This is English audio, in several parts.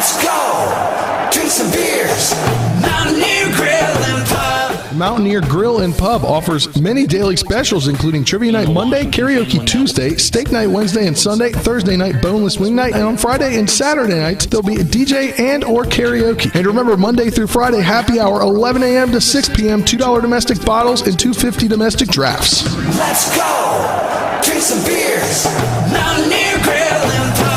Let's go! Drink some beers! Mountaineer Grill and Pub! Mountaineer Grill and Pub offers many daily specials, including Trivia Night Monday, Karaoke Tuesday, Steak Night Wednesday and Sunday, Thursday night Boneless Wing Night, and on Friday and Saturday nights, there'll be a DJ and or karaoke. And remember, Monday through Friday, happy hour, 11 a.m. to 6 p.m., $2 domestic bottles and $2.50 domestic drafts. Let's go! Drink some beers! Mountaineer Grill and Pub!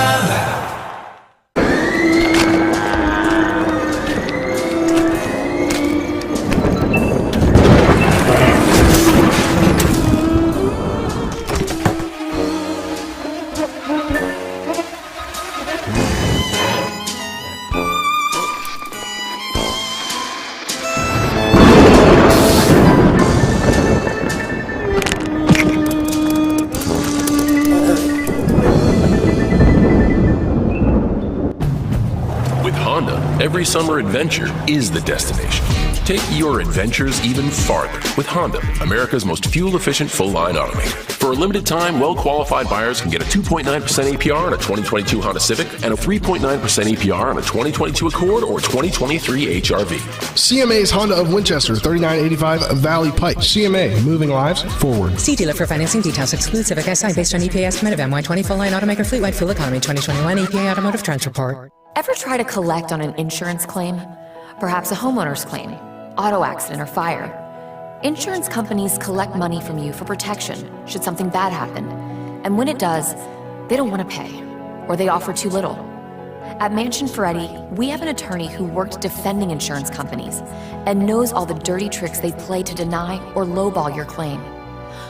Every summer adventure is the destination. Take your adventures even farther with Honda, America's most fuel-efficient full-line automaker. For a limited time, well-qualified buyers can get a 2.9% APR on a 2022 Honda Civic and a 3.9% APR on a 2022 Accord or 2023 HRV. CMA's Honda of Winchester, 3985 Valley Pike. CMA, moving lives forward. See dealer for financing details. Exclude Civic SI based on EPA estimate of MY20 full-line automaker fleet-wide fuel economy 2021 EPA Automotive Trends Report. Ever try to collect on an insurance claim? Perhaps a homeowner's claim, auto accident, or fire. Insurance companies collect money from you for protection should something bad happen. And when it does, they don't want to pay, or they offer too little. At Mansion Ferretti, we have an attorney who worked defending insurance companies and knows all the dirty tricks they play to deny or lowball your claim.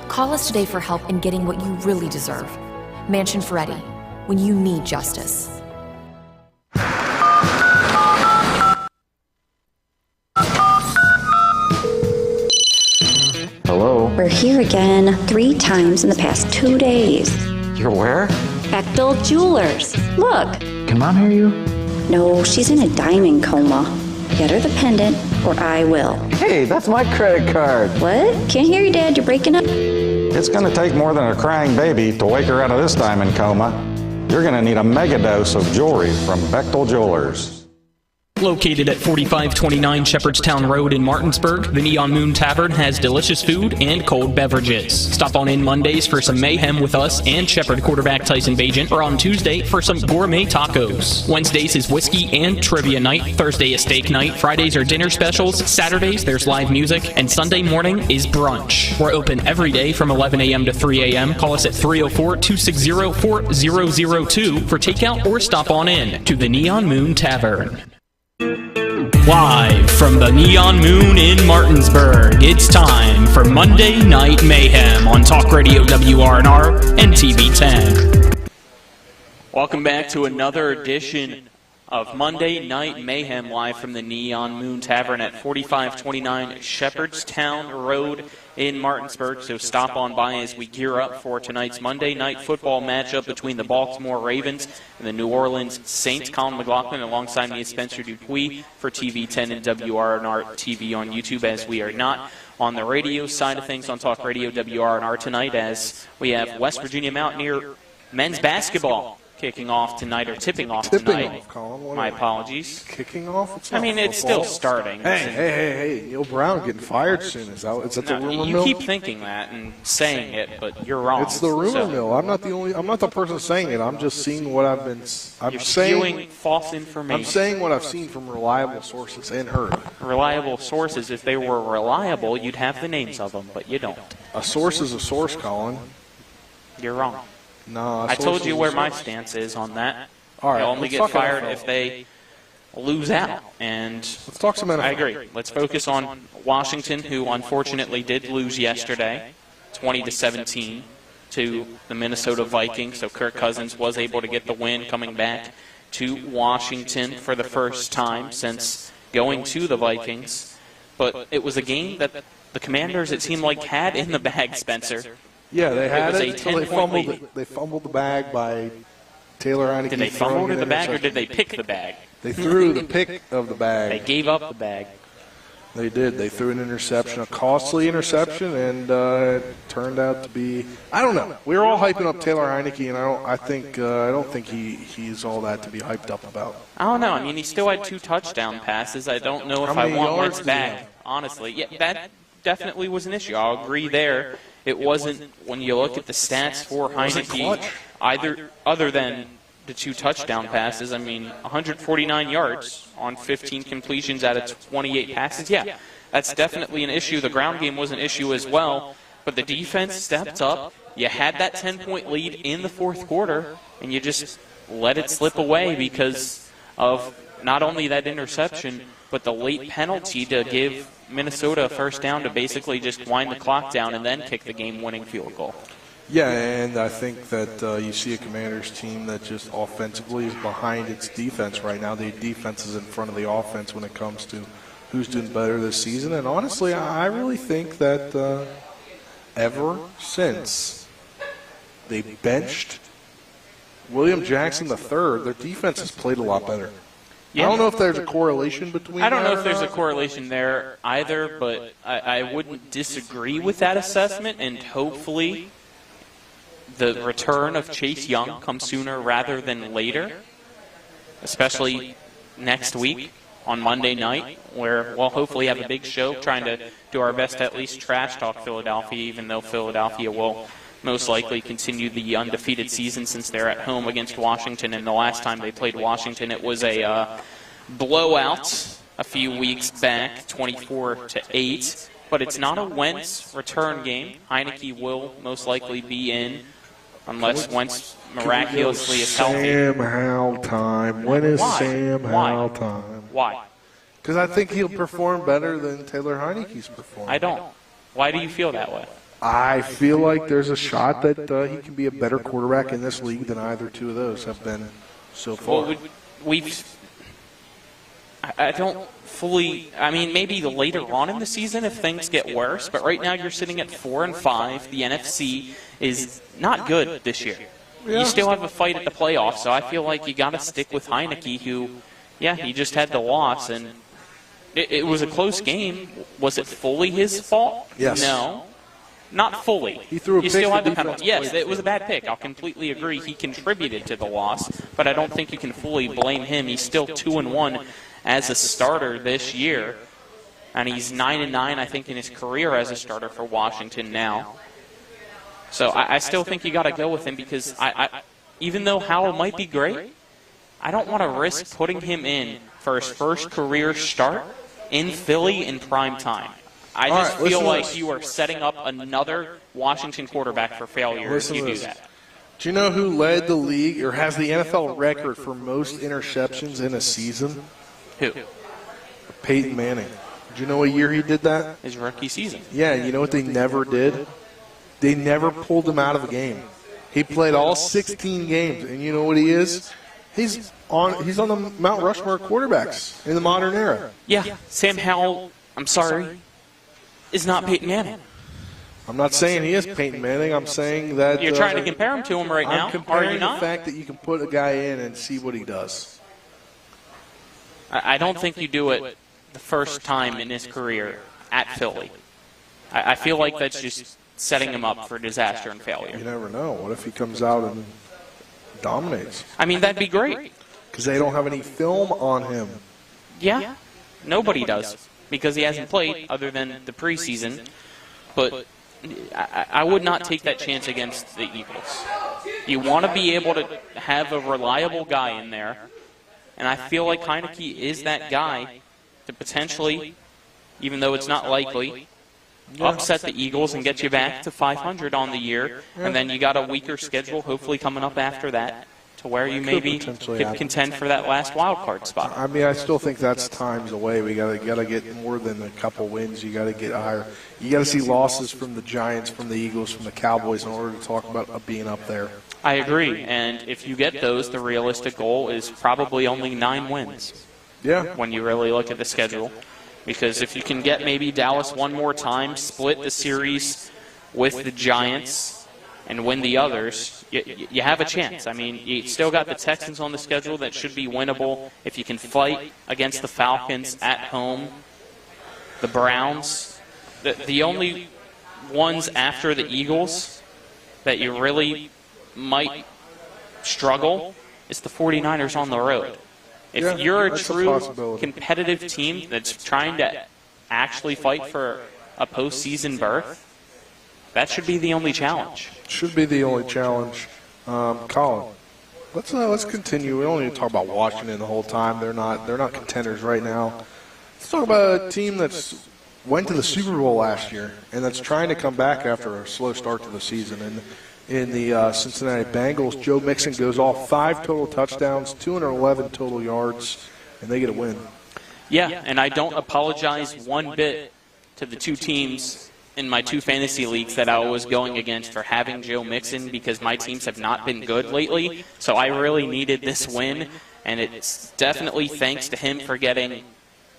Call us today for help in getting what you really deserve. Mansion Ferretti, when you need justice. Hello? We're here again 3 times in the past 2 days. You're where? Bechtel Jewelers. Look. Can Mom hear you? No, she's in a diamond coma. Get her the pendant, or I will. Hey, that's my credit card. What? Can't hear you, Dad. You're breaking up. It's going to take more than a crying baby to wake her out of this diamond coma. You're going to need a mega dose of jewelry from Bechtel Jewelers. Located at 4529 Shepherdstown Road in Martinsburg, the Neon Moon Tavern has delicious food and cold beverages. Stop on in Mondays for some mayhem with us and Shepherd quarterback Tyson Bagent, or on Tuesday for some gourmet tacos. Wednesdays is whiskey and trivia night, Thursday is steak night, Fridays are dinner specials, Saturdays there's live music, and Sunday morning is brunch. We're open every day from 11 a.m. to 3 a.m. Call us at 304-260-4002 for takeout or stop on in to the Neon Moon Tavern. Live from the Neon Moon in Martinsburg, it's time for Monday Night Mayhem on Talk Radio WRNR and TV10. Welcome back to another edition of Monday Night Mayhem, live from the Neon Moon Tavern at 4529 Shepherdstown Road in Martinsburg. So stop on by as we gear up for tonight's Monday Night Football matchup between the Baltimore Ravens and the New Orleans Saints. Colin McLaughlin alongside me is Spencer Dupuis for TV10 and WRNR TV on YouTube, as we are not on the radio side of things on Talk Radio WRNR tonight, as we have West Virginia Mountaineer men's basketball kicking off tonight, or tipping off tonight. My apologies. Kicking off? I mean, it's still starting. Hey, Neil Brown getting fired soon. Is that the rumor mill? You keep thinking that and saying it, but you're wrong. It's the rumor mill. I'm not the person saying it. I'm just seeing what You're spewing false information. I'm saying what I've seen from reliable sources and heard. Reliable sources. If they were reliable, you'd have the names of them, but you don't. A source is a source, Colin. You're wrong. No, I told you where my stance is on that. All right, they'll only get fired if they lose out. And let's talk some NFL. I agree. Let's focus on Washington, who unfortunately did lose yesterday, 20-17, to the Minnesota Vikings. So Kirk Cousins was able to get the win, coming back to Washington for the first time since going to the Vikings. But it was a game that the Commanders, it seemed like, had in the bag, Spencer. Yeah, they had it until they fumbled the bag by Taylor Heineke. Did they fumble the bag, or did they pick the bag? They threw the pick of the bag. They gave up the bag. They did. They threw an interception, a costly interception, and it turned out to be. I don't know. We were all hyping up Taylor Heineke, and I don't think he's all that to be hyped up about. I don't know. I mean, he still had 2 touchdown passes. I don't know if I want Wentz back, honestly. Yeah, that definitely was an issue. I'll agree there. It wasn't, when you look at the stats for Heineke, other than the 2 touchdown passes. I mean, 149 yards on 15 completions out of 28 passes. Yeah, that's definitely an issue. The ground game was an issue as well, but the defense stepped up. You had that 10-point lead in the fourth quarter, and you just let it slip away because of not only that interception, but the late penalty to give Minnesota a first down to basically just wind the clock down and then kick the game-winning field goal. Yeah, and I think that you see a Commanders team that just offensively is behind its defense right now. The defense is in front of the offense when it comes to who's doing better this season. And honestly, I really think that ever since they benched William Jackson III, their defense has played a lot better. Yeah. I don't know if there's a correlation between I don't know if there's a correlation there either, but I wouldn't disagree with that assessment, and hopefully the return of Chase Young comes sooner rather than later, especially next week on Monday night, where we'll hopefully have a big show trying to do our best to at least trash talk Philadelphia, even though Philadelphia will most likely continue the undefeated season since they're at home against Washington. And the last time they played Washington, it was a blowout a few weeks back, 24-8. But it's not a Wentz return game. Heineke will most likely be in unless Wentz miraculously is healthy. Sam Howell time. When is Sam Howell time? Why? Because I think he'll perform better than Taylor Heineke's performed. I don't. Why do you feel that way? I feel like there's a shot that he can be a better quarterback in this league than either two of those have been so far. Well, I don't fully. I mean, maybe later on in the season if things get worse, but right now you're sitting at 4-5. The NFC is not good this year. Yeah. You still have a fight at the playoffs, so I feel like you got to stick with Heineke, who, yeah, he just had the loss, and it was a close game. Was it fully his fault? Yes. No. Not fully. He threw a pick. Still have the penalty. Yes, it was a bad pick. I'll completely agree. He contributed to the loss, but I don't think you can fully blame him. He's still 2-1 as a starter this year, and he's 9-9, I think, in his career as a starter for Washington now. So I still think you got to go with him because even though Howell might be great, I don't want to risk putting him in for his first career start in Philly in prime time. I just feel like you are setting up another Washington quarterback for failure if you do that. Do you know who led the league or has the NFL record for most interceptions in a season? Who? Peyton Manning. Do you know what year he did that? His rookie season. Yeah, you know what they never did? They never pulled him out of a game. He played all 16 games, and you know what he is? He's on the Mount Rushmore quarterbacks in the modern era. Yeah, Sam Howell, I'm sorry, is not Peyton Manning. I'm not saying he is Peyton Manning. I'm saying that you're trying to compare him to him right now. I'm comparing the fact that you can put a guy in and see what he does. I don't think you do it the first time in his career at Philly. I feel like that's just setting him up for disaster and failure. You never know. What if he comes out and dominates? I mean, that'd be great. Because they don't have any film on him. Yeah, nobody does. Because he hasn't played other than the preseason. But I would not take that chance against the Eagles. You want to be able to have a reliable guy in there. And I feel like Heineke is that guy to potentially, even though it's not likely, upset the Eagles and get you back to 500 on the year. And then you got a weaker schedule hopefully coming up after that to where you maybe could contend for that last wild card spot. I mean, I still think that's times away. We got to get more than a couple wins. You got to get higher. You got to see losses from the Giants, from the Eagles, from the Cowboys in order to talk about being up there. I agree. And if you get those, the realistic goal is probably only 9 wins. Yeah. When you really look at the schedule. Because if you can get maybe Dallas one more time, split the series with the Giants and win the others, you have a chance. I mean, you still got the Texans on the schedule that should be winnable. If you can fight against the Falcons at home, the Browns. The only ones after the Eagles that you really might struggle is the 49ers on the road. If you're a true competitive team that's trying to actually fight for a postseason berth, that should be the only challenge. Should be the only challenge. Colin, let's continue. We don't need to talk about Washington the whole time. They're not contenders right now. Let's talk about a team that's went to the Super Bowl last year and that's trying to come back after a slow start to the season. And in the Cincinnati Bengals, Joe Mixon goes off 5 total touchdowns, 211 total yards, and they get a win. Yeah, and I don't apologize one bit to the two teams in my 2 fantasy leagues that I was going against for having Joe Mixon, because my teams have not been good lately. So I really needed this win, and it's definitely thanks to him for getting,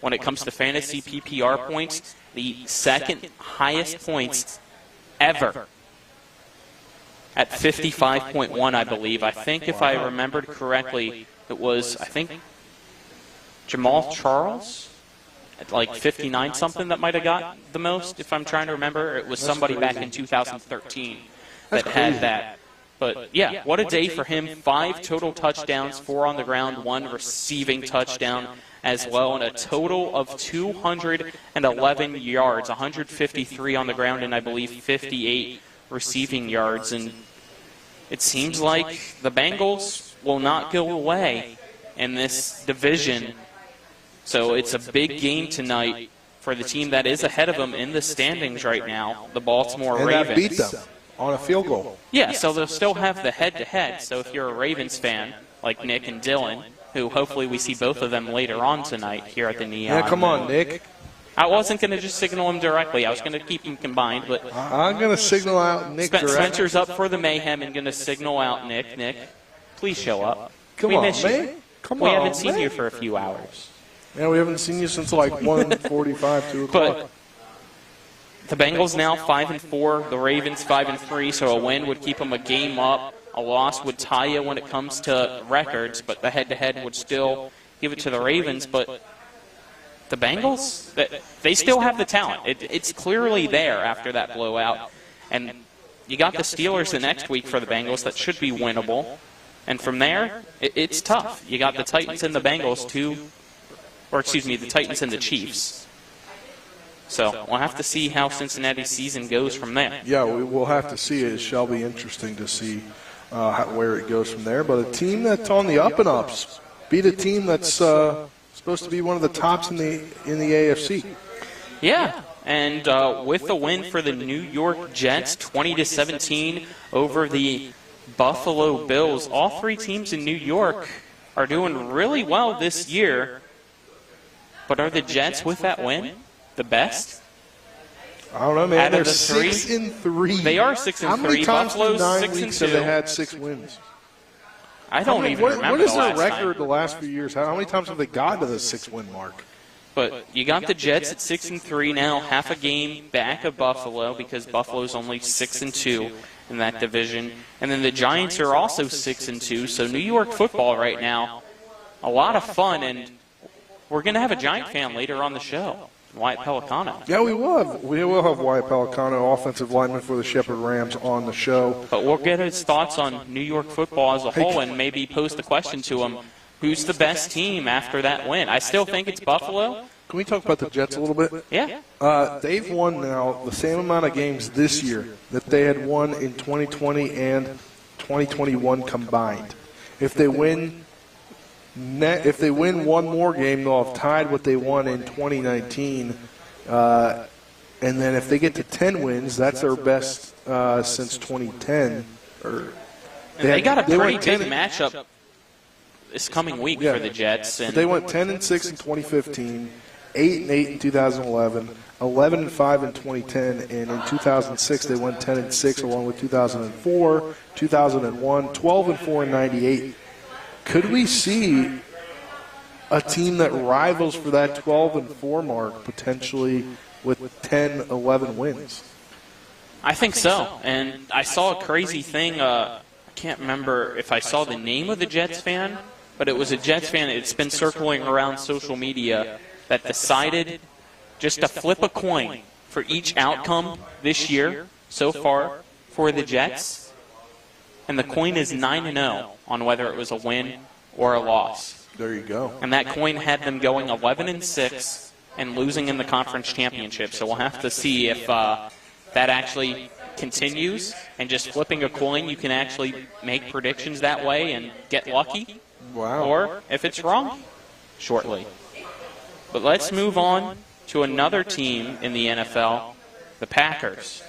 when it comes to fantasy PPR points, the second highest points ever at 55.1, I believe. I think if I remembered correctly, it was, Jamal Charles at like 59-something that might have got the most, if I'm trying to remember. It was somebody back in 2013 that had that. But, yeah, what a day for him. 5 total touchdowns, 4 on the ground, 1 receiving touchdown as well, and a total of 211 yards, 153 on the ground, and I believe 58 receiving yards. And it seems like the Bengals will not go away in this division. So it's a big game tonight for the team that is ahead of them in the standings right now, the Baltimore Ravens. And that beat them on a field goal. Yeah, so they'll still have the head-to-head. So if you're a Ravens fan, like Nick and Dylan, who hopefully we see both of them later on tonight here at the Neon. Yeah, come on, Nick. I wasn't going to just signal him directly. I was going to keep them combined, but I'm going to signal out Nick directly. Spencer's up for the Mayhem and going to signal out Nick. Nick, please show up. Come on, man. We haven't seen you for a few hours. Yeah, we haven't seen you since like 1:45, 2 o'clock. But the Bengals now 5-4, the Ravens 5-3, so a win would keep them a game up. A loss would tie you when it comes to records, but the head-to-head would still give it to the Ravens. But the Bengals, they still have the talent. It's clearly there after that blowout. And you got the Steelers the next week for the Bengals. That should be winnable. And from there, it's tough. You got the Titans and the Bengals, the Titans and the Chiefs. So we'll have to see how Cincinnati's season goes from there. Yeah, we will have to see it. It shall be interesting to see where it goes from there. But a team that's on the up and ups beat a team that's supposed to be one of the tops in the AFC. Yeah, and with the win for the New York Jets, 20-17 over the Buffalo Bills, all 3 teams in New York are doing really well this year. But are the Jets, with that win, the best? I don't know, man. Out They're of the 6-3. They are 6-3. How many times Buffalo's in 9 6-2. weeks have they had 6 wins? I don't even remember. What is the their last record time. the last few years? How many times have they gotten to the 6-win mark? But you got the Jets at 6-3 now, half a game back of Buffalo, because Buffalo's only 6-2 in that division. And then the Giants are also 6-2. So New York football right now, a lot of fun. And we're going to have a Giant fan later on the show, Wyatt Pelicano. Yeah, we will have Wyatt Pelicano, offensive lineman for the Shepherd Rams, on the show. But we'll get his thoughts on New York football as a whole and maybe pose the question to him, who's the best team after that win? I still think it's Buffalo. Can we talk about the Jets a little bit? Yeah. They've won now the same amount of games this year that they had won in 2020 and 2021 combined. If they win one more game, they'll have tied what they won in 2019. And then if they get to 10 wins, that's their best since 2010. They got a pretty big matchup this coming week for the Jets. And they went 10-6 in 2015, 8-8 in 2011, 11-5 in 2010, and in 2006 they went 10-6 along with 2004, 2001, 12-4 in 98. Could we see a team that rivals for that 12-4 mark potentially with 10, 11 wins? I think so. And I saw a crazy thing. I can't remember if I saw the name of the Jets fan, but it was a Jets fan. It's been circling around social media that decided just to flip a coin for each outcome this year so far for the Jets, and the coin is 9-0 on whether it was a win or a loss. There you go. And that coin had them going 11-6 and losing in the conference championship. So we'll have to see if that actually continues, and just flipping a coin, you can actually make predictions that way and get lucky. Wow. Or if it's wrong shortly. But let's move on to another team in the NFL, the Packers.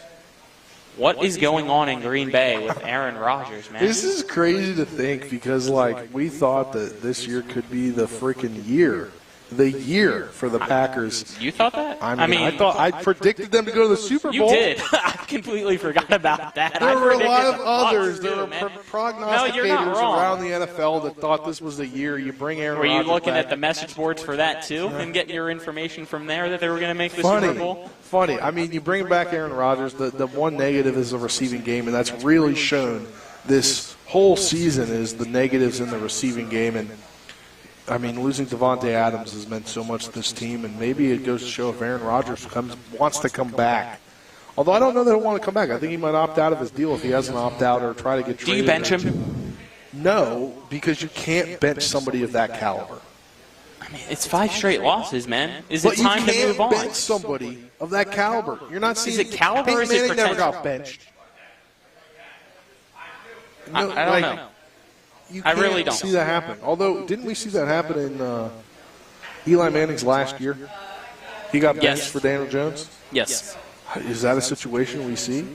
What is going on in Green Bay with Aaron Rodgers, man? This is crazy to think because, like, we thought that this year could be the freaking year. The year for the Packers. You thought that? I mean, I predicted them to go to the Super Bowl. You did. I completely forgot about that. There were a lot of the others. Bucs There too, were man. prognosticators around the NFL that thought this was the year you bring Aaron Rodgers. Were you looking back. at the message boards for that too, and getting your information from there that they were going to make the Super Bowl? Funny. I mean, you bring back Aaron Rodgers. The one negative is the receiving game, and that's really shown this whole season is the negatives in the receiving game. And I mean, losing Devontae Adams has meant so much to this team, and maybe it goes to show if Aaron Rodgers wants to come back. Although I don't know that he'll want to come back. I think he might opt out of his deal if he doesn't opt out or try to get traded. Do you bench him? No, because you can't bench somebody of that caliber. I mean, it's 5 straight losses, man. Is it time to move on? But you can't bench somebody of that caliber. You're not seeing. Is it caliber or is it Manning never potential? got benched. No, I don't know. I really don't see that happen. Although, didn't we see that happen in Eli Manning's last year? He got benched for Daniel Jones? Yes. Is that a situation we see?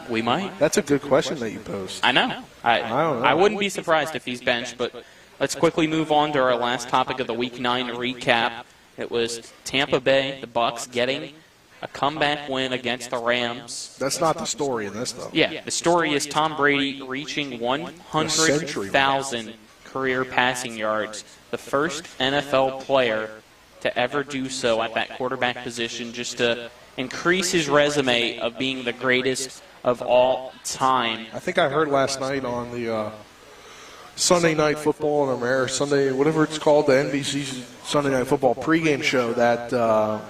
We might. That's a good question that you posed. I know. I don't know. I wouldn't be surprised if he's benched, but let's quickly move on to our last topic of the Week 9 recap. It was Tampa Bay, the Bucs, getting a comeback win against the Rams. That's not the story in this, though. Yeah, the story is Tom Brady reaching 100,000 career passing yards, the first NFL player to ever do so at that quarterback position, just to increase his resume of being the greatest of all time. I think I heard last night on the Sunday Night Football or Sunday, whatever it's called, the NBC Sunday Night Football pregame show, that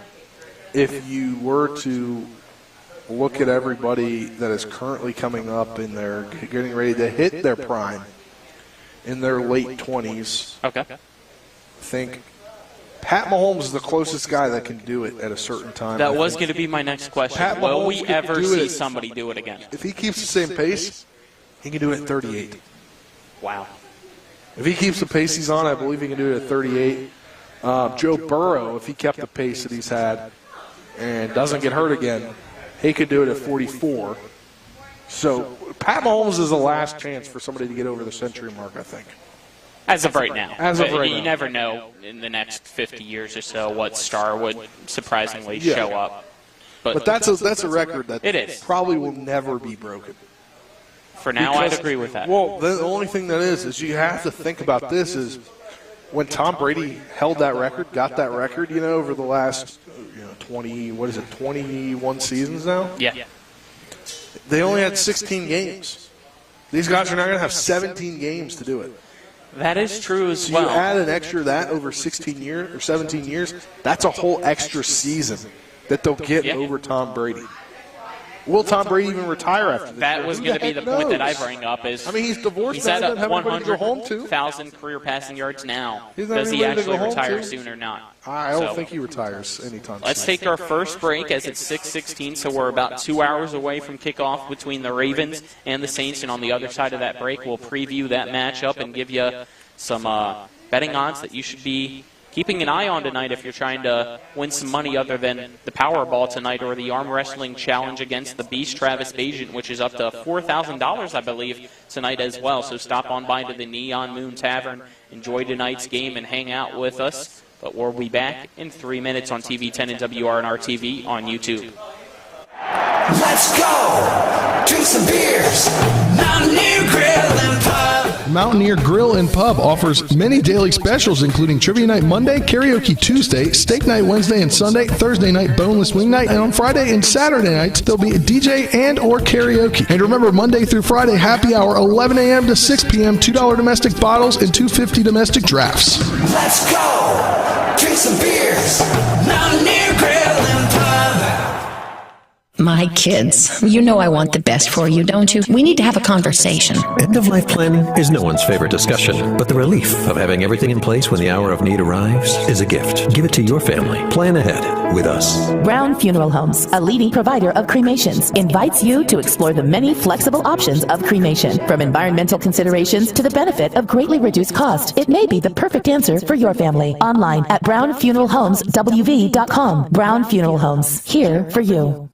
if you were to look at everybody that is currently coming up and they're getting ready to hit their prime in their late 20s, okay, I think Pat Mahomes is the closest guy that can do it at a certain time. That was going to be my next question. Will we ever see somebody do it again? If he keeps the same pace, he can do it at 38. Wow. If he keeps the pace he's on, I believe he can do it at 38. Joe Burrow, if he kept the pace that he's had and doesn't get hurt again, he could do it at 44. So Pat Mahomes is the last chance for somebody to get over the century mark, I think. As of right now. As of right you now. never know in the next 50 years or so what star would surprisingly show up. But that's a record that it is. Probably will never be broken. For now, I'd agree with that. Well, the only thing that is you have to think about this is when Tom Brady held that record, got that record, over the last 21 seasons now? Yeah. They only had 16 games. These guys are now going to have 17 games to do it. That is true as So well. you add an extra that over 16 years or 17 years, that's a whole extra season that they'll get over Tom Brady. Will Tom Brady even retire after this? That was going to be the point that I bring up. Is he's divorced. He's now. at He doesn't have anybody to go home to. 100,000 career passing yards now. He's not Does he anybody to actually go home retire to. soon or not? I don't think he retires anytime soon. Let's take our first break as it's 6:16, so we're about 2 hours away from kickoff between the Ravens and the Saints. And on the other side of that break, we'll preview that matchup and give you some betting odds that you should be keeping an eye on tonight if you're trying to win some money other than the Powerball tonight or the arm wrestling challenge against the Beast Travis Bajent, which is up to $4,000, I believe, tonight as well. So stop on by to the Neon Moon Tavern, enjoy tonight's game, and hang out with us. But we'll be back in 3 minutes on TV 10 and WRNR TV on YouTube. Let's go! Drink some beers! Mountaineer Grill and Pub! Mountaineer Grill and Pub offers many daily specials, including Trivia Night Monday, Karaoke Tuesday, Steak Night Wednesday and Sunday, Thursday night Boneless Wing Night, and on Friday and Saturday nights, there'll be a DJ and or karaoke. And remember, Monday through Friday, happy hour, 11 a.m. to 6 p.m., $2 domestic bottles and $2.50 domestic drafts. Let's go! Drink some beers! Mountaineer Grill and My kids. You know I want the best for you, don't you? We need to have a conversation. End-of-life planning is no one's favorite discussion, but the relief of having everything in place when the hour of need arrives is a gift. Give it to your family. Plan ahead with us. Brown Funeral Homes, a leading provider of cremations, invites you to explore the many flexible options of cremation. From environmental considerations to the benefit of greatly reduced cost, it may be the perfect answer for your family. Online at brownfuneralhomeswv.com. Brown Funeral Homes, here for you.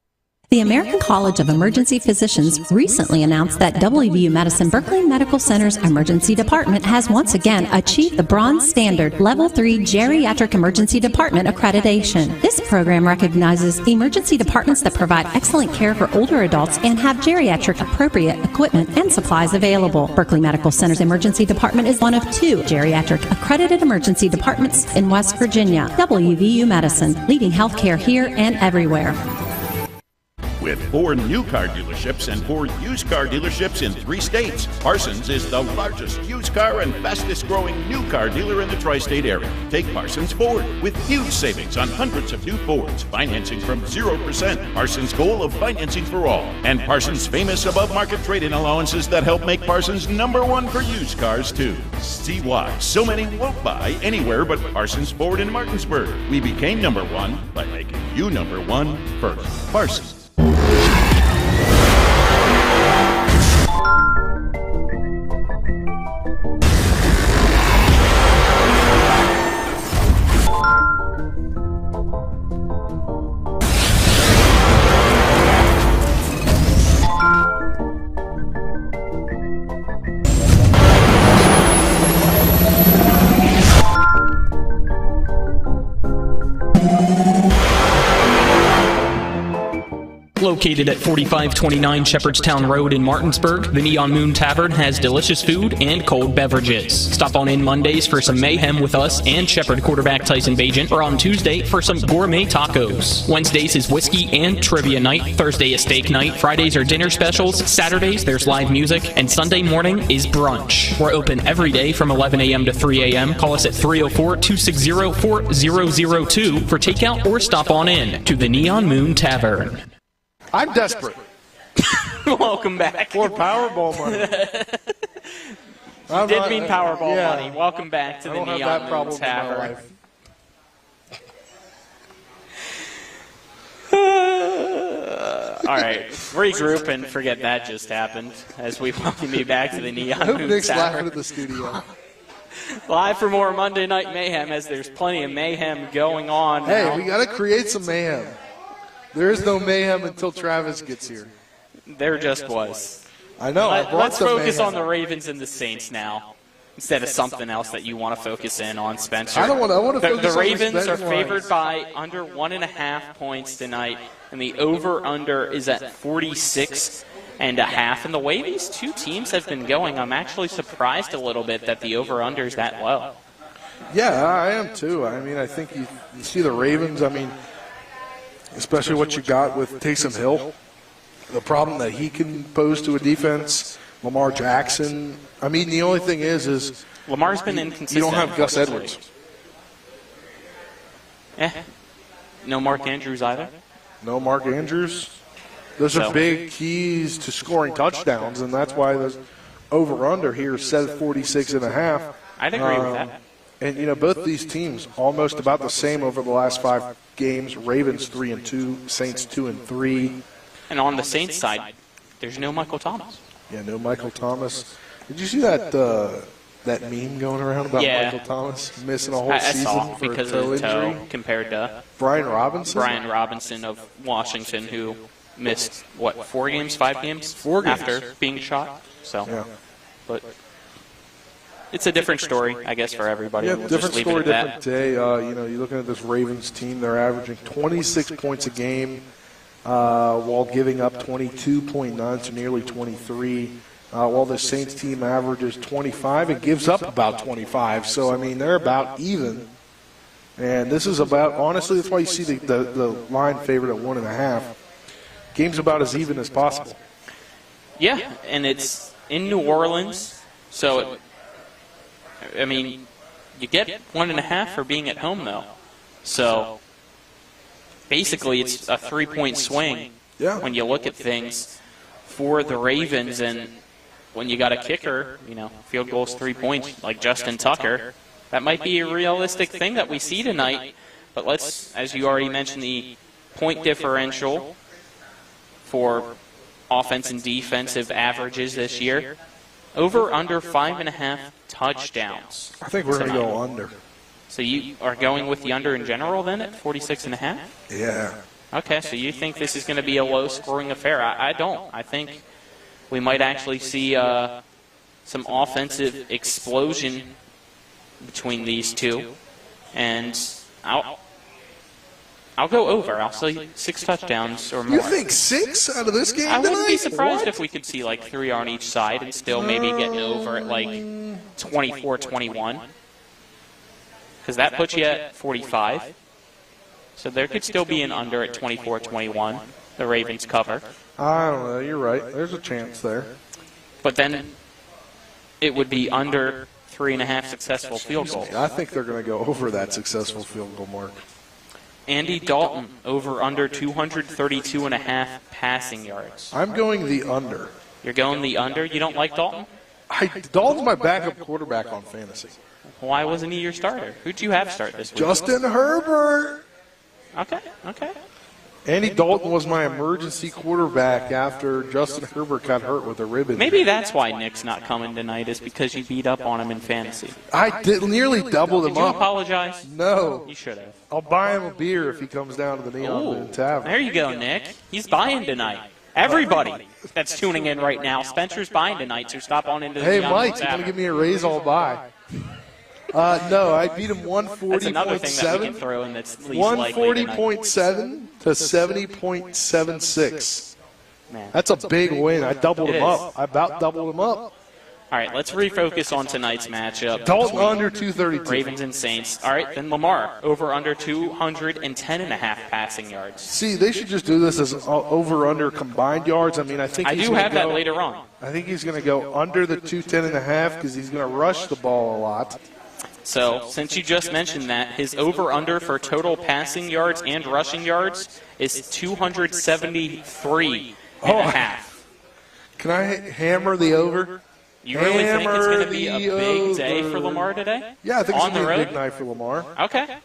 The American College of Emergency Physicians recently announced that WVU Medicine Berkeley Medical Center's Emergency Department has once again achieved the Bronze Standard Level 3 Geriatric Emergency Department accreditation. This program recognizes emergency departments that provide excellent care for older adults and have geriatric appropriate equipment and supplies available. Berkeley Medical Center's Emergency Department is one of 2 geriatric accredited emergency departments in West Virginia. WVU Medicine, leading healthcare here and everywhere. With 4 new car dealerships and 4 used car dealerships in 3 states, Parsons is the largest used car and fastest growing new car dealer in the tri-state area. Take Parsons Ford with huge savings on hundreds of new Fords, financing from 0%, Parsons' goal of financing for all, and Parsons' famous above-market trade-in allowances that help make Parsons #1 for used cars too. See why so many won't buy anywhere but Parsons Ford in Martinsburg. We became #1 by making you #1 first. Parsons. Located at 4529 Shepherdstown Road in Martinsburg, the Neon Moon Tavern has delicious food and cold beverages. Stop on in Mondays for some mayhem with us and Shepherd quarterback Tyson Bagent, or on Tuesday for some gourmet tacos. Wednesdays is whiskey and trivia night. Thursday is steak night. Fridays are dinner specials. Saturdays there's live music. And Sunday morning is brunch. We're open every day from 11 a.m. to 3 a.m. Call us at 304-260-4002 for takeout or stop on in to the Neon Moon Tavern. I'm desperate. Welcome back. For Powerball money. You did mean Powerball money. Welcome back to the Neon Moon Tavern. All right, regroup and forget that just happened as we welcome you back to the Neon Moon Tavern. Nick's laughing at the studio. Live for more Monday Night Mayhem, as there's plenty of mayhem going on now. Hey, we got to create some mayhem. There is no mayhem until Travis gets here. There just was. I know. Let's focus on the Ravens and the Saints now, instead of something else that you want to focus in on, Spencer. I want to focus the Ravens are favored by under 1.5 points tonight, and the over/under is at 46.5. And the way these two teams have been going, I'm actually surprised a little bit that the over/under is that low. Yeah, I am too. I mean, I think you see the Ravens. I mean, especially what you got with Taysom Hill, the problem that he can pose to a defense. Lamar Jackson. I mean, the only thing is Lamar's been inconsistent. You don't have Gus Edwards. No Mark Andrews either. No Mark Andrews. Those are big keys to scoring touchdowns, and that's why the over/under here set at 46.5. I'd agree with that. And, you know, both these teams almost about the same over the last 5 games. Ravens 3-2, Saints 2-3. And on the Saints side, there's no Michael Thomas. Yeah, no Michael Thomas. Did you see that that meme going around about Michael Thomas missing a whole season saw for because a toe of the toe injury? compared to Brian Robinson? Brian Robinson of Washington, who missed, 4 games, 5 games? 4 games. After being shot. So, yeah. But it's a different story, I guess, for everybody. Yeah, we'll different just leave story, it at different day. You know, you're looking at this Ravens team. They're averaging 26 points a game while giving up 22.9, so nearly 23. While the Saints team averages 25 and gives up about 25. So, I mean, they're about even. And this is about, honestly, that's why you see the line favored at 1.5. Game's about as even as possible. Yeah, and it's in New Orleans. So, I mean, you get 1.5 for being at home, though. So, basically, it's a 3-point swing when you look at things for the Ravens, and when you got a kicker, field goals 3 points like Justin Tucker, that might be a realistic thing that we see tonight. But let's, as you already mentioned, the point differential for offense and defensive averages this year, over under 5.5 touchdowns. I think we're going to go under. So you are going with the under in general then at 46.5? Yeah. Okay, so you think this is going to be a low-scoring affair. I don't. I think we might actually see some offensive explosion between these two. And I'll go over. I'll say 6 touchdowns or more. You think 6 out of this game I wouldn't tonight? be surprised What? if we could see like 3 on each side and still maybe getting over at like 24-21. Because that puts you at 45. So there could still be an under at 24-21. The Ravens cover. I don't know. You're right. There's a chance there. But then it would be under 3.5 successful field goals. I think they're going to go over that successful field goal mark. Andy Dalton, over under 232.5 passing yards. I'm going the under. You're going the under? You don't like Dalton? Dalton's my backup quarterback on fantasy. Why wasn't he your starter? Who'd you have start this week? Justin Herbert. Okay. Andy Dalton was my emergency quarterback after Justin Herbert got hurt with a rib injury. Maybe that's why Nick's not coming tonight, is because you beat up on him in fantasy. I nearly doubled him up. Did you up. apologize? No. You should have. I'll buy him a beer if he comes down to the Neon Tavern. There you go, Nick. He's buying tonight. Everybody that's tuning in right now, Spencer's buying tonight, so stop on into the Hey, Neon Mike, you Tavern. want to give me a raise? I'll buy. No, I beat him 140.7. That's another thing that we can throw in that's least likely tonight. 140.7 to 70.76. Man. That's a big win. I doubled him up. I about doubled him up. All right, let's refocus on tonight's matchup. Dalton under 232. Ravens and Saints. All right, then Lamar, over under 210.5 passing yards. See, they should just do this as over-under combined yards. I mean, I think I do have that later on. I think he's going to go under the 210.5 because he's going to rush the ball a lot. So, since you just mentioned that, his over-under for total passing yards and rushing yards is 273.5. Can I hammer the over? You really think it's going to be a big day for Lamar today? Yeah, I think it's on the going to be a road? big night for Lamar. Okay.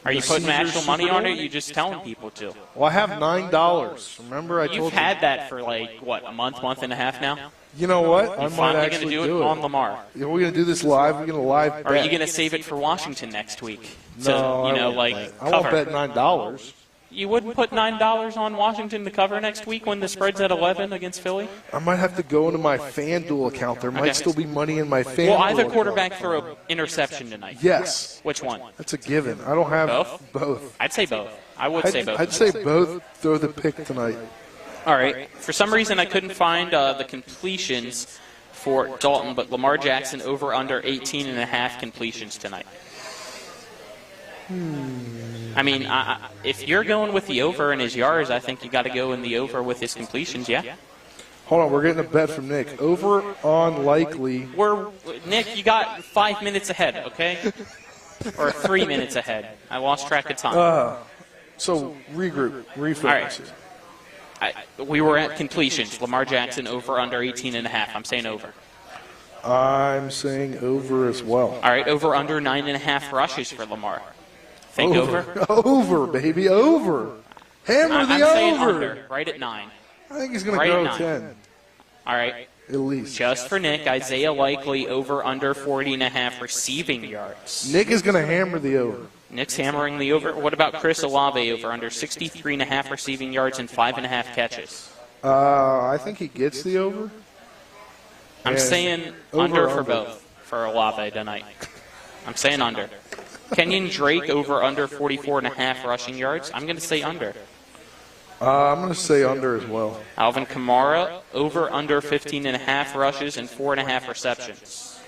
Are you putting actual money on it, or are you just telling people to? Well, I have $9. Remember I told you? You've had that for like, what, a month and a half now? You know what? You're finally going to do it on Lamar. Yeah, we're going to do this live. We're going to live bet. Or are you going to save it for Washington next week? No, I won't bet $9. You wouldn't put $9 on Washington to cover next week when the spread's at 11 against Philly? I might have to go into my FanDuel account. There might still be money in my FanDuel Will either account. quarterback throw an interception tonight? Yes. Which one? That's a given. I don't have both. I'd say both. I would say both. I'd say both throw the pick tonight. All right. For some reason, I couldn't find the completions for Dalton, but Lamar Jackson over under 18.5 completions tonight. I mean, if you're going with the over in his yards, I think you got to go in the over with his completions, yeah? Hold on, we're getting a bet from Nick. Over on likely. Nick, you got 5 minutes ahead, okay? Or 3 minutes ahead. I lost track of time. So regroup, refocus. All right. We were at completions. Lamar Jackson over under 18.5. I'm saying over. I'm saying over as well. All right, over under 9.5 rushes for Lamar. Think over? Over, baby, over. Hammer the I'm over. saying under, right at 9. I think he's going to go 10. All right. At least. Just for Nick, Isaiah Likely over under 40.5 receiving yards. Nick is going to hammer the over. Nick's hammering the over. What about Chris Olave over under 63.5 receiving yards and 5.5 catches? I think he gets the over. I'm saying under for both for Olave tonight. I'm saying under. Kenyon Drake over under 44.5 rushing yards. I'm going to say under. I'm going to say under as well. Alvin Kamara over under 15.5 rushes and 4.5 receptions.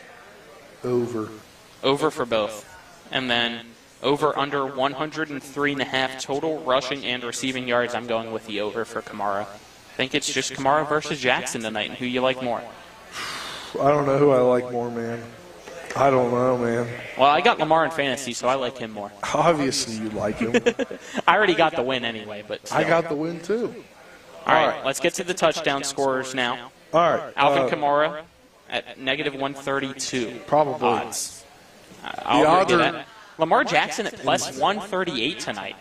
Over. Over for both. And then over under 103.5 total rushing and receiving yards. I'm going with the over for Kamara. I think it's just Kamara versus Jackson tonight, and who you like more. I don't know who I like more, man. I don't know, man. Well, I got Lamar in fantasy, so I like him more. Obviously you like him. I already got the win anyway, but still. I got the win too. All right, let's get to the touchdown scorers now. All right. Alvin Kamara at negative 132. Probably. Odds. I'll agree with that. Lamar Jackson at plus 138 tonight.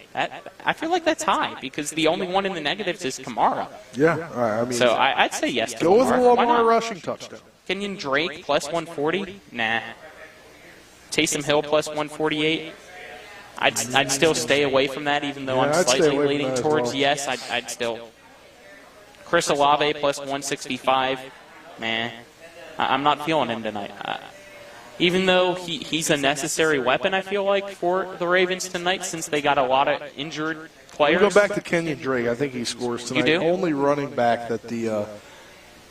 I feel like that's high because the only one in the negatives is Kamara. Yeah. All right. I mean, so I'd say yes to go Lamar. with the Lamar rushing touchdown. Kenyon Drake plus 140? Nah. Taysom Hill plus 148? I'd still stay away from that, even though I'm slightly leaning towards yes. I'd still. Chris Olave plus 165. Man, I'm not feeling him tonight. Even though he's a necessary weapon, I feel like, for the Ravens tonight, since they got a lot of injured players. We'll go back to Kenyon Drake. I think he scores tonight. You do? Only running back that the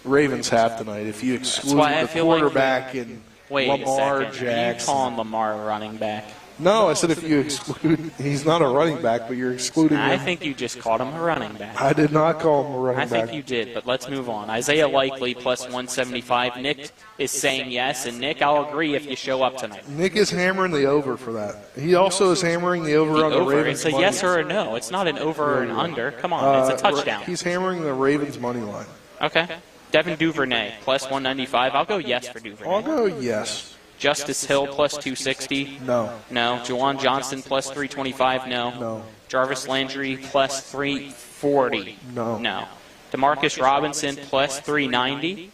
Ravens have tonight. If you exclude the quarterback and Lamar Jackson. You calling Lamar a running back? No, I said if you exclude, he's not a running back, but you're excluding him. I think you just called him a running back. I did not call him a running back. I think you did, but let's move on. Isaiah Likely plus 175. Nick is saying yes, and Nick, I'll agree if you show up tonight. Nick is hammering the over for that. He also is hammering the over on the Ravens. It's a yes or a no. It's not an over or an under. Come on, it's a touchdown. He's hammering the Ravens money line. Okay. Devin Duvernay plus 195. I'll go yes for Duvernay. I'll go yes. Justice Hill plus 260. No. No. Juwan Johnson plus 325. No. No. Jarvis Landry plus 340. No. No. Demarcus Robinson plus 390.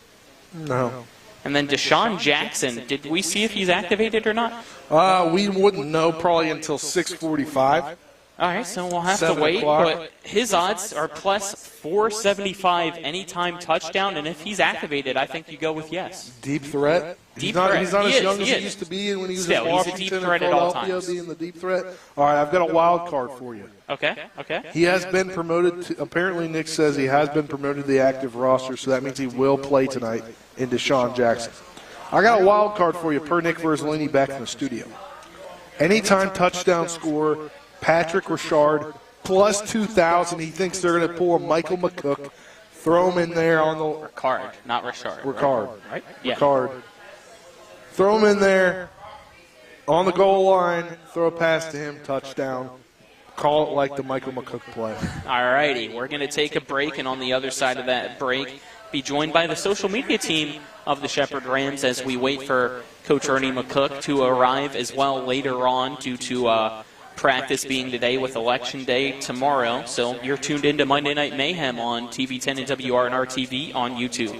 No. And then Deshaun Jackson, did we see if he's activated or not? We wouldn't know probably until 6:45. All right, so we'll have to wait, but his odds are plus 475 anytime touchdown, and if he's activated, I think you go with yes. Deep threat? He's not as young as he used to be when he was in Washington and Philadelphia, being the deep threat. All right, I've got a wild card for you. Okay. He has been promoted to, apparently Nick says he has been promoted to the active roster, so that means he will play tonight in Deshaun Jackson. I got a wild card for you per Nick Verzolini back in the studio. Anytime touchdown scorer, Patrick Ricard, plus 2,000. He thinks they're going to pull a Michael McCook. Throw him in there on the... Ricard, not Richard. Ricard. Right? Yeah. Ricard. Throw him in there on the goal line. Throw a pass to him. Touchdown. Call it like the Michael McCook play. All righty. We're going to take a break, and on the other side of that break, be joined by the social media team of the Shepherd Rams as we wait for Coach Ernie McCook to arrive as well later on due to... practice being today with Election Day tomorrow. So you're tuned into Monday Night Mayhem on TV10 and WRNR TV on YouTube.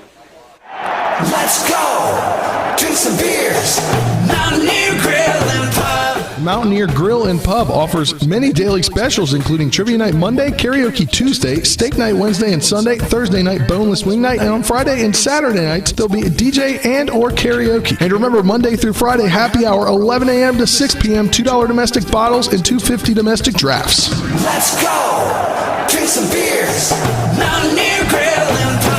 Let's go! Drink some beers! Mountaineer Grill and Pub! Mountaineer Grill and Pub offers many daily specials, including Trivia Night Monday, Karaoke Tuesday, Steak Night Wednesday and Sunday, Thursday night Boneless Wing Night, and on Friday and Saturday nights, there'll be a DJ and or karaoke. And remember, Monday through Friday, happy hour, 11 a.m. to 6 p.m., $2 domestic bottles and $2.50 domestic drafts. Let's go! Drink some beers! Mountaineer Grill and Pub!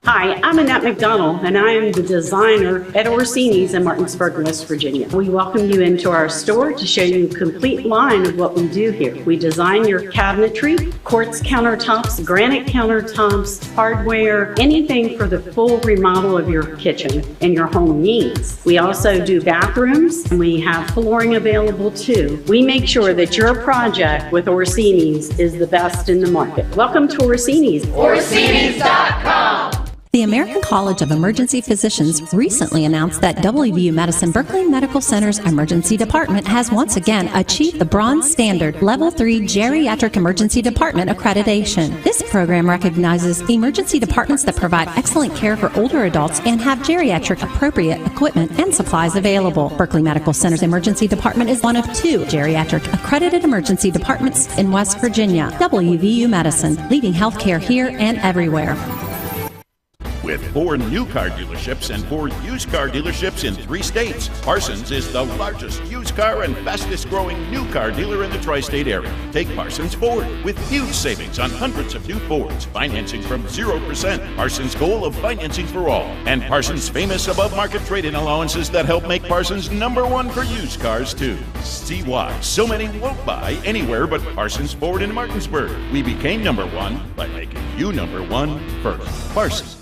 Hi, I'm Annette McDonald, and I am the designer at Orsini's in Martinsburg, West Virginia. We welcome you into our store to show you a complete line of what we do here. We design your cabinetry, quartz countertops, granite countertops, hardware, anything for the full remodel of your kitchen and your home needs. We also do bathrooms, and we have flooring available too. We make sure that your project with Orsini's is the best in the market. Welcome to Orsini's. Orsini's.com. The American College of Emergency Physicians recently announced that WVU Madison Berkeley Medical Center's Emergency Department has once again achieved the Bronze Standard Level 3 Geriatric Emergency Department accreditation. This program recognizes emergency departments that provide excellent care for older adults and have geriatric appropriate equipment and supplies available. Berkeley Medical Center's Emergency Department is one of 2 geriatric accredited emergency departments in West Virginia. WVU Madison, leading healthcare here and everywhere. With 4 new car dealerships and 4 used car dealerships in 3 states, Parsons is the largest used car and fastest growing new car dealer in the tri-state area. Take Parsons Ford with huge savings on hundreds of new Fords, financing from 0%, Parsons' goal of financing for all, and Parsons' famous above-market trade-in allowances that help make Parsons #1 for used cars too. See why so many won't buy anywhere but Parsons Ford in Martinsburg. We became #1 by making you #1 first. Parsons.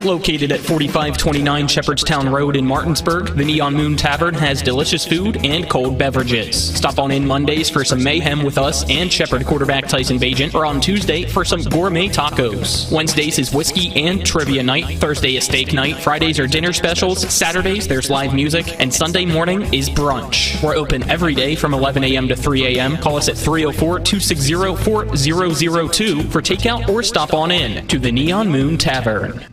Located at 4529 Shepherdstown Road in Martinsburg, the Neon Moon Tavern has delicious food and cold beverages. Stop on in Mondays for some mayhem with us and Shepherd quarterback Tyson Bagent, or on Tuesday for some gourmet tacos. Wednesdays is whiskey and trivia night, Thursday is steak night, Fridays are dinner specials, Saturdays there's live music, and Sunday morning is brunch. We're open every day from 11 a.m. to 3 a.m. Call us at 304-260-4002 for takeout or stop on in to the Neon Moon Tavern.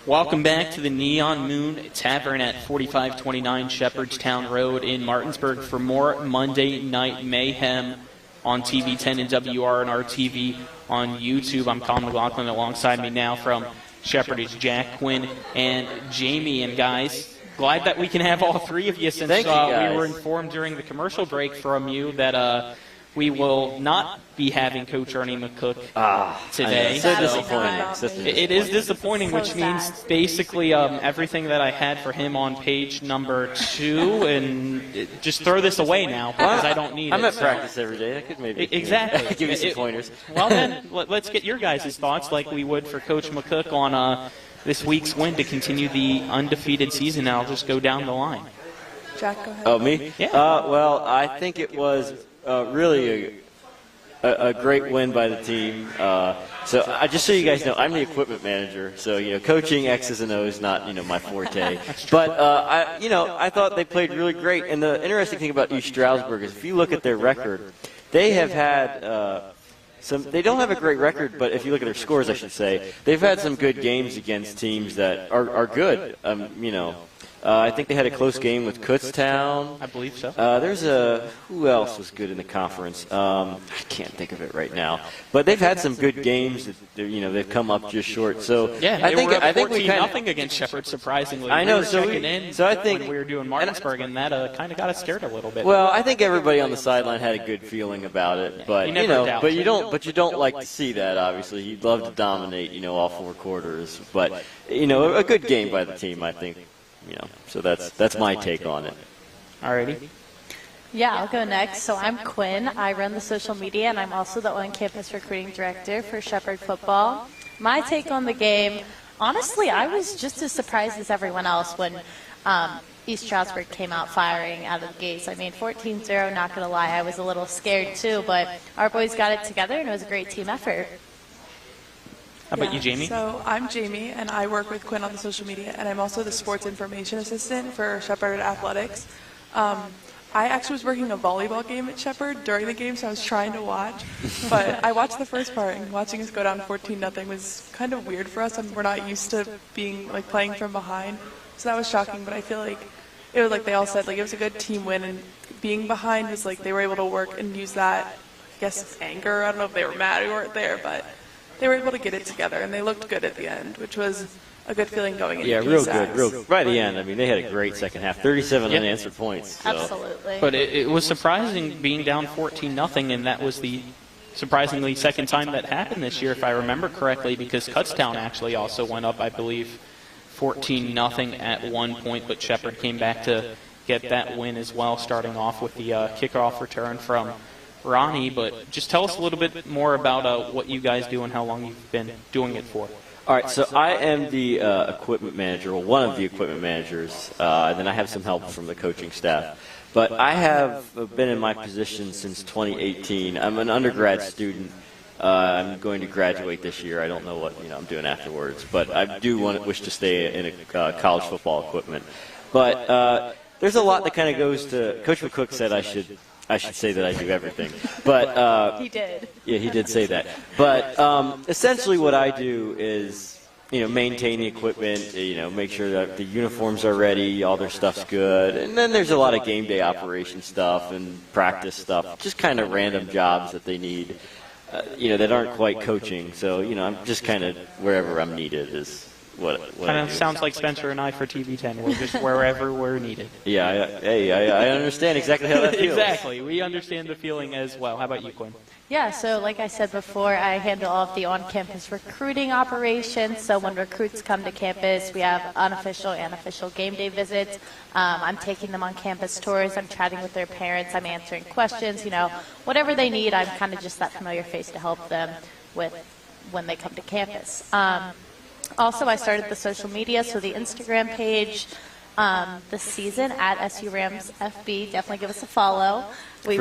Welcome back to the Neon Moon Tavern at 4529 Shepherdstown Road in Martinsburg for more Monday Night Mayhem on TV 10 and WRNR TV on YouTube. I'm Colin McLaughlin. Alongside me now from Shepherd is Jack, Quinn, and Jamie. And guys, glad that we can have all three of you since we were informed during the commercial break from you that we will not be having Coach Ernie McCook today. So disappointing. It is disappointing, which means basically everything that I had for him on page number 2, and just throw this away now because I don't need it. I'm at practice every day. I could maybe give you some pointers. Well, then, let's get your guys' thoughts like we would for Coach McCook on this week's win to continue the undefeated season. I'll just go down the line. Jack, go ahead. Oh, me? Yeah. Well, I think it was really a great win by the team. So just so you guys know, I'm the equipment manager. So coaching X's and O's not my forte. But I thought they played really great. And the interesting thing about East Stroudsburg is if you look at their record, they have had they don't have a great record, but if you look at their scores, I should say, they've had some good games against teams that are good. I think they had a close game with Kutztown. I believe so. Who else was good in the conference? I can't think of it right now. But they've had some good games that they've come up just short. So yeah, I think we nothing against Shepherd. Surprisingly, I know. I think when we were doing Martinsburg, and that kind of got us scared a little bit. Well, I think everybody on the sideline had a good feeling about it, but you don't like to see that. Obviously, you'd love to dominate, all 4 quarters. But a good game by the team, I think. So that's my take on it. Alrighty. Yeah, I'll go next. So I'm Quinn. I run the social media, and I'm also the on-campus recruiting director for Shepherd Football. My take on the game, honestly, I was just as surprised as everyone else when East Stroudsburg came out firing out of the gates. I mean, 14-0, not going to lie, I was a little scared too, but our boys got it together, and it was a great team effort. How about you, Jamie? So I'm Jamie, and I work with Quinn on the social media, and I'm also the sports information assistant for Shepherd Athletics. I actually was working a volleyball game at Shepherd during the game, so I was trying to watch. But I watched the first part, and watching us go down 14-0 was kind of weird for us. We're not used to playing from behind, so that was shocking. But I feel like it was like they all said, it was a good team win, and being behind was they were able to work and use that, I guess, anger. I don't know if they were mad we weren't there, but they were able to get it together, and they looked good at the end, which was a good feeling going into real good. By the end, they had a great second half, 37 unanswered points. So. Absolutely. But it was surprising being down 14-0, and that was the surprisingly second time that happened this year, if I remember correctly, because Kutztown actually also went up, I believe, 14-0 at one point, but Shepherd came back to get that win as well, starting off with the kickoff return from Ronnie. But just tell us a little bit more about what you guys do and how long you've been doing it for. All right, so I am the equipment manager, or one of the equipment managers, and then I have some help from the coaching staff. But I have been in my position since 2018. I'm an undergrad student. I'm going to graduate this year. I don't know what I'm doing afterwards, but I do wish to stay in college football equipment. But there's a lot that kind of goes to. Coach McCook said I should say that I do everything, but he did. Yeah, he did say that. But essentially, what I do is maintain the equipment, make sure that the uniforms are ready, all their stuff's good, and then there's a lot of game day operation stuff and practice stuff, just kind of random jobs that they need, that aren't quite coaching. So I'm just kind of wherever I'm needed is. What kind of sounds like Spencer and I for TV10. We're just wherever we're needed. Yeah, I understand exactly how that feels. Exactly. We understand the feeling as well. How about you, Quinn? Yeah, so like I said before, I handle all of the on-campus recruiting operations. So when recruits come to campus, we have unofficial and official game day visits. I'm taking them on campus tours. I'm chatting with their parents. I'm answering questions. Whatever they need, I'm kind of just that familiar face to help them with when they come to campus. Also, I started the social media, so the Instagram page this season at SU Rams FB. Definitely give us a follow. We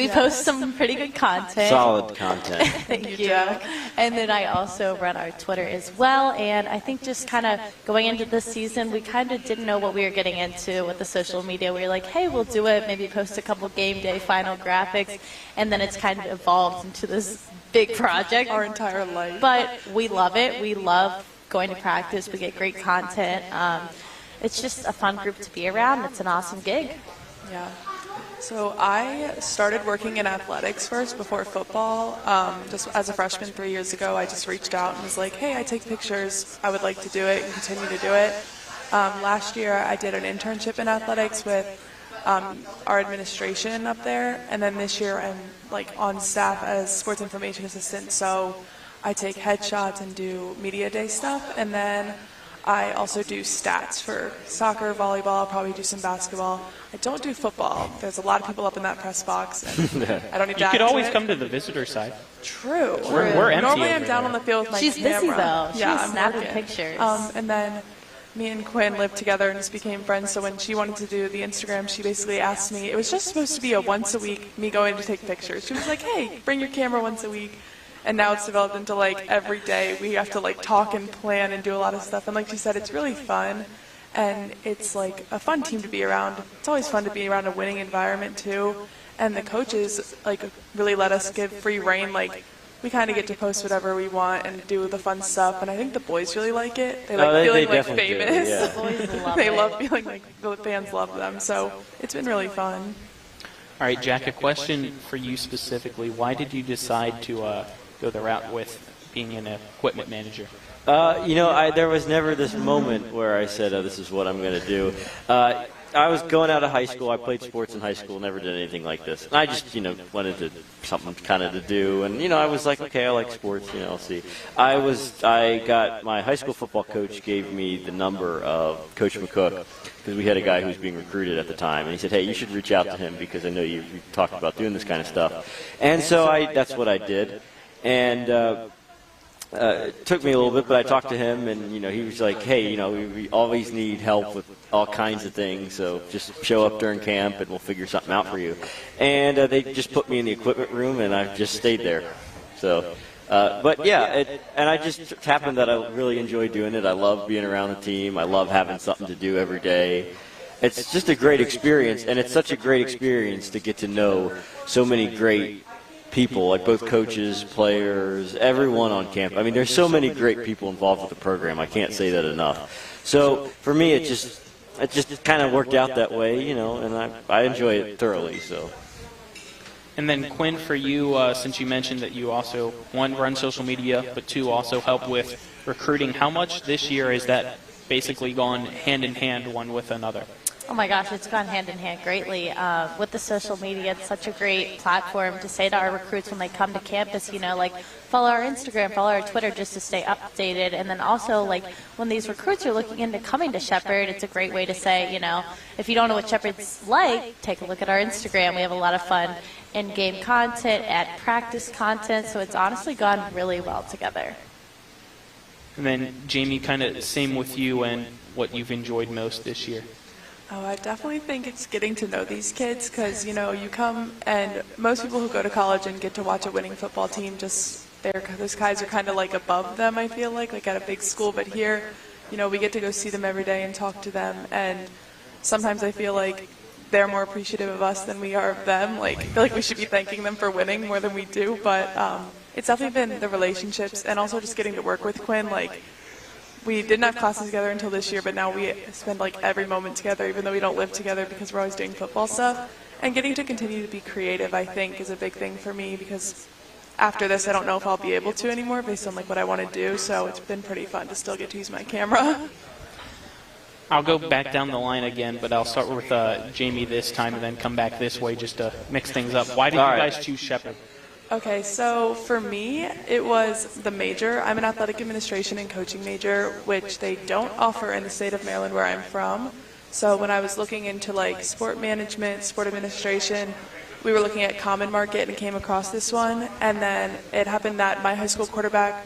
post some pretty good content. Solid content. Thank you. And then I also run our Twitter as well. And I think just kind of going into this season, we kind of didn't know what we were getting into with the social media. We were like, hey, we'll do it. Maybe post a couple game day final graphics. And then it's kind of evolved into this big project. Our entire life. But we love it. We love going to practice. We get great content. It's just a fun group to be around. It's an awesome gig. Yeah. So I started working in athletics first before football. Just as a freshman 3 years ago, I just reached out and was like, hey, I take pictures. I would like to do it and continue to do it. Last year, I did an internship in athletics with our administration up there. And then this year, I'm on staff as sports information assistant. So I take headshots and do media day stuff. And then I also do stats for soccer, volleyball, I'll probably do some basketball. I don't do football. There's a lot of people up in that press box, and I don't need to. You could always come to the visitor side. True. We're empty. Normally I'm down on the field with my She's camera. busy, though. She's snapping working. pictures. And then me and Quinn lived together and just became friends, so when she wanted to do the Instagram, she basically asked me, it was just supposed to be a once a week, me going to take pictures. She was like, hey, bring your camera once a week. And now it's developed into every day we have to talk and plan and do a lot of stuff. And like she said, it's really fun. And it's a fun team to be around. It's always fun to be around a winning environment too. And the coaches really let us give free reign. We kind of get to post whatever we want and do the fun stuff. And I think the boys really like it. They feeling famous. Yeah. The boys love they it. love feeling like the fans love them. So it's been really fun. All right, Jack, a question for you specifically. Why did you decide to go the route with being an equipment manager? There was never this moment where I said, this is what I'm going to do. I was going out of high school. I played sports in high school, never did anything like this. And I just, wanted to something kind of to do. And, I was like, okay, I like sports, I'll see. I got my high school football coach gave me the number of Coach McCook because we had a guy who was being recruited at the time. And he said, hey, you should reach out to him because I know you talked about doing this kind of stuff. And so that's what I did. And it took me a little bit, but I talked to him, and he was like, "Hey, we always need help with all kinds of things, so just show up during camp, and we'll figure something out for you." And they just put me in the equipment room, and I just stayed there. So, but yeah, and I just happened that I really enjoy doing it. I love being around the team. I love having something to do every day. It's just a great experience, and it's such a great experience to get to know so many great people, both coaches, players, everyone on campus. I mean, there's so many great people involved with the program. I can't say that enough. So for me, it just kind of worked out that way, and I enjoy it thoroughly. So. And then Quinn, for you, since you mentioned that you also, one, run social media, but two, also help with recruiting, how much this year is that basically gone hand in hand one with another? Oh my gosh, it's gone hand in hand greatly. With the social media, it's such a great platform to say to our recruits when they come to campus, follow our Instagram, follow our Twitter just to stay updated. And then also, when these recruits are looking into coming to Shepherd, it's a great way to say, if you don't know what Shepherd's like, take a look at our Instagram. We have a lot of fun in-game content, at practice content, so it's honestly gone really well together. And then, Jamie, kind of same with you and what you've enjoyed most this year. Oh, I definitely think it's getting to know these kids because, you come and most people who go to college and get to watch a winning football team, those guys are kind of above them, I feel like at a big school. But here, we get to go see them every day and talk to them. And sometimes I feel like they're more appreciative of us than we are of them. I feel like we should be thanking them for winning more than we do. But it's definitely been the relationships and also just getting to work with Quinn. We didn't have classes together until this year, but now we spend every moment together, even though we don't live together because we're always doing football stuff. And getting to continue to be creative, I think, is a big thing for me because after this, I don't know if I'll be able to anymore based on what I want to do. So it's been pretty fun to still get to use my camera. I'll go back down the line again, but I'll start with Jamie this time and then come back this way just to mix things up. Why did you guys choose Shepherd? Okay, so for me, it was the major. I'm an athletic administration and coaching major, which they don't offer in the state of Maryland where I'm from. So when I was looking into sport management, sport administration, we were looking at Common Market and came across this one. And then it happened that my high school quarterback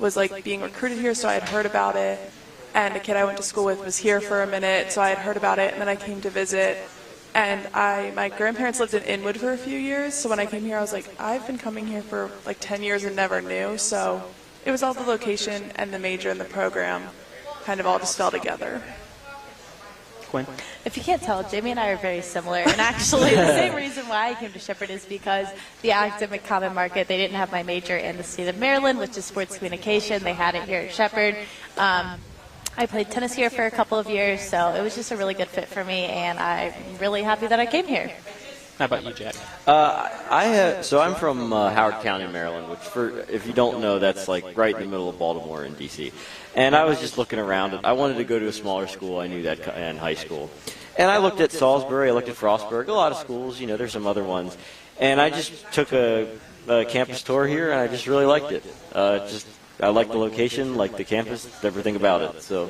was like being recruited here, so I had heard about it. And a kid I went to school with was here for a minute, so I had heard about it, and then I came to visit. And my grandparents lived in Inwood for a few years, so when I came here, I was like, I've been coming here for like 10 years and never knew. So it was all the location and the major and the program kind of all just fell together. Quinn? If you can't tell, Jamie and I are very similar. And actually, the same reason why I came to Shepherd is because the academic common market, they didn't have my major in the state of Maryland, which is sports communication. They had it here at Shepherd. I played tennis here for a couple of years, so it was just a really good fit for me, and I'm really happy that I came here. How about you, Jack? So I'm from Howard County, Maryland, which, if you don't know, that's like right in the middle of Baltimore and D.C. And I was just looking around. I wanted to go to a smaller school. I knew that in high school. And I looked at Salisbury. I looked at Frostburg. A lot of schools. There's some other ones. And I just took a campus tour here, and I just really liked it. I like the location, like the campus, everything about it. So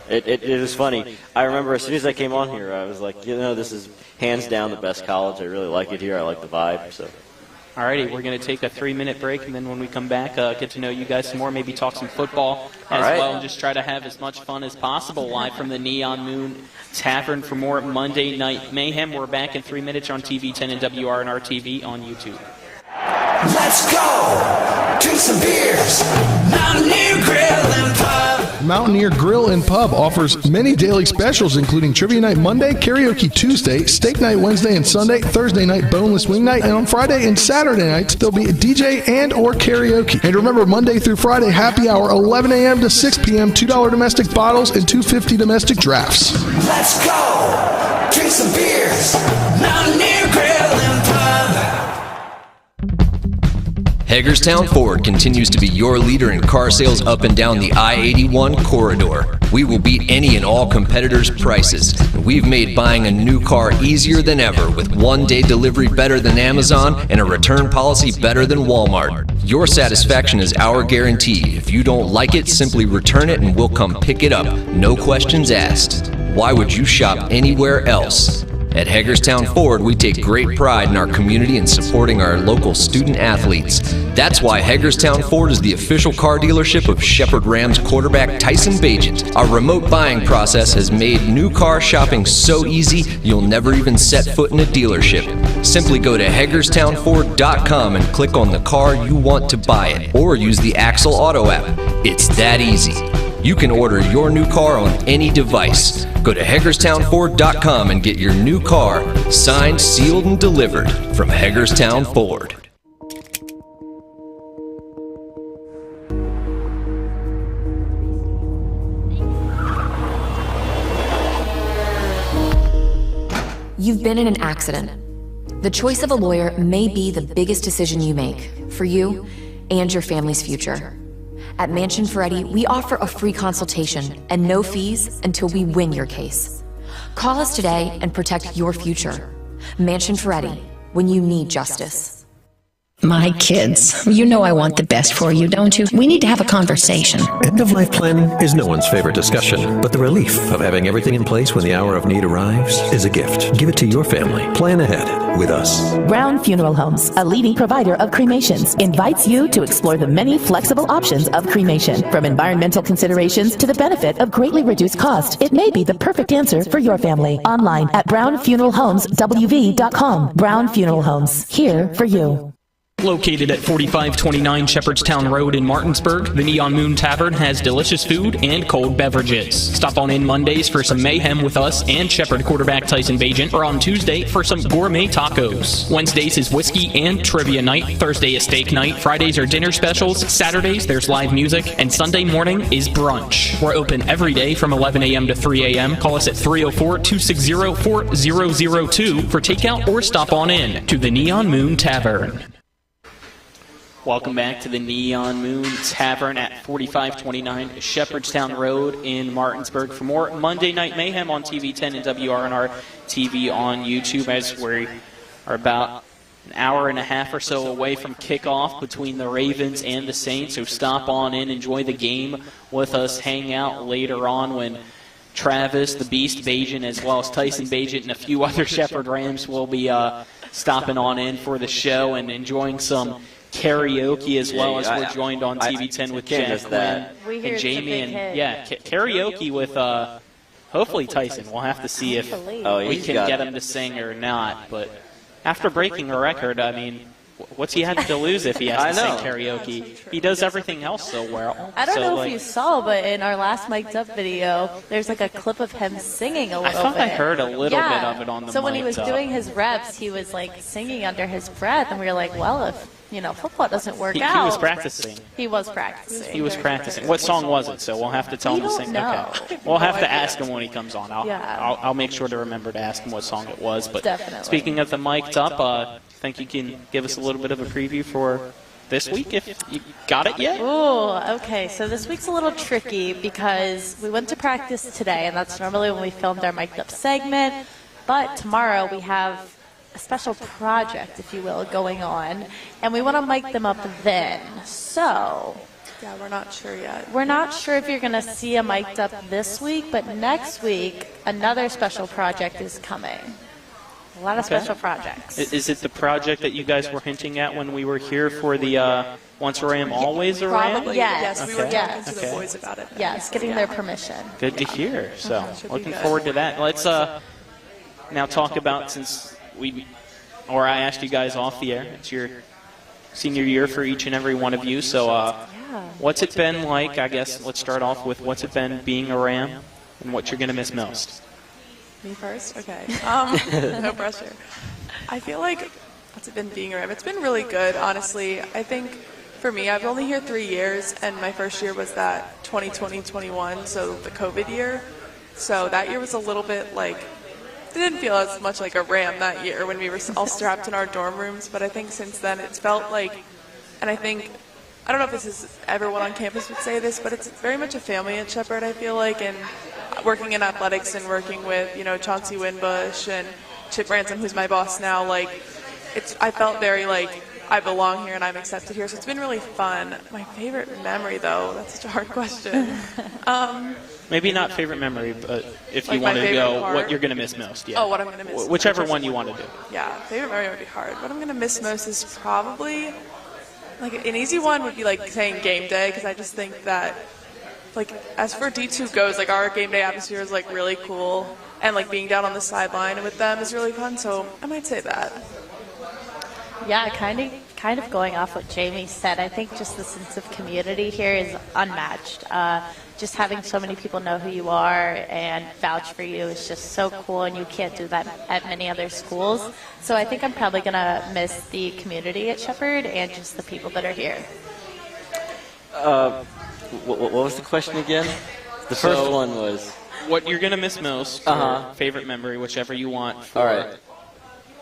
it was funny. I remember as soon as I came on here, I was like, this is hands down the best college. I really like it here. I like the vibe. So. Alrighty, we're going to take a 3-minute break, and then when we come back, get to know you guys some more, maybe talk some football as well, and just try to have as much fun as possible live from the Neon Moon Tavern for more Monday Night Mayhem. We're back in 3 minutes on TV 10 and WRNR TV on YouTube. Let's go! Drink some beers! Mountaineer Grill and Pub! Mountaineer Grill and Pub offers many daily specials, including Trivia Night Monday, Karaoke Tuesday, Steak Night Wednesday and Sunday, Thursday night Boneless Wing Night, and on Friday and Saturday nights, there'll be a DJ and or karaoke. And remember, Monday through Friday, happy hour, 11 a.m. to 6 p.m., $2 domestic bottles and $2.50 domestic drafts. Let's go! Drink some beers! Mountaineer Grill and Pub! Hagerstown Ford continues to be your leader in car sales up and down the I-81 corridor. We will beat any and all competitors' prices. We've made buying a new car easier than ever with one-day delivery better than Amazon and a return policy better than Walmart. Your satisfaction is our guarantee. If you don't like it, simply return it and we'll come pick it up. No questions asked. Why would you shop anywhere else? At Hagerstown Ford, we take great pride in our community and supporting our local student athletes. That's why Hagerstown Ford is the official car dealership of Shepherd Rams quarterback Tyson Bagent. Our remote buying process has made new car shopping so easy, you'll never even set foot in a dealership. Simply go to HagerstownFord.com and click on the car you want to buy it, or use the Axle Auto app. It's that easy. You can order your new car on any device. Go to HagerstownFord.com and get your new car signed, sealed, and delivered from Hagerstown Ford. You've been in an accident. The choice of a lawyer may be the biggest decision you make for you and your family's future. At Mansion Ferretti, we offer a free consultation and no fees until we win your case. Call us today and protect your future. Mansion Ferretti, when you need justice. My kids, you know I want the best for you, don't you? We need to have a conversation. End-of-life planning is no one's favorite discussion, but the relief of having everything in place when the hour of need arrives is a gift. Give it to your family. Plan ahead with us. Brown Funeral Homes, a leading provider of cremations, invites you to explore the many flexible options of cremation. From environmental considerations to the benefit of greatly reduced cost, it may be the perfect answer for your family. Online at brownfuneralhomeswv.com. Brown Funeral Homes, here for you. Located at 4529 Shepherdstown Road in Martinsburg, the Neon Moon Tavern has delicious food and cold beverages. Stop on in Mondays for some mayhem with us and Shepherd quarterback Tyson Bagent, or on Tuesday for some gourmet tacos. Wednesdays is whiskey and trivia night. Thursday is steak night. Fridays are dinner specials. Saturdays there's live music. And Sunday morning is brunch. We're open every day from 11 a.m. to 3 a.m. Call us at 304-260-4002 for takeout or stop on in to the Neon Moon Tavern. Welcome back to the Neon Moon Tavern at 4529 Shepherdstown Road in Martinsburg for more Monday Night Mayhem on TV 10 and WRNR TV on YouTube, as we are about an hour and a half or so away from kickoff between the Ravens and the Saints. So stop on in, enjoy the game with us, hang out later on when Travis, the Beast Bagent, as well as Tyson Bagent and a few other Shepherd Rams will be stopping on in for the show and enjoying some karaoke as well, as we're I- joined on TV10 with can't Jen miss Quinn that. We hear and it's a Jamie. big And hit. yeah, karaoke with hopefully Tyson. We'll have to see if we he's can got get it. him to sing or not. But after breaking a record, I mean, what's he had to lose if he has to I sing know. karaoke? He does everything else so well. I don't So, know like, if you saw, but in our last mic'd up video, there's like a clip of him singing a little bit. I thought I heard a little Yeah. bit of it on the So when he was mic'd up. doing his reps, he was like singing under his breath, and we were like, well, if football doesn't work He out. was practicing. He was practicing. He was practicing. What song was it? So we'll have to tell We him to don't sing. know. Okay. We'll have to ask him when he comes on. Yeah. I'll make sure to remember to ask him what song it was. But Definitely. speaking of the mic'd up, think you can give us a little bit of a preview for this week if you got it yet? Ooh, okay. So this week's a little tricky because we went to practice today, and that's normally when we filmed our mic'd up segment. But tomorrow we have a special project, if you will, going on, and we want to mic them up then. So Yeah, we're not sure yet. we're not sure if you're going to see a mic'd up this week, but next week another special project is coming. A lot of Okay. special projects. Is it the project that you guys were hinting at when we were here for the Once a Ram, Always a Ram? Probably, yes. Yes, we were Okay. talking to the Okay. boys about it. Yes, getting their permission. Good to hear. So Should be looking good. forward to that. Let's now talk about, since I asked you guys off the air, it's your senior year for each and every one of you. So what's it been like? I guess let's start off with what's it been being a Ram and what you're going to miss most. Me first? Okay. No pressure. I feel like, what's it been being a Ram? It's been really good, honestly. I think for me, I've only here 3 years, and my first year was that 2020-21, so the COVID year. So that year was a little bit like, it didn't feel as much like a Ram that year when we were all strapped in our dorm rooms, but I think since then it's felt like, and I think, I don't know if this is everyone on campus would say this, but it's very much a family at Shepherd, I feel like, and working in athletics and working with, Chauncey Winbush and Chip Ransom, who's my boss now, like, I felt very like I belong here and I'm accepted here, so it's been really fun. My favorite memory, though, that's such a hard question. Maybe not favorite memory, but if you Like my want to favorite go, part? what you're going to miss most. Yeah. Oh, what I'm going to miss. Whichever one you want to do. Yeah, favorite memory would be hard. What I'm going to miss most is probably, like, an easy one would be, like, saying game day, because I just think that, like, as for D2 goes, like, our game day atmosphere is, like, really cool, and, like, being down on the sideline with them is really fun, so I might say that. Yeah, kind of going off what Jamie said, I think just the sense of community here is unmatched. Just having so many people know who you are and vouch for you is just so cool, and you can't do that at many other schools. So I think I'm probably going to miss the community at Shepherd and just the people that are here. What was the question again? The first one was what you're going to miss most, or favorite memory, whichever you want. For all right.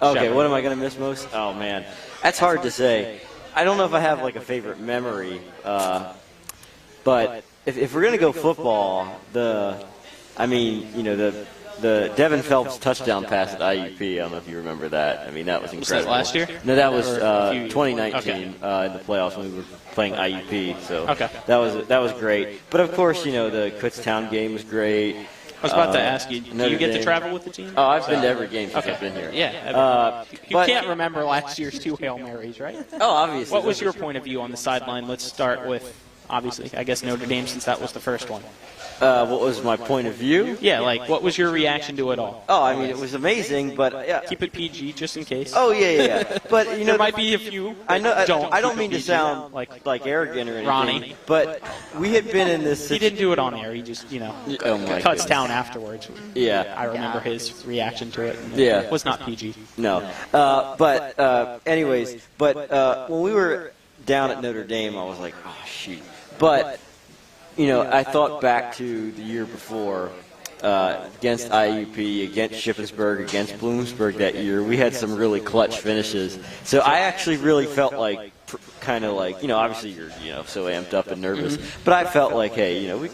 Okay, Shepherd. what am I going to miss most? Oh, man. That's hard to say. I don't know if I have, like, a favorite memory. But if we're going to go football, the Devin Phelps touchdown pass at IUP, I don't know if you remember that. I mean, that was incredible. Was that last year? No, that was Or a few- 2019 okay. in the playoffs when we were playing IUP. So Okay. that was great. But, of course, the Kutztown game was great. I was about to ask you, do Notre you get to Dame. travel with the team? Oh, I've been to every game since I've been here. Yeah. You but- can't remember last year's 2 Hail Marys, right? Oh, obviously. What was your point of view on the sideline? Let's start with, obviously, I guess Notre Dame, since that was the first one. What was my point of view? Yeah, like, what was your reaction to it all? Oh, I mean, it was amazing, but yeah. Keep it PG, just in case. Oh, yeah. But, there might be a few. I know. I don't keep it mean to PG. sound like arrogant or anything. Ronnie. But we had been in this. He didn't do it on air. He just, Oh my cuts down afterwards. Yeah. I remember his reaction to it. And Yeah. It was not PG. No. Anyways, when we were down at Notre Dame, I was like, oh, shoot. But, I thought back to the year before against IUP, against Shippensburg, against Bloomsburg that year. We had some really clutch finishes. So I actually really felt like, kind of like, obviously you're, so amped up and nervous. But I felt like, hey, we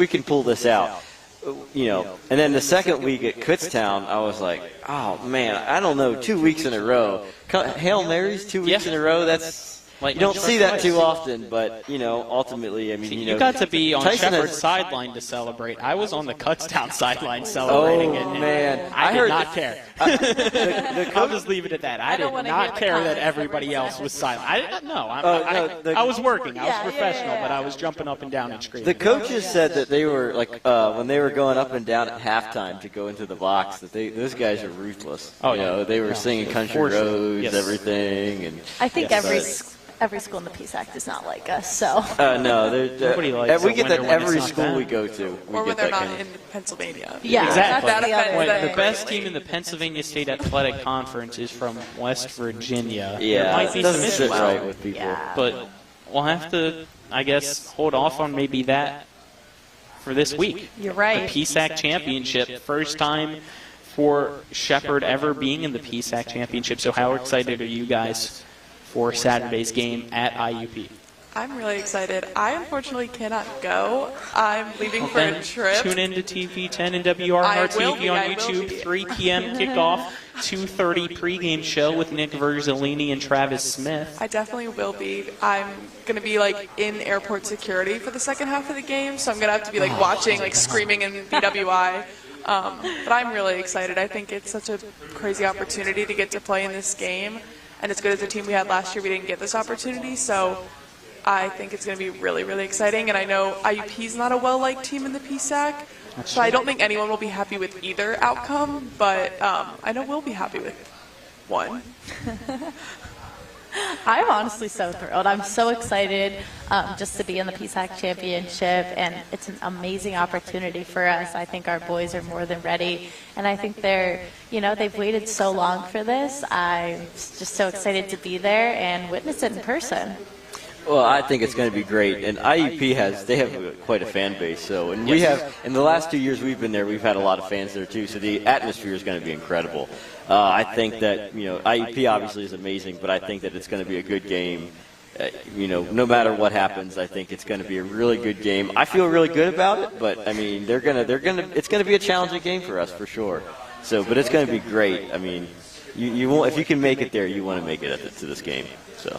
can pull this out. And then the second week at Kutztown, I was like, oh, man, I don't know, 2 weeks in a row. Hail Marys 2 weeks in a row, that's... Like, you don't see that too often, but, ultimately, I mean, you got to be on Tyson Shepherd's has- sideline to celebrate. I was on the Kutztown sideline celebrating it. Oh, and man. I did heard not care. I'll just leave it at that. I did not care that everybody else was silent. I was working. I was professional, but I was jumping up and down and screaming. The coaches said that they were, when they were going up and down at halftime to go into the box, that those guys are ruthless. They were singing Country Roads, everything. And I think every school in the PSAC is not like us, so. No, nobody likes we get that when every it's not school them. we go to. Or when they're not in Pennsylvania. Yeah, exactly. That The best team in the Pennsylvania State Athletic Conference is from West Virginia. Yeah, there might be it doesn't some sit issues, right with people. but we'll have to, I guess, hold off on maybe that for this week. You're right. The PSAC Championship, first time for Shepherd ever being in the PSAC Championship. So how excited are you guys for Saturday's game at IUP? I'm really excited. I unfortunately cannot go. I'm leaving for a trip. Tune in to TV10 and WRR TV on YouTube, 3 p.m. kickoff, 2:30 pregame show with Nick Verzolini and Travis Smith. I definitely will be. I'm going to be in airport security for the second half of the game, so I'm going to have to be watching, screaming in BWI. But I'm really excited. I think it's such a crazy opportunity to get to play in this game. And as good as the team we had last year, we didn't get this opportunity. So I think it's going to be really, really exciting. And I know IUP's not a well-liked team in the PSAC. So I don't think anyone will be happy with either outcome. But I know we'll be happy with one. I'm honestly so thrilled. I'm so excited just to be in the PSAC Championship, and it's an amazing opportunity for us. I think our boys are more than ready, and I think they've waited so long for this. I'm just so excited to be there and witness it in person. Well, I think it's going to be great, and IUP have quite a fan base. So, and we have in the last 2 years we've been there, we've had a lot of fans there too. So the atmosphere is going to be incredible. I think that IUP obviously is amazing, but I think that it's going to be a good game. No matter what happens, I think it's going to be a really good game. I feel really good about it, but I mean, it's going to be a challenging game for us for sure. So, but it's going to be great. I mean, you won't, if you can make it there, you want to make it to this game. So.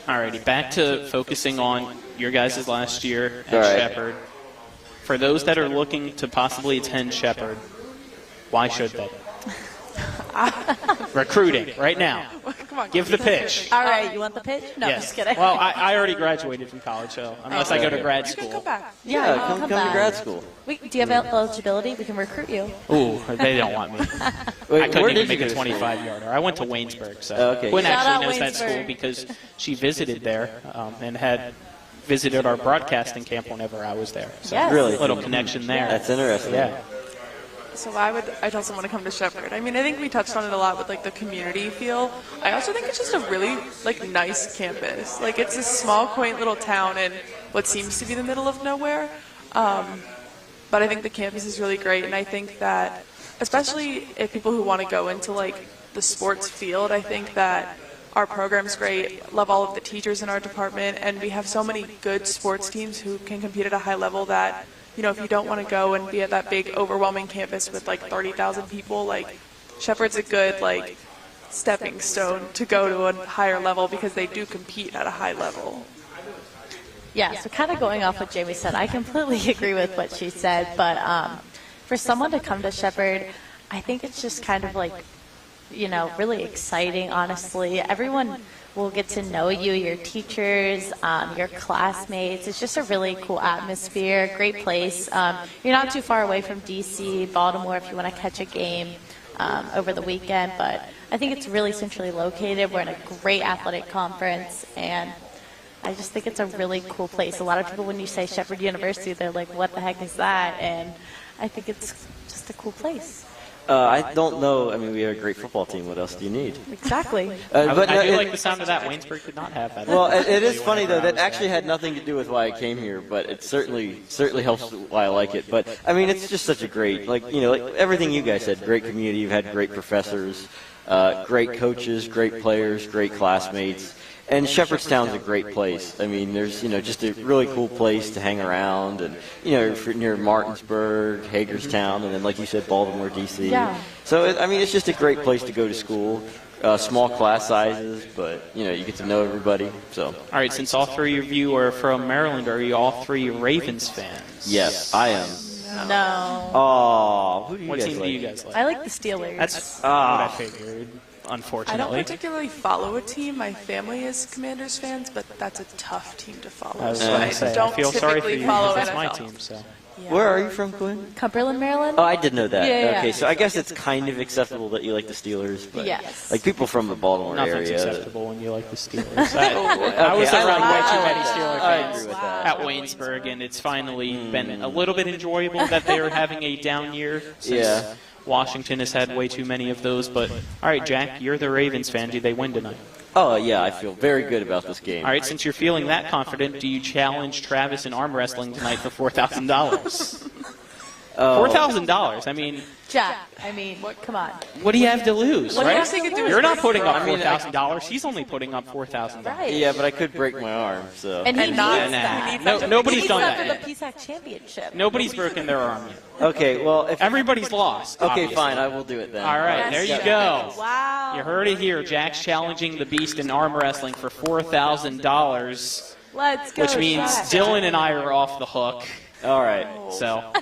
Alrighty, back to focusing on your guys' last year at Right. Shepherd. For those that are looking to possibly attend Shepherd, why should they? Recruiting, right now. Come on, Give the pitch. All right, you want the pitch? No, Yes. just kidding. Well, I already graduated from college, so unless I go to grad school. Come back. Yeah, you can come to back. grad school. Do you have eligibility? We can recruit you. Ooh, they don't want me. Wait, I couldn't where even did make you a go to school? 25-yarder. I went to Waynesburg, so Okay. Quinn Shout actually out knows that school Waynesburg. because she visited there and had visited our broadcasting camp whenever I was there. So Yes. Really? little connection there. That's interesting. Yeah. So why would I tell someone to come to Shepherd? I mean, I think we touched on it a lot with the community feel. I also think it's just a really nice campus. It's a small, quaint little town in what seems to be the middle of nowhere. But I think the campus is really great, and I think that, especially if people who want to go into the sports field, I think that our program's great. Love all of the teachers in our department, and we have so many good sports teams who can compete at a high level that. If you don't want to go and be at that big, overwhelming campus with 30,000 people, Shepherd's a good stepping stone to go to a higher level because they do compete at a high level. Yeah, so kind of going off what Jamie said, I completely agree with what she said, but for someone to come to Shepherd, I think it's just kind of really exciting, honestly. Everyone will get to know you, your teachers, your classmates. It's just a really cool atmosphere, great place. You're not too far away from D.C., Baltimore, if you want to catch a game over the weekend, but I think it's really centrally located. We're in a great athletic conference, and I just think it's a really cool place. A lot of people, when you say Shepherd University, they're like, what the heck is that? And I think it's just a cool place. I don't know. I mean, we have a great football team. What else do you need? Exactly. I do like the sound of that. Waynesburg did not have that. Well, it is funny though. That actually had nothing to do with why I came here, but it certainly helps why I like it. But I mean, it's just such a great, everything you guys said. Great community. You've had great professors, great coaches, great players, great classmates. And Shepherdstown's a great place. I mean, there's, just a really cool place to hang around, and, near Martinsburg, Hagerstown, and then, like you said, Baltimore, D.C. Yeah. So, it's just a great place to go to school. small class sizes, but you get to know everybody. So. All right, since all three of you are from Maryland, are you all three Ravens fans? Yes, I am. No. Oh, who do you what guys team like? do you guys like? I like the Steelers. That's what I figured. Unfortunately, I don't particularly follow a team. My family is Commanders fans, but that's a tough team to follow. I was So gonna I say, don't I feel sorry for typically you follow because that's my NFL. team. So. Yeah. Where are you from, Quinn? Cumberland, Maryland. Oh, I did know that. Yeah. Okay, so I guess it's kind of acceptable that you like the Steelers, but Yes. like people from the Baltimore Nothing's area. acceptable when you like the Steelers. I was around way too many Steelers fans at Waynesburg, and it's finally been a little bit enjoyable that they are having a down year since Washington has had way too many of those. But all right, Jack, you're the Ravens fan. Do they win tonight? Oh, yeah, I feel very good about this game. All right, since you're feeling that confident, do you challenge Travis in arm wrestling tonight for $4,000? $4,000. I mean, Jack, come on. what do you have to lose, What do you right? have to do? You're not putting up I mean, $4,000. He's only putting up $4,000. Right. Yeah, but I could break my arm, so. And he needs Nah. that. Nobody's He done needs that for yet. the PSAC championship. Nobody's broken their arm yet. Okay, well, if Everybody's lost. okay, obviously. fine, I will do it then. All right, there you go. Wow. You heard it here. Jack's challenging the Beast in arm wrestling for $4,000, Let's go. which means Jack. Dylan and I are off the hook. All right. So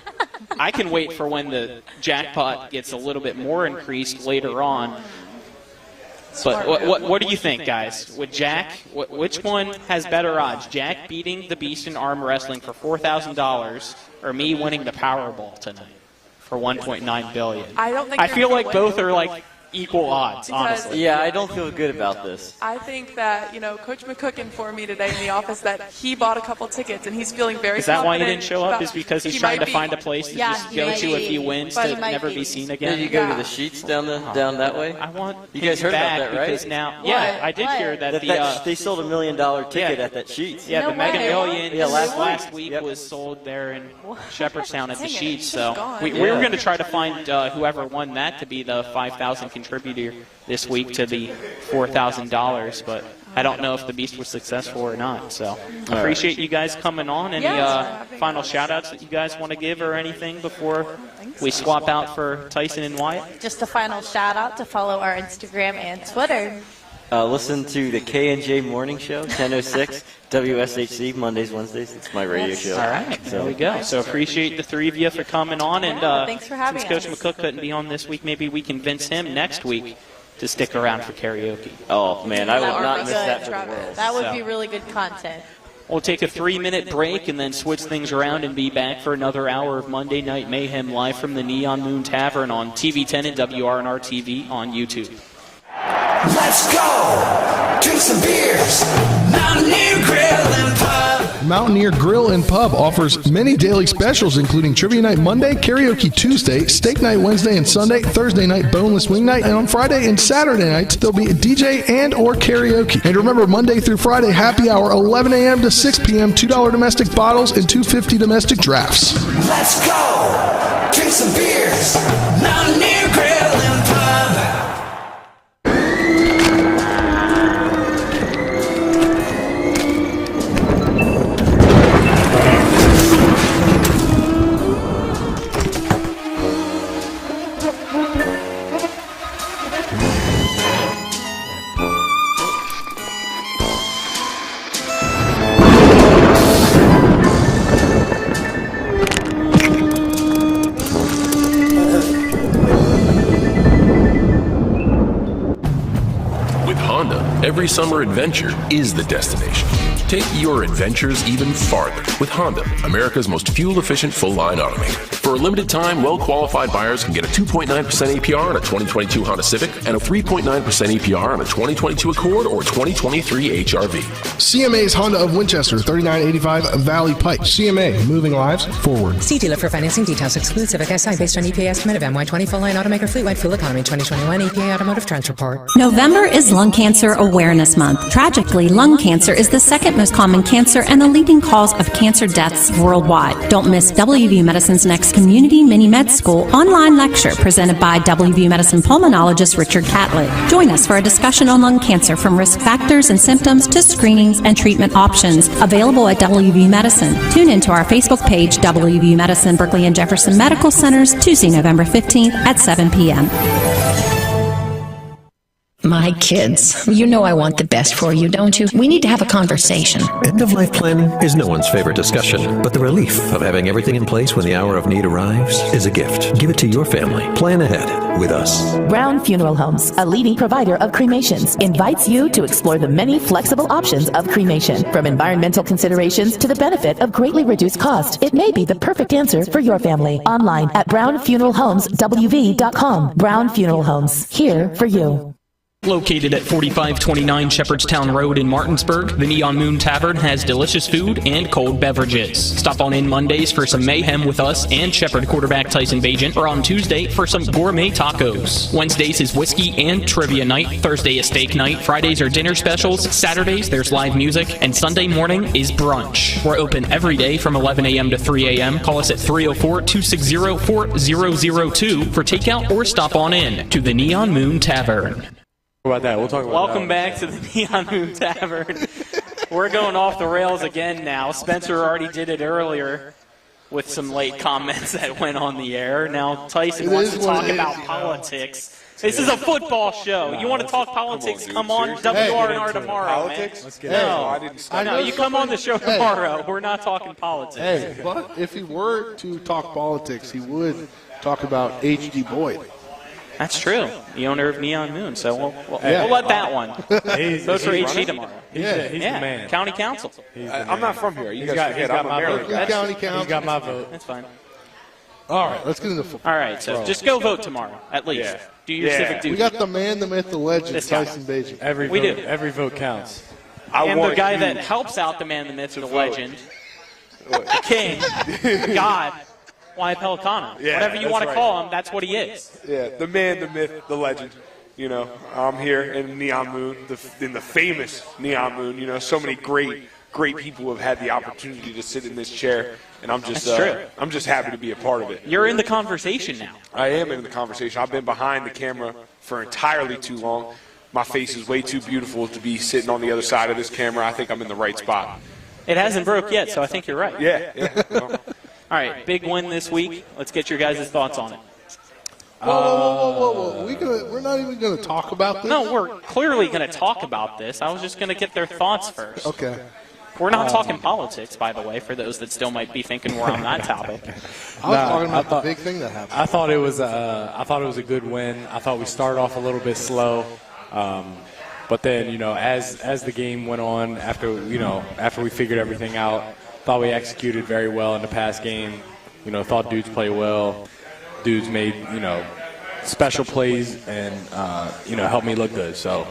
I can wait for when the jackpot gets a little bit more increased later on. But what do you think, guys? With Jack, which one has better odds? Jack beating the Beast in arm wrestling for $4,000, or me winning the Powerball tonight for $1.9 billion? I don't think I you're feel gonna like win. both are like equal odds, Because- honestly. Yeah, I don't feel good about this. I think that, Coach McCook informed me today in the office that he bought a couple tickets and he's feeling very Is that why he confident didn't show up? about- Is because he's he trying might to be. find a place to Yeah, just he go might to if he be. wins But to he might never be. be seen Did again? you go to the Sheets down that way? I want You guys heard back about that, right? because now, yeah, I did hear that They sold $1 million ticket at that Sheets. Yeah, No the Mega way. Million Yeah, last week Yep. was sold there in Shepherdstown at the Dang it, Sheets. should've So gone. we were going to try to find whoever won that to be the 5,000 contributor this week to the $4,000, but I don't know if the Beast was successful or not. So appreciate you guys coming on. Any final shout-outs that you guys want to give or anything before we swap out for Tyson and Wyatt? Just a final shout out to follow our Instagram and Twitter. Listen to the K&J Morning Show, 10:06, WSHC, Mondays, Wednesdays. It's my radio show. All right, there we go. So appreciate the three of you for coming on. And thanks for having since Coach us. McCook couldn't be on this week, maybe we convince him next week to stick around for karaoke. Oh, man, I That would would not be miss good. that for the world. That would So. be really good content. We'll take a 3-minute break and then switch things around and be back for another hour of Monday Night Mayhem live from the Neon Moon Tavern on TV10 and WRNR TV on YouTube. Let's go! Drink some beers! Mountaineer Grill and Pub! Mountaineer Grill and Pub offers many daily specials, including Trivia Night Monday, Karaoke Tuesday, Steak Night Wednesday and Sunday, Thursday night Boneless Wing Night, and on Friday and Saturday nights, there'll be a DJ and or karaoke. And remember, Monday through Friday, happy hour, 11 a.m. to 6 p.m., $2 domestic bottles and $2.50 domestic drafts. Let's go! Drink some beers! Mountaineer Grill and Pub! With Honda, every summer adventure is the destination. Take your adventures even farther with Honda, America's most fuel-efficient full-line automaker. For a limited time, well-qualified buyers can get a 2.9% APR on a 2022 Honda Civic and a 3.9% APR on a 2022 Accord or 2023 HRV. CMA's Honda of Winchester, 3985 Valley Pike. CMA, moving lives forward. See dealer for financing details. Exclude Civic Si based on EPA estimate of MY20 full line automaker fleet-wide fuel economy 2021 EPA Automotive Trends Report. November is Lung Cancer Awareness Month. Tragically, lung cancer is the second most common cancer and the leading cause of cancer deaths worldwide. Don't miss WVU Medicine's next Community Mini Med School online lecture presented by WVU Medicine pulmonologist Richard Catlett. Join us for a discussion on lung cancer from risk factors and symptoms to screenings and treatment options. Available at WVU Medicine. Tune into our Facebook page, WVU Medicine Berkeley and Jefferson Medical Centers, Tuesday, November 15th at 7 p.m. My kids. You know I want the best for you, don't you? We need to have a conversation. End-of-life planning is no one's favorite discussion, but the relief of having everything in place when the hour of need arrives is a gift. Give it to your family. Plan ahead with us. Brown Funeral Homes, a leading provider of cremations, invites you to explore the many flexible options of cremation. From environmental considerations to the benefit of greatly reduced cost, it may be the perfect answer for your family. Online at brownfuneralhomeswv.com. Brown Funeral Homes, here for you. Located at 4529 Shepherdstown Road in Martinsburg, the Neon Moon Tavern has delicious food and cold beverages. Stop on in Mondays for some mayhem with us and Shepherd quarterback Tyson Bagent, or on Tuesday for some gourmet tacos. Wednesdays is whiskey and trivia night. Thursday is steak night. Fridays are dinner specials. Saturdays there's live music. And Sunday morning is brunch. We're open every day from 11 a.m. to 3 a.m. Call us at 304-260-4002 for takeout or stop on in to the Neon Moon Tavern. About that. We'll talk about Welcome back to the Neon Moon Tavern. We're going off the rails again now. Spencer already did it earlier with some late comments that went on the air. Now Tyson wants to talk about politics. This is a football show. You want to talk politics? Come on WRNR tomorrow, man. Let's get I know. You come on the show tomorrow. We're not talking politics. Hey, but if he were to talk politics, he would talk about H.D. Boyd. That's true. The owner of Neon Moon. So we'll let that one. Vote for HG tomorrow. He's the man. County council. I'm not from here. You guys forget. I'm a Maryland guy. County council. He's got my vote. That's fine. All right, let's get into football. All right, so just go vote tomorrow, at least. Yeah. Do your civic duty. We got the man, the myth, the legend, This guy. Tyson Bagent. Every vote counts. And the guy that helps out the man, the myth, the legend, the king, God, Why Pelicano. Yeah, whatever you that's want to right. call him, that's what he is. Yeah, the man, the myth, the legend. You know, I'm here in Neon Moon, in the famous Neon Moon. You know, so many great people have had the opportunity to sit in this chair, and I'm just happy to be a part of it. You're in the conversation now. I am in the conversation. I've been behind the camera for entirely too long. My face is way too beautiful to be sitting on the other side of this camera. I think I'm in the right spot. It hasn't broke yet, so I think you're right. Yeah. Well, all right, big win this week. Let's get your guys' thoughts on it. Whoa. We're not even going to talk about this? No, we're clearly going to talk about this. I was just going to get their thoughts first. Okay. We're not talking politics, by the way, for those that still might be thinking we're on that topic. I was talking about the big thing that happened. I thought it was a good win. I thought we started off a little bit slow, but then as the game went on, after we figured everything out, thought we executed very well in the pass game. Thought dudes played well. Dudes made special plays and helped me look good. So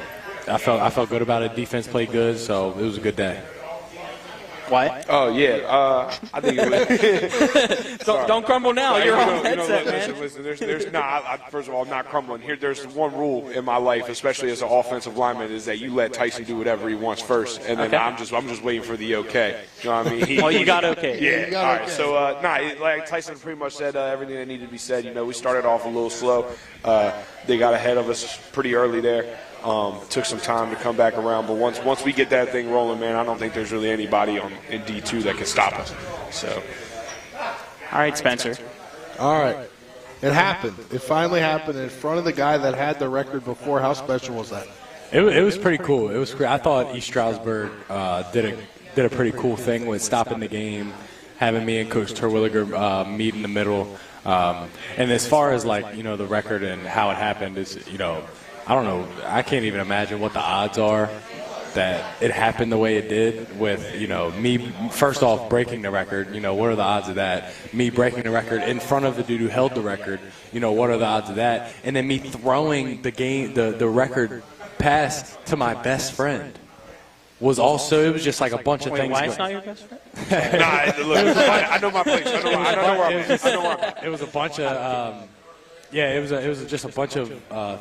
I felt good about it. Defense played good, so it was a good day. What? Oh yeah, I think it was. don't crumble now. You're on headset, man. Listen. There's not. First of all, I'm not crumbling here. There's one rule in my life, especially as an offensive lineman, is that you let Tyson do whatever he wants first, and then I'm just waiting for the okay. You know what I mean? Well, you got okay. Yeah. All right. So like Tyson pretty much said everything that needed to be said. We started off a little slow. They got ahead of us pretty early there. Took some time to come back around, but once we get that thing rolling, man, I don't think there's really anybody in D2 that can stop us. So, all right, Spencer. All right, it happened. It finally happened in front of the guy that had the record before. How special was that? It was pretty cool. It was great. I thought East Stroudsburg did a pretty cool thing with stopping the game, having me and Coach Terwilliger meet in the middle. And as far as the record and how it happened is I don't know. I can't even imagine what the odds are that it happened the way it did with, me first off breaking the record. What are the odds of that? Me breaking the record in front of the dude who held the record. What are the odds of that? And then me throwing the record pass to my best friend was also, it was just like a bunch of things. Why it's not your best friend? I know my place. I know where I'm at. It was a bunch of... it was just a bunch of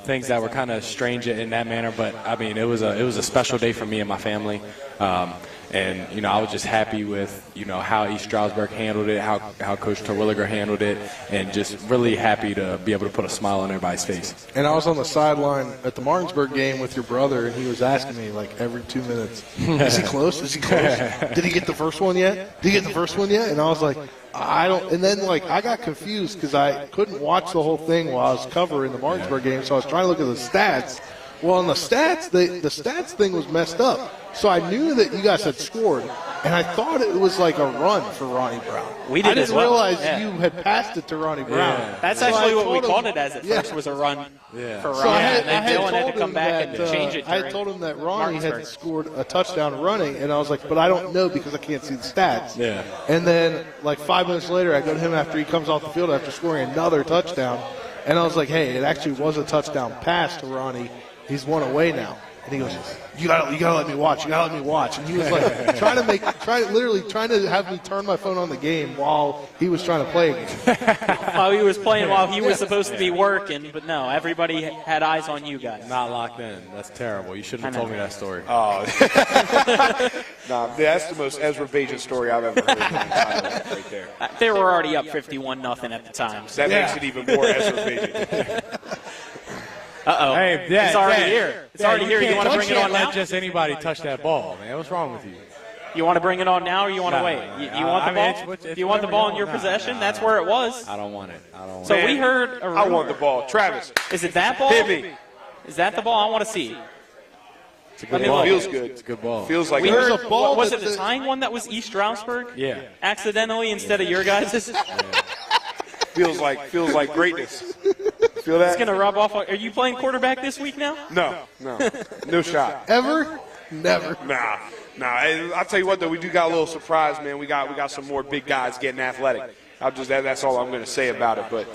things that were kind of strange in that manner. But I mean, it was a special day for me and my family, and I was just happy with how East Stroudsburg handled it, how Coach Terwilliger handled it, and just really happy to be able to put a smile on everybody's face. And I was on the sideline at the Martinsburg game with your brother, and he was asking me every 2 minutes, "Is he close? Is he close? Did he get the first one yet? Did he get the first one yet?" And I was like, I don't. And then I got confused because I couldn't watch the whole thing while I was covering the Martinsburg game, so I was trying to look at the stats Well, in the stats, the stats thing was messed up. So I knew that you guys had scored, and I thought it was like a run for Ronnie Brown. We did I didn't as well. realize Yeah. you had passed it to Ronnie Brown. Yeah. That's So actually I what we told called him- it as at yeah. first, was a run for Ronnie. So I had, and then I had Dylan had told to come him back that, and change it. I had told him that Ronnie had scored a touchdown running, and I was like, but I don't know because I can't see the stats. Yeah. And then, like 5 minutes later, I go to him after he comes off the field after scoring another touchdown, and I was like, hey, it actually was a touchdown pass to Ronnie. He's one away now. And he goes, you gotta let me watch. You gotta let me watch. And he was like literally trying to have me turn my phone on the game while he was trying to play again. While he was playing, while he was supposed to be working, but no, everybody had eyes on you guys. Not locked in. That's terrible. You shouldn't have told me that story. Oh, nah, that's the most Ezra Bajan story I've ever heard. Right there. They were already up 51-0 at the time. So. That makes it even more Ezra Bajan. Uh-oh. Hey, Dad, it's already Dad, here. It's Dad, already here. You want to bring it on now? Let just anybody touch that ball, man. What's wrong with you? You want to bring it on now, or you want to wait? You want the ball? It's You want the ball in your Nah, possession? nah, That's nah. where it was. I don't want it. I don't want So it. we heard a rumor. I want the ball. Travis. Is it that ball? Hit me. Is that the ball I want to see? It's a good me ball. look. Feels good. It's a good ball. Feels like We it. heard, a ball was that it the tying one that was East Stroudsburg? Yeah. Accidentally instead of your guys'? Feels like greatness. Feel that? It's going to rub off. Are you playing quarterback this week now? No shot. Ever? Never. Nah. I'll tell you what though, we do got a little surprise, man. We got some more big guys getting athletic. That's all I'm going to say about it. But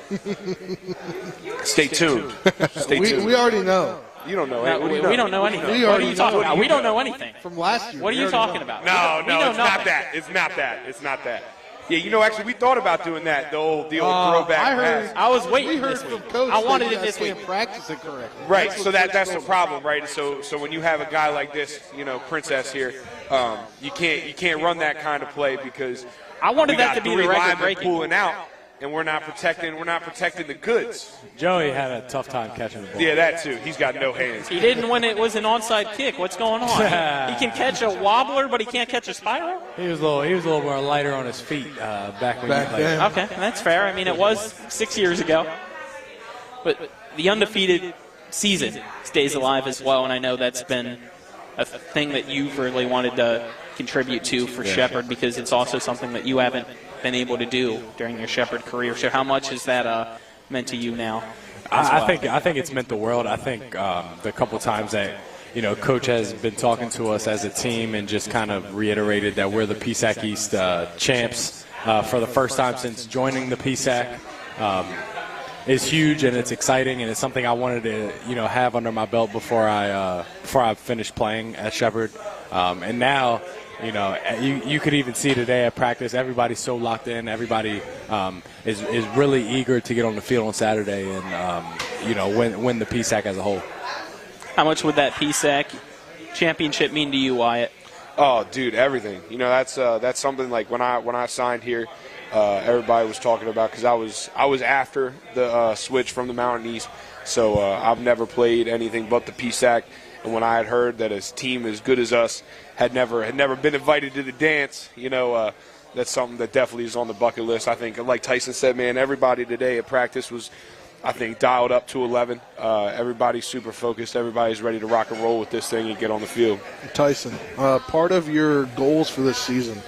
stay tuned. Stay tuned. We already know. You don't know. No, What do you we know? don't know anything. We What are already you talking know. about? We don't know anything. From last year. What are we you already talking know. about? No, We know it's not nothing. that. It's not that. Yeah, actually, we thought about doing that. The old throwback I heard. pass. I was waiting We heard this from week. Coach. I wanted that you it guys this week. can't practice it correctly. Right, That's so what Coach that's the told me. problem, right? So when you have a guy like this, Princess here, you can't run that kind of play because I wanted we that got to be three the record linemen breaking. pulling out, and we're not protecting the goods. Joey had a tough time catching the ball. Yeah, that too. He's got no hands. He didn't when it was an onside kick. What's going on? He can catch a wobbler, but he can't catch a spiral? He was a little more lighter on his feet back when he played. then. Okay, that's fair. I mean, it was 6 years ago. But the undefeated season stays alive as well, and I know that's been a thing that you've really wanted to contribute to for Shepherd because it's also something that you haven't been able to do during your Shepherd career. So how much has that meant to you now? I think it's meant the world. I think the couple times that Coach has been talking to us as a team and just kind of reiterated that we're the PSAC East champs for the first time since joining the PSAC is huge, and it's exciting, and it's something I wanted to have under my belt before I finished playing at Shepherd, and now. You could even see today at practice, everybody's so locked in. Everybody is really eager to get on the field on Saturday and, win the PSAC as a whole. How much would that PSAC championship mean to you, Wyatt? Oh, dude, everything. That's something like when I signed here, everybody was talking about because I was after the switch from the Mountain East, so I've never played anything but the PSAC. And when I had heard that a team as good as us had never been invited to the dance, that's something that definitely is on the bucket list. I think, like Tyson said, man, everybody today at practice was, I think, dialed up to 11. Everybody's super focused. Everybody's ready to rock and roll with this thing and get on the field. Tyson, part of your goals for this season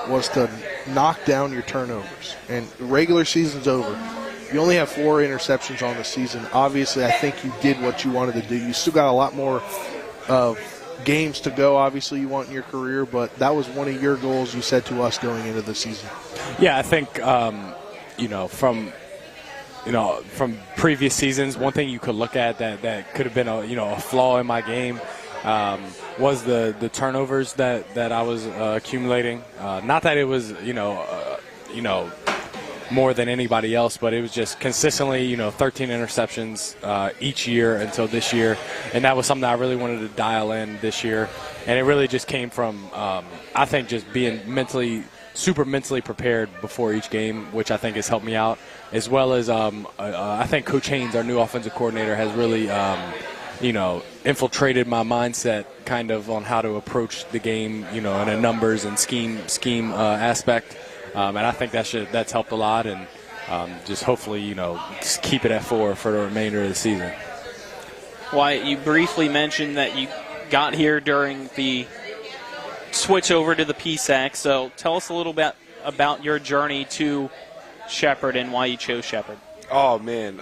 was to knock down your turnovers. And the regular season's over. You only have 4 interceptions on the season. Obviously, I think you did what you wanted to do. You still got a lot more games to go, obviously, you want in your career, but that was one of your goals you said to us going into the season. Yeah, I think, from previous seasons, one thing you could look at that could have been a flaw in my game was the turnovers that I was accumulating. Not that it was, more than anybody else, but it was just consistently, 13 interceptions each year until this year, and that was something I really wanted to dial in this year, and it really just came from, I think, just being super mentally prepared before each game, which I think has helped me out, as well as I think Coach Haynes, our new offensive coordinator, has really, infiltrated my mindset kind of on how to approach the game, in a numbers and scheme aspect. And I think that's helped a lot, and just hopefully, just keep it at 4 for the remainder of the season. Wyatt, you briefly mentioned that you got here during the switch over to the PSAC, so tell us a little bit about your journey to Shepherd and why you chose Shepherd. Oh man,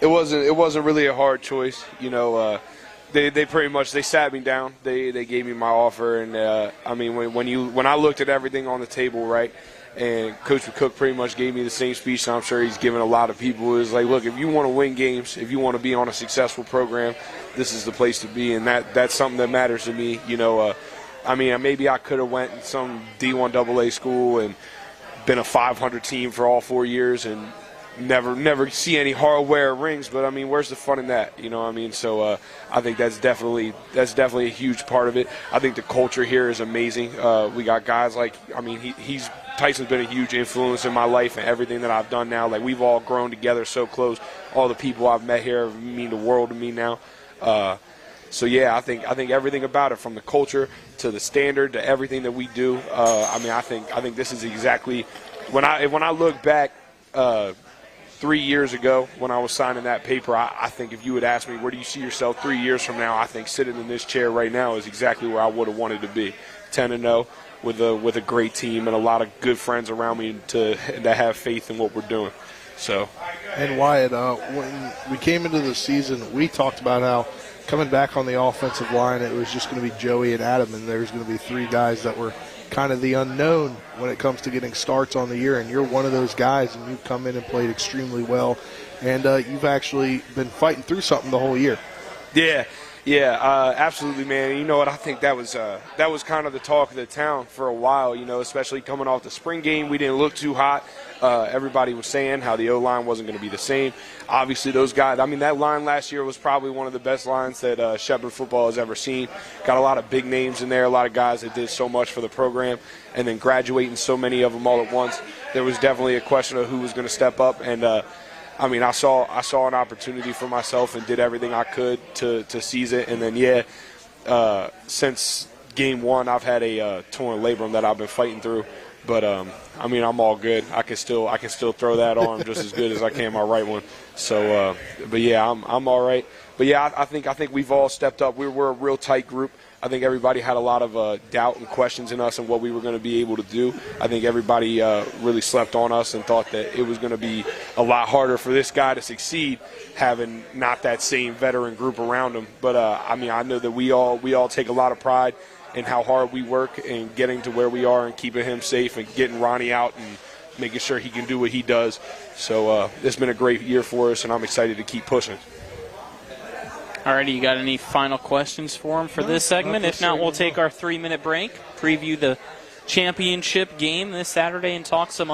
it wasn't really a hard choice. You know, they pretty much sat me down. They gave me my offer, and I mean when I looked at everything on the table, right, and Coach Cook pretty much gave me the same speech I'm sure he's given a lot of people. Is like, look, if you want to win games, if you want to be on a successful program, this is the place to be, and that's something that matters to me. You know, I mean maybe I could have went in some D1 AA school and been a 500 team for all 4 years and never see any hardware rings, but I mean, where's the fun in that? You know what I mean? So I think that's definitely a huge part of it. I think the culture here is amazing. We got guys like, I mean, Tyson's been a huge influence in my life and everything that I've done now. Like, we've all grown together so close. All the people I've met here mean the world to me now. So yeah, I think everything about it, from the culture to the standard to everything that we do. I mean, I think this is exactly when I look back 3 years ago when I was signing that paper. I think if you would ask me where do you see yourself 3 years from now, I think sitting in this chair right now is exactly where I would have wanted to be. 10-0 with a great team and a lot of good friends around me that have faith in what we're doing. So. And Wyatt, when we came into the season, we talked about how coming back on the offensive line, it was just going to be Joey and Adam, and there's going to be three guys that were kind of the unknown when it comes to getting starts on the year, and you're one of those guys, and you've come in and played extremely well, and you've actually been fighting through something the whole year. Yeah, absolutely, man. You know what? I think that was kind of the talk of the town for a while. You know, especially coming off the spring game, we didn't look too hot. Everybody was saying how the O-line wasn't going to be the same. Obviously, those guys, I mean, that line last year was probably one of the best lines that Shepherd football has ever seen. Got a lot of big names in there, a lot of guys that did so much for the program, and then graduating so many of them all at once. There was definitely a question of who was going to step up, and I mean, I saw an opportunity for myself and did everything I could to seize it. And then, since game one, I've had a torn labrum that I've been fighting through. But I mean, I'm all good. I can still throw that arm just as good as I can my right one. So, but yeah, I'm all right. But yeah, I think we've all stepped up. We're a real tight group. I think everybody had a lot of doubt and questions in us and what we were going to be able to do. I think everybody really slept on us and thought that it was going to be a lot harder for this guy to succeed, having not that same veteran group around him. But I mean, I know that we all take a lot of pride in how hard we work and getting to where we are and keeping him safe and getting Ronnie out and making sure he can do what he does. So it's been a great year for us, and I'm excited to keep pushing. Alrighty, you got any final questions for him for this segment? If not, we'll take our 3-minute break, preview the championship game this Saturday, and talk some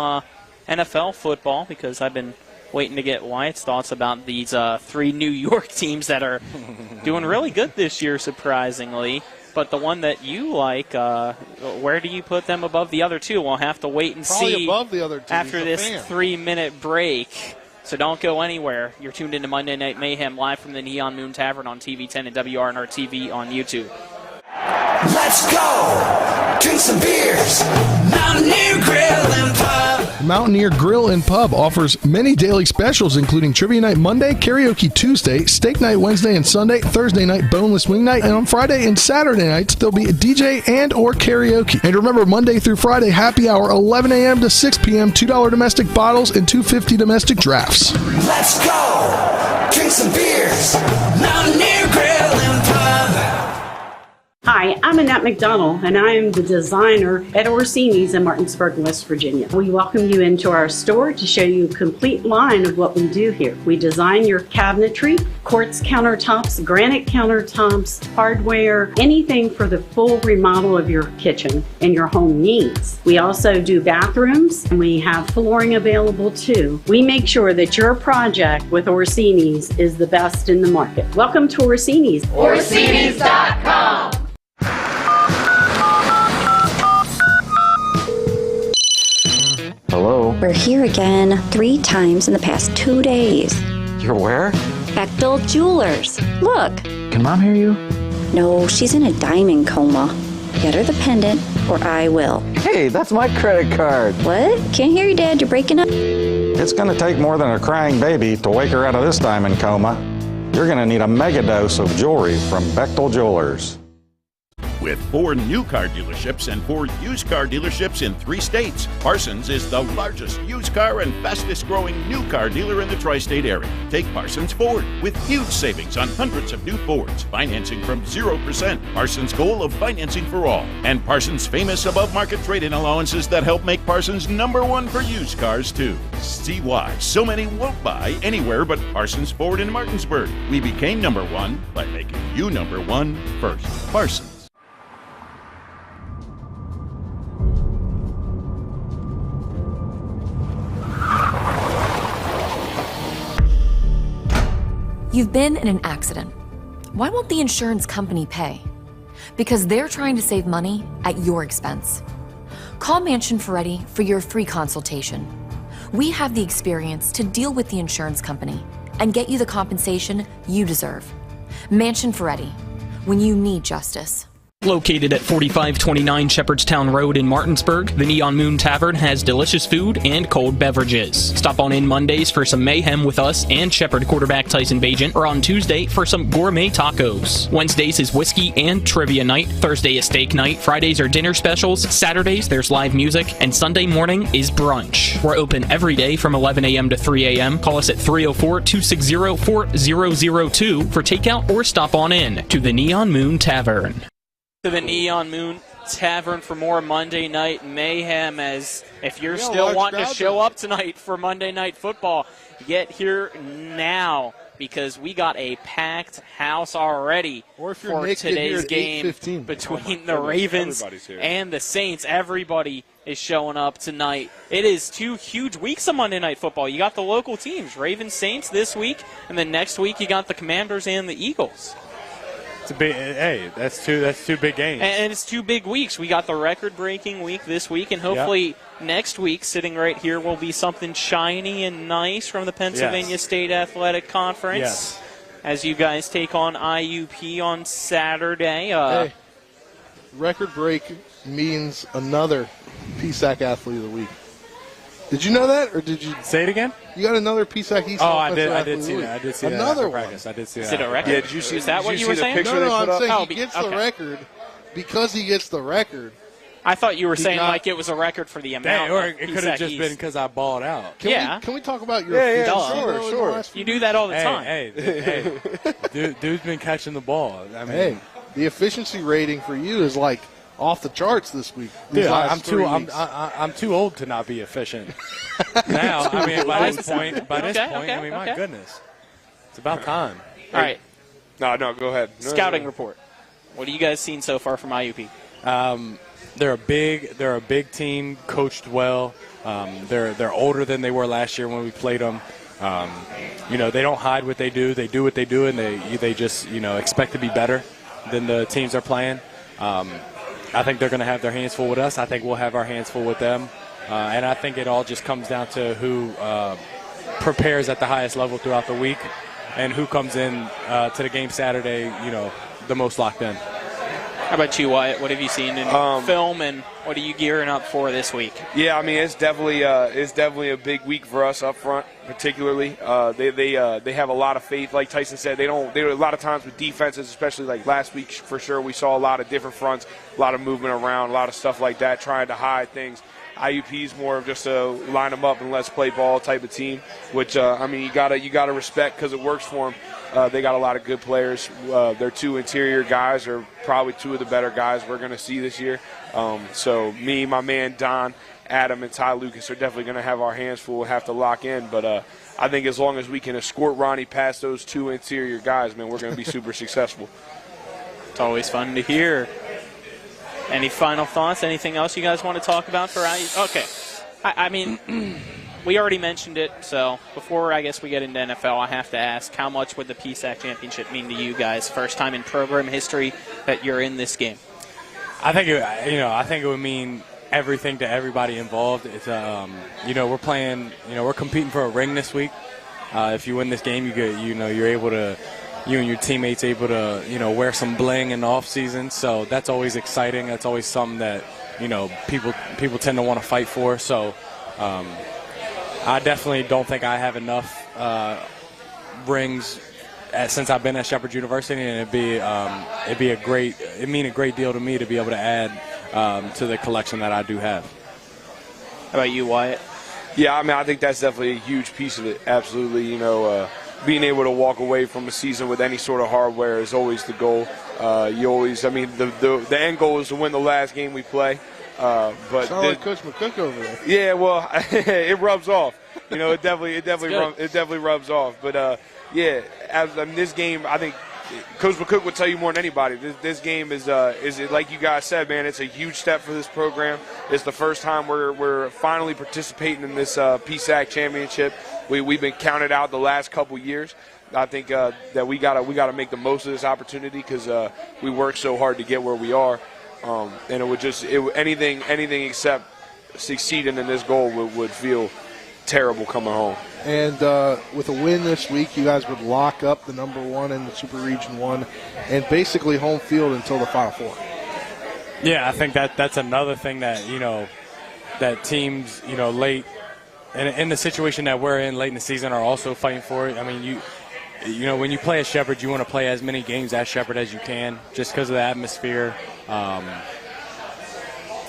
NFL football, because I've been waiting to get Wyatt's thoughts about these 3 New York teams that are doing really good this year, surprisingly. But the one that you like, where do you put them above the other two? We'll have to wait and see above the other two after this 3-minute break. So don't go anywhere. You're tuned into Monday Night Mayhem live from the Neon Moon Tavern on TV 10 and WRNR TV on YouTube. Let's go! Drink some beers! Mountaineer Grill and Pub! Mountaineer Grill and Pub offers many daily specials, including Trivia Night Monday, Karaoke Tuesday, Steak Night Wednesday and Sunday, Thursday night Boneless Wing Night, and on Friday and Saturday nights there'll be a DJ and or karaoke. And remember, Monday through Friday, happy hour 11 a.m. to 6 p.m., $2 domestic bottles and $2.50 domestic drafts. Let's go! Drink some beers! Mountaineer Grill and Pub! Hi, I'm Annette McDonald, and I am the designer at Orsini's in Martinsburg, West Virginia. We welcome you into our store to show you a complete line of what we do here. We design your cabinetry, quartz countertops, granite countertops, hardware, anything for the full remodel of your kitchen and your home needs. We also do bathrooms, and we have flooring available too. We make sure that your project with Orsini's is the best in the market. Welcome to Orsini's. Orsinis.com. Hello? We're here again 3 times in the past 2 days. You're where? Bechtel Jewelers. Look. Can Mom hear you? No, she's in a diamond coma. Get her the pendant, or I will. Hey, that's my credit card. What? Can't hear you, Dad. You're breaking up. It's going to take more than a crying baby to wake her out of this diamond coma. You're going to need a mega dose of jewelry from Bechtel Jewelers. With 4 new car dealerships and 4 used car dealerships in 3 states, Parsons is the largest used car and fastest growing new car dealer in the tri-state area. Take Parsons Ford with huge savings on hundreds of new Fords, financing from 0%, Parsons' goal of financing for all, and Parsons' famous above-market trade-in allowances that help make Parsons #1 for used cars too. See why so many won't buy anywhere but Parsons Ford in Martinsburg. We became #1 by making you #1 first. Parsons. You've been in an accident. Why won't the insurance company pay? Because they're trying to save money at your expense. Call Mansion Ferretti for your free consultation. We have the experience to deal with the insurance company and get you the compensation you deserve. Mansion Ferretti, when you need justice. Located at 4529 Shepherdstown Road in Martinsburg, the Neon Moon Tavern has delicious food and cold beverages. Stop on in Mondays for some mayhem with us and Shepherd quarterback Tyson Bagent, or on Tuesday for some gourmet tacos. Wednesdays is whiskey and trivia night. Thursday is steak night. Fridays are dinner specials. Saturdays there's live music. And Sunday morning is brunch. We're open every day from 11 a.m. to 3 a.m. Call us at 304-260-4002 for takeout or stop on in to the Neon Moon Tavern. To the Neon Moon Tavern for more Monday Night Mayhem. As if you're still wanting to show up tonight for Monday Night Football, get here now, because we got a packed house already for today's game between the Ravens and the Saints. Everybody is showing up tonight. It is 2 huge weeks of Monday Night Football. You got the local teams, Ravens, Saints this week, and then next week you got the Commanders and the Eagles. That's two big games. And it's 2 big weeks. We got the record-breaking week this week, and hopefully next week, sitting right here, will be something shiny and nice from the Pennsylvania State Athletic Conference as you guys take on IUP on Saturday. Record break means another PSAC Athlete of the Week. Did you know that, or did you say it again? You got another PSAC East. I did see that. I did see another that. One. I did see that. Is it a record? Yeah, did you see? Is that what you were saying? No, I'm saying he gets the record because he gets the record. I thought you were saying like it was a record for the amount. Or it could have just been because I balled out. Can we talk about your sure. You do that all the time. Hey, dude's been catching the ball. I mean, the efficiency rating for you is like off the charts this week. Dude, I'm too old to not be efficient. Now, I mean, by this point, I mean, my goodness, it's about time. All right. No, go ahead. Scouting report. What have you guys seen so far from IUP? They're a big team, coached well. They're older than they were last year when we played them. They don't hide what they do. They do what they do, and they just expect to be better than the teams they're playing. I think they're going to have their hands full with us. I think we'll have our hands full with them. And I think it all just comes down to who prepares at the highest level throughout the week and who comes in to the game Saturday, the most locked in. How about you, Wyatt? What have you seen in film, and what are you gearing up for this week? Yeah, I mean, it's definitely a big week for us up front, particularly. They have a lot of faith, like Tyson said. They a lot of times with defenses, especially like last week for sure. We saw a lot of different fronts, a lot of movement around, a lot of stuff like that, trying to hide things. IUP is more of just a line them up and let's play ball type of team, which I mean you gotta respect because it works for them. They got a lot of good players. Their 2 interior guys are probably 2 of the better guys we're going to see this year. So me, my man Don, Adam, and Ty Lucas are definitely going to have our hands full, have to lock in. But I think as long as we can escort Ronnie past those 2 interior guys, man, we're going to be super successful. It's always fun to hear. Any final thoughts? Anything else you guys want to talk about for IUP? Okay. I mean, we already mentioned it, so before I guess we get into NFL, I have to ask, how much would the PSAC championship mean to you guys? First time in program history that you're in this game. I think it would mean everything to everybody involved. It's we're playing, we're competing for a ring this week. If you win this game, you're able to, you and your teammates able to, wear some bling in the off season. So that's always exciting. That's always something that people tend to want to fight for. So I definitely don't think I have enough rings since I've been at Shepherd University, and it'd mean a great deal to me to be able to add to the collection that I do have. How about you, Wyatt? Yeah, I mean, I think that's definitely a huge piece of it. Absolutely, being able to walk away from a season with any sort of hardware is always the goal. The end goal is to win the last game we play. But sound like Coach McCook over there. Yeah, well, it rubs off. It definitely rubs off. But this game, I think Coach McCook would tell you more than anybody. This game is like you guys said, man. It's a huge step for this program. It's the first time we're finally participating in this PSAC championship. We've been counted out the last couple years. I think that we gotta make the most of this opportunity because we worked so hard to get where we are. And anything except succeeding in this goal would feel terrible coming home. And with a win this week, you guys would lock up the number 1 in the Super Region 1 and basically home field until the Final Four. Yeah, I think that's another thing that, that teams, late in the situation that we're in late in the season are also fighting for it. I mean, when you play at Shepherd, you want to play as many games at Shepherd as you can just because of the atmosphere.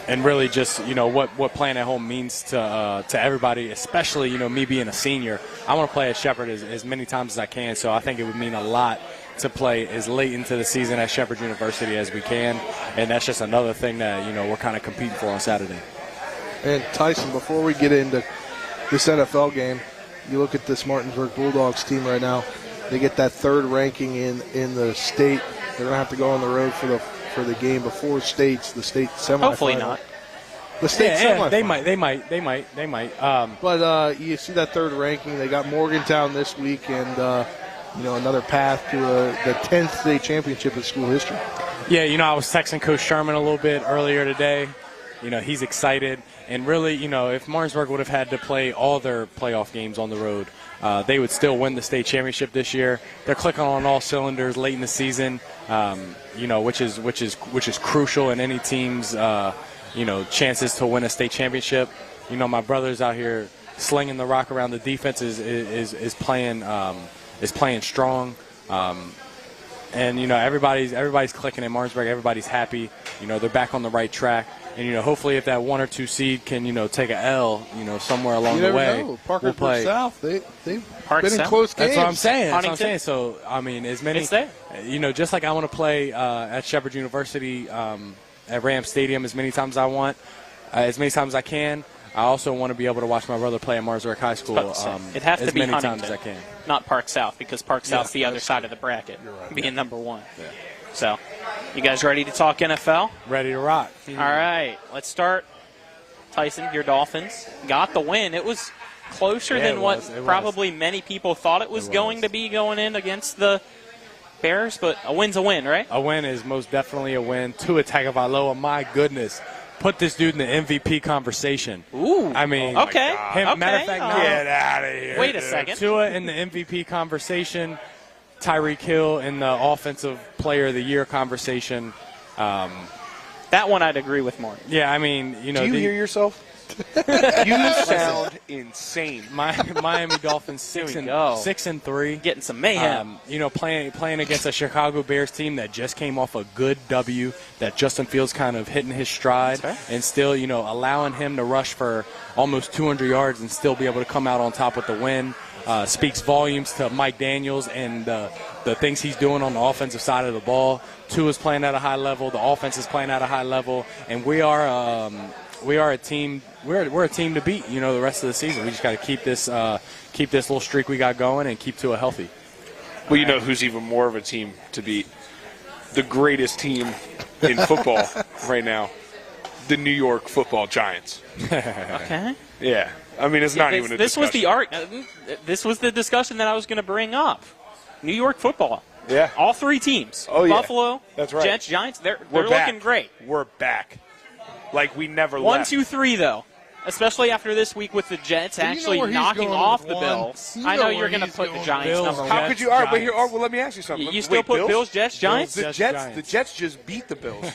And really just, what playing at home means to everybody, especially, me being a senior. I want to play at Shepherd as many times as I can, so I think it would mean a lot to play as late into the season at Shepherd University as we can, and that's just another thing that, we're kind of competing for on Saturday. And Tyson, before we get into this NFL game, you look at this Martinsburg Bulldogs team right now. They get that 3rd ranking in the state. They're going to have to go on the road for the game before the state semifinal. Hopefully not. The state semifinal. They might. But you see that 3rd ranking. They got Morgantown this week, and another path to the 10th state championship in school history. Yeah, I was texting Coach Sherman a little bit earlier today. He's excited, and really, if Martinsburg would have had to play all their playoff games on the road, they would still win the state championship this year. They're clicking on all cylinders late in the season, which is crucial in any team's chances to win a state championship. My brother's out here slinging the rock around. The defense is playing strong, and everybody's clicking in Martinsburg. Everybody's happy. They're back on the right track. And, hopefully if that 1 or 2 seed can, take a L, somewhere along the way. Know. Parker we'll play. South, they've been in South? close games. That's what I'm saying. So, I mean, as many, just like I want to play at Shepherd University at Ram Stadium as many times as I want, as many times as I can, I also want to be able to watch my brother play at Martinsburg High School it'd have to as be many Huntington, times as I can. Not Park South, because Park South's the other side of the bracket, being number 1. Yeah. So, you guys ready to talk NFL? Ready to rock. All right, let's start. Tyson, your Dolphins got the win. It was closer than what probably many people thought it was going to be going in against the Bears, but a win's a win, right? A win is most definitely a win. Tua Tagovailoa, my goodness. Put this dude in the MVP conversation. Ooh. I mean, okay. Matter of fact, get out of here. Wait a second. Tua in the MVP conversation. Tyreek Hill in the Offensive Player of the Year conversation. That one I'd agree with more. Yeah, I mean, Do you hear yourself? You sound insane. Miami Dolphins 6-3, getting some mayhem. Playing against a Chicago Bears team that just came off a good W. That Justin Fields kind of hitting his stride, and still, allowing him to rush for almost 200 yards and still be able to come out on top with the win. Speaks volumes to Mike Daniels and the things he's doing on the offensive side of the ball. Tua's playing at a high level. The offense is playing at a high level, and we are a team. We're a team to beat. The rest of the season. We just got to keep this little streak we got going and keep Tua healthy. Well, who's even more of a team to beat? The greatest team in football right now, the New York Football Giants. Okay. Yeah. I mean, it's not even a discussion. This was the discussion that I was going to bring up. New York football. Yeah. All 3 teams. Oh, yeah. Buffalo, That's right. Jets, Giants, they're We're looking great. We're back. Like we never left. 1, 2, 3, though. Especially after this week with the Jets actually knocking off the Bills. I know you're going to put the Giants number 1. How could you? All right, but here, well, let me ask you something. You still put Bills, Jets, Giants? The Jets just beat the Bills.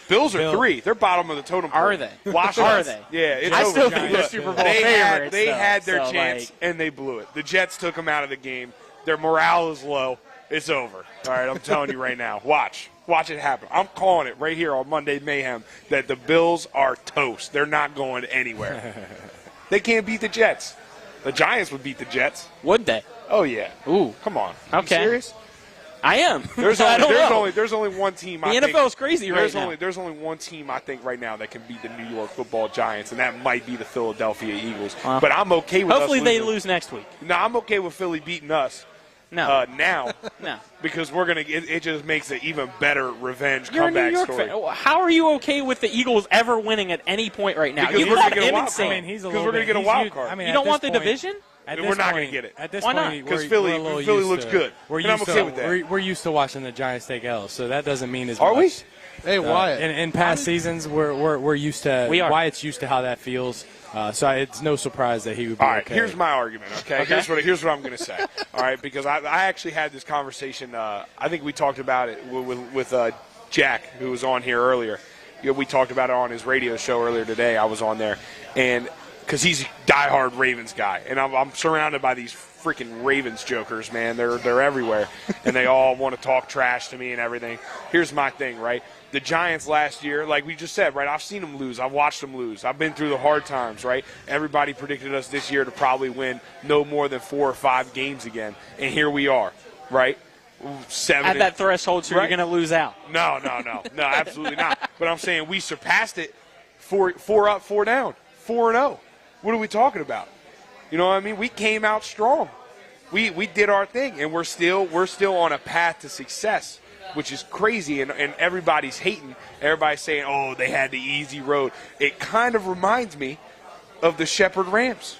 Bills are 3. They're bottom of the totem pole. Are they? Are they? Yeah, it's I over. still think they're Super Bowl favorites. They had their chance, and they blew it. The Jets took them out of the game. Their morale is low. It's over. All right, I'm telling you right now. Watch it happen. I'm calling it right here on Monday Mayhem that the Bills are toast. They're not going anywhere. They can't beat the Jets. The Giants would beat the Jets. Would they? Oh, yeah. Ooh. Come on. Okay. You serious? I am. There's only one team. The NFL is crazy right now. There's only one team I think right now that can beat the New York Football Giants, and that might be the Philadelphia Eagles. But I'm okay with. Hopefully us they losing. lose next week. No, I'm okay with Philly beating us. No. Now. No. Because we're gonna. It just makes an even better revenge You're a New comeback York story. fan. How are you okay with the Eagles ever winning at any point right now? Because You we're have gonna get a him wild insane. card. Because we're gonna get a wild card. You don't want the division? We're not going to get it. At this Why not? point, Because Philly looks good. And I'm okay with that. We're used to watching the Giants take L's, so that doesn't mean as Are much. we? Hey, Wyatt. In past seasons, we're used to. We are. Wyatt's used to how that feels, so it's no surprise that he would be All right, okay. here's my argument, okay? Here's what I'm going to say, all right? Because I actually had this conversation. I think we talked about it with Jack, who was on here earlier. We talked about it on his radio show earlier today. I was on there, and because he's a diehard Ravens guy, and I'm surrounded by these freaking Ravens jokers, man. They're everywhere, and they all want to talk trash to me and everything. Here's my thing, right? The Giants last year, like we just said, right, I've seen them lose. I've watched them lose. I've been through the hard times, right? Everybody predicted us this year to probably win no more than 4 or 5 games again, and here we are, right? 7 At that threshold, so right? you're going to lose out. No, absolutely not. But I'm saying we surpassed it 4 up, 4 down, 4-0. What are we talking about? You know what I mean? We came out strong. We did our thing, and we're still on a path to success, which is crazy. And everybody's hating. Everybody's saying, "Oh, they had the easy road." It kind of reminds me of the Shepherd Rams.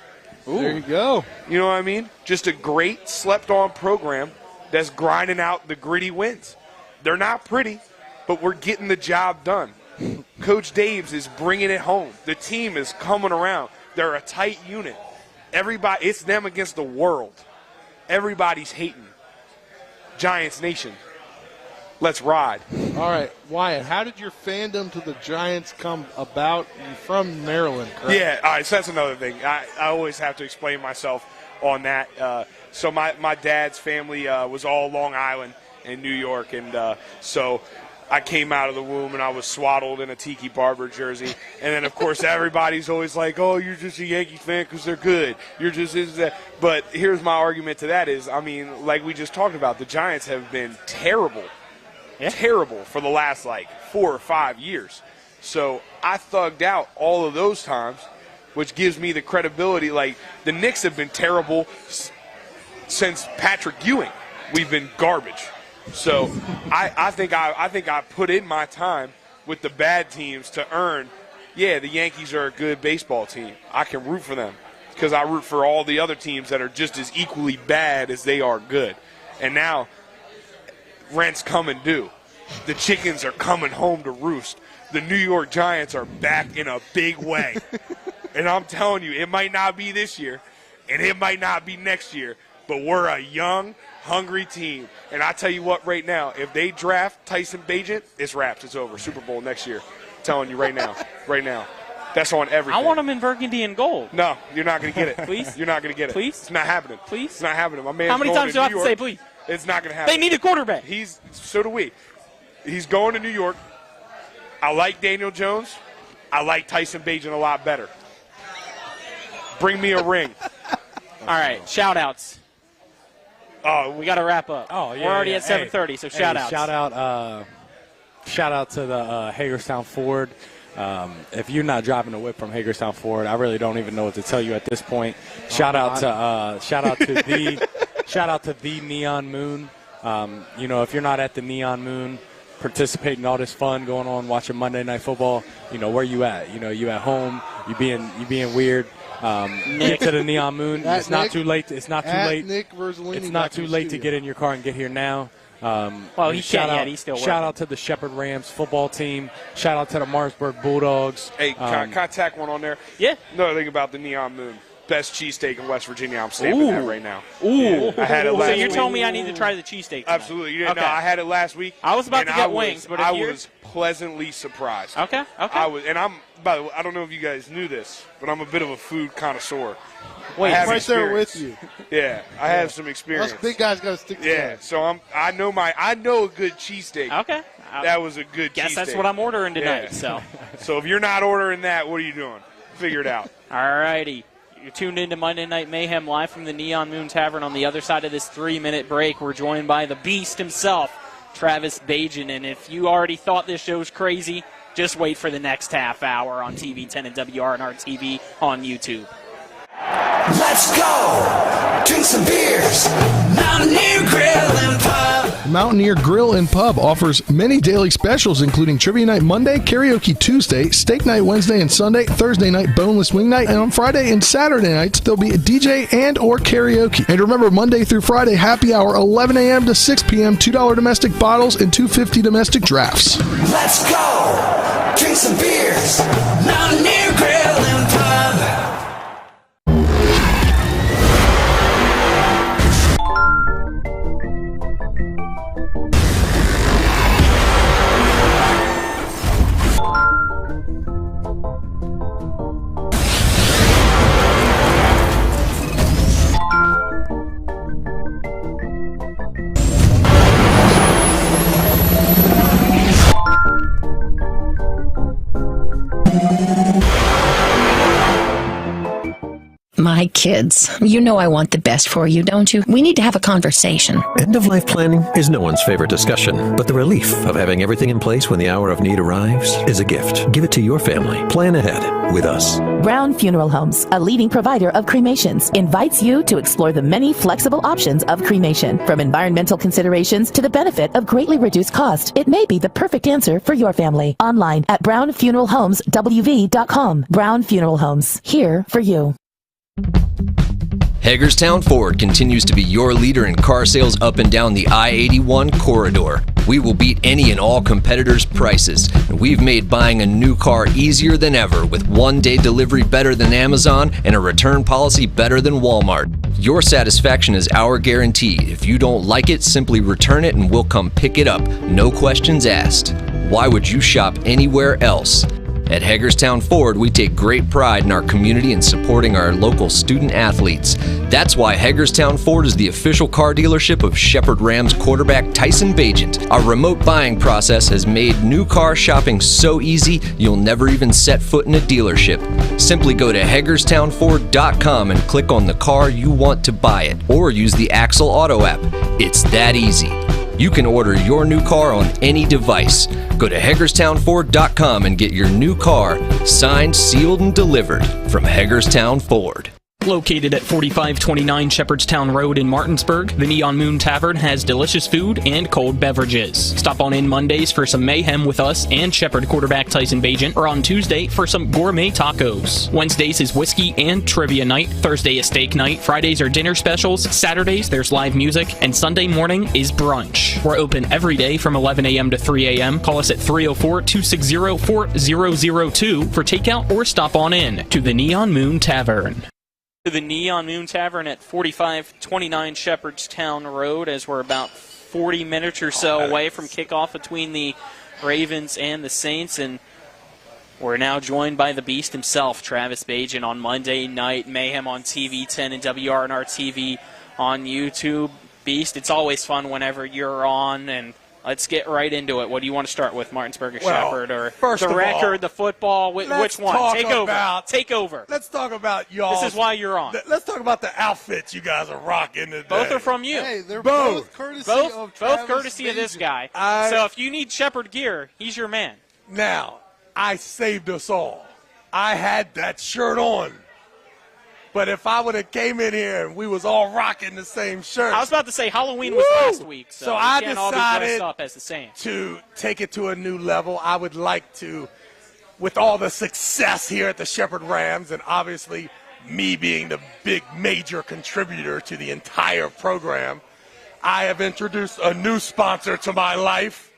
Ooh. There you go. You know what I mean? Just a great slept-on program that's grinding out the gritty wins. They're not pretty, but we're getting the job done. Coach Daves is bringing it home. The team is coming around. They're a tight unit. Everybody, it's them against the world. Everybody's hating. Giants Nation. Let's ride. All right, Wyatt, how did your fandom to the Giants come about? You're from Maryland, correct? Yeah, all right, so that's another thing. I always have to explain myself on that. So my dad's family was all Long Island in New York, and so I came out of the womb and I was swaddled in a Tiki Barber jersey. And then, of course, everybody's always like, "Oh, you're just a Yankee fan because they're good. You're just this, that." But here's my argument to that is, I mean, like we just talked about, the Giants have been terrible. Yeah. Terrible for the last, 4 or 5 years. So I thugged out all of those times, which gives me the credibility. Like, the Knicks have been terrible since Patrick Ewing. We've been garbage. So I think I put in my time with the bad teams to earn, the Yankees are a good baseball team. I can root for them because I root for all the other teams that are just as equally bad as they are good. And now rent's coming due. The chickens are coming home to roost. The New York Giants are back in a big way. And I'm telling you, it might not be this year, and it might not be next year, but we're a young, hungry team. And I tell you what right now, if they draft Tyson Bagent, it's wraps. It's over. Super Bowl next year. I'm telling you right now. Right now. That's on everything. I want him in burgundy and gold. No, you're not going to get it. Please? You're not going to get it. Please? It's not happening. Please? It's not happening. My man's How many going times do I have New to say York. please? It's not going to happen. They need a quarterback. So do we. He's going to New York. I like Daniel Jones. I like Tyson Bagent a lot better. Bring me a ring. All right, shout-outs. Oh, we got to wrap up. Oh, yeah. We're already at 7:30, so shout-outs. Shout out to the Hagerstown Ford. If you're not driving a whip from Hagerstown Ford, I really don't even know what to tell you at this point. Shout out to the Neon Moon. If you're not at the Neon Moon, participating in all this fun going on, watching Monday Night Football, where you at? You at home? You being weird? Get to the Neon Moon. It's not too late. It's not too late. Nick Verzolini it's not too late to get in your car and get here now. He can't yet. He's still working. Shout out to the Shepherd Rams football team. Shout out to the Martinsburg Bulldogs. Hey, can I tack one on there? Yeah. Another thing about the Neon Moon. Best cheesesteak in West Virginia. I'm stamping that right now. Ooh. Yeah, I had it last So you're week. telling me I need to try the cheesesteak tonight? Absolutely. You didn't Okay. know. I had it last week. I was about and to get wings, but I was pleasantly surprised. Okay. I was, and I'm. By the way, I don't know if you guys knew this, but I'm a bit of a food connoisseur. Wait, have right there experience. with you. Yeah, I have some experience. Us big guys got to stick together. Yeah, so I know a good cheesesteak. Okay. That was a good Guess cheesesteak. that's what I'm ordering tonight. Yeah. So, so if you're not ordering that, what are you doing? Figure it out. all righty. You're tuned into Monday Night Mayhem live from the Neon Moon Tavern. On the other side of this 3-minute break, we're joined by the Beast himself, Travis Bajan. And if you already thought this show's crazy, just wait for the next half hour on TV 10 and WRNR TV on YouTube. Let's go! Drink some beers! Mountaineer Grill and Pub! Mountaineer Grill and Pub offers many daily specials, including Trivia Night Monday, Karaoke Tuesday, Steak Night Wednesday and Sunday, Thursday night Boneless Wing Night, and on Friday and Saturday nights, there'll be a DJ and or karaoke. And remember, Monday through Friday, happy hour, 11 a.m. to 6 p.m., $2 domestic bottles and $2.50 domestic drafts. Let's go! Drink some beers! Mountaineer Grill and Pub! My kids, you know I want the best for you, don't you? We need to have a conversation. End-of-life planning is no one's favorite discussion, but the relief of having everything in place when the hour of need arrives is a gift. Give it to your family. Plan ahead with us. Brown Funeral Homes, a leading provider of cremations, invites you to explore the many flexible options of cremation. From environmental considerations to the benefit of greatly reduced cost, it may be the perfect answer for your family. Online at brownfuneralhomeswv.com. Brown Funeral Homes, here for you. Hagerstown Ford continues to be your leader in car sales up and down the I-81 corridor. We will beat any and all competitors' prices, and we've made buying a new car easier than ever with one-day delivery better than Amazon and a return policy better than Walmart. Your satisfaction is our guarantee. If you don't like it, simply return it and we'll come pick it up. No questions asked. Why would you shop anywhere else? At Hagerstown Ford, we take great pride in our community and supporting our local student athletes. That's why Hagerstown Ford is the official car dealership of Shepherd Rams quarterback Tyson Bagent. Our remote buying process has made new car shopping so easy, you'll never even set foot in a dealership. Simply go to HagerstownFord.com and click on the car you want to buy it, or use the Axle Auto app. It's that easy. You can order your new car on any device. Go to HagerstownFord.com and get your new car signed, sealed, and delivered from Hagerstown Ford. Located at 4529 Shepherdstown Road in Martinsburg, the Neon Moon Tavern has delicious food and cold beverages. Stop on in Mondays for some mayhem with us and Shepherd quarterback Tyson Bagent, or on Tuesday for some gourmet tacos. Wednesdays is whiskey and trivia night. Thursday is steak night. Fridays are dinner specials. Saturdays there's live music. And Sunday morning is brunch. We're open every day from 11 a.m. to 3 a.m. Call us at 304-260-4002 for takeout or stop on in to the Neon Moon Tavern. To the Neon Moon Tavern at 4529 Shepherdstown Road, as we're about 40 minutes or so away from kickoff between the Ravens and the Saints, and we're now joined by the Beast himself, Travis Bajan, on Monday Night Mayhem on TV 10 and WRNR TV on YouTube. Beast, it's always fun whenever you're on, and let's get right into it. What do you want to start with, Martinsburg or Shepherd, or the record, the football? Which one? Take over. Take over. Let's talk about y'all. This is why you're on. Let's talk about the outfits you guys are rocking today. Both are from you. Hey, they're both courtesy of both courtesy of this guy. So if you need Shepherd gear, he's your man. Now, I saved us all. I had that shirt on. But if I would have came in here and we was all rocking the same shirt. I was about to say Halloween was last week, so I can't all be dressed up as the same. To take it to a new level, I would like to, with all the success here at the Shepherd Rams, and obviously me being the big major contributor to the entire program, I have introduced a new sponsor to my life.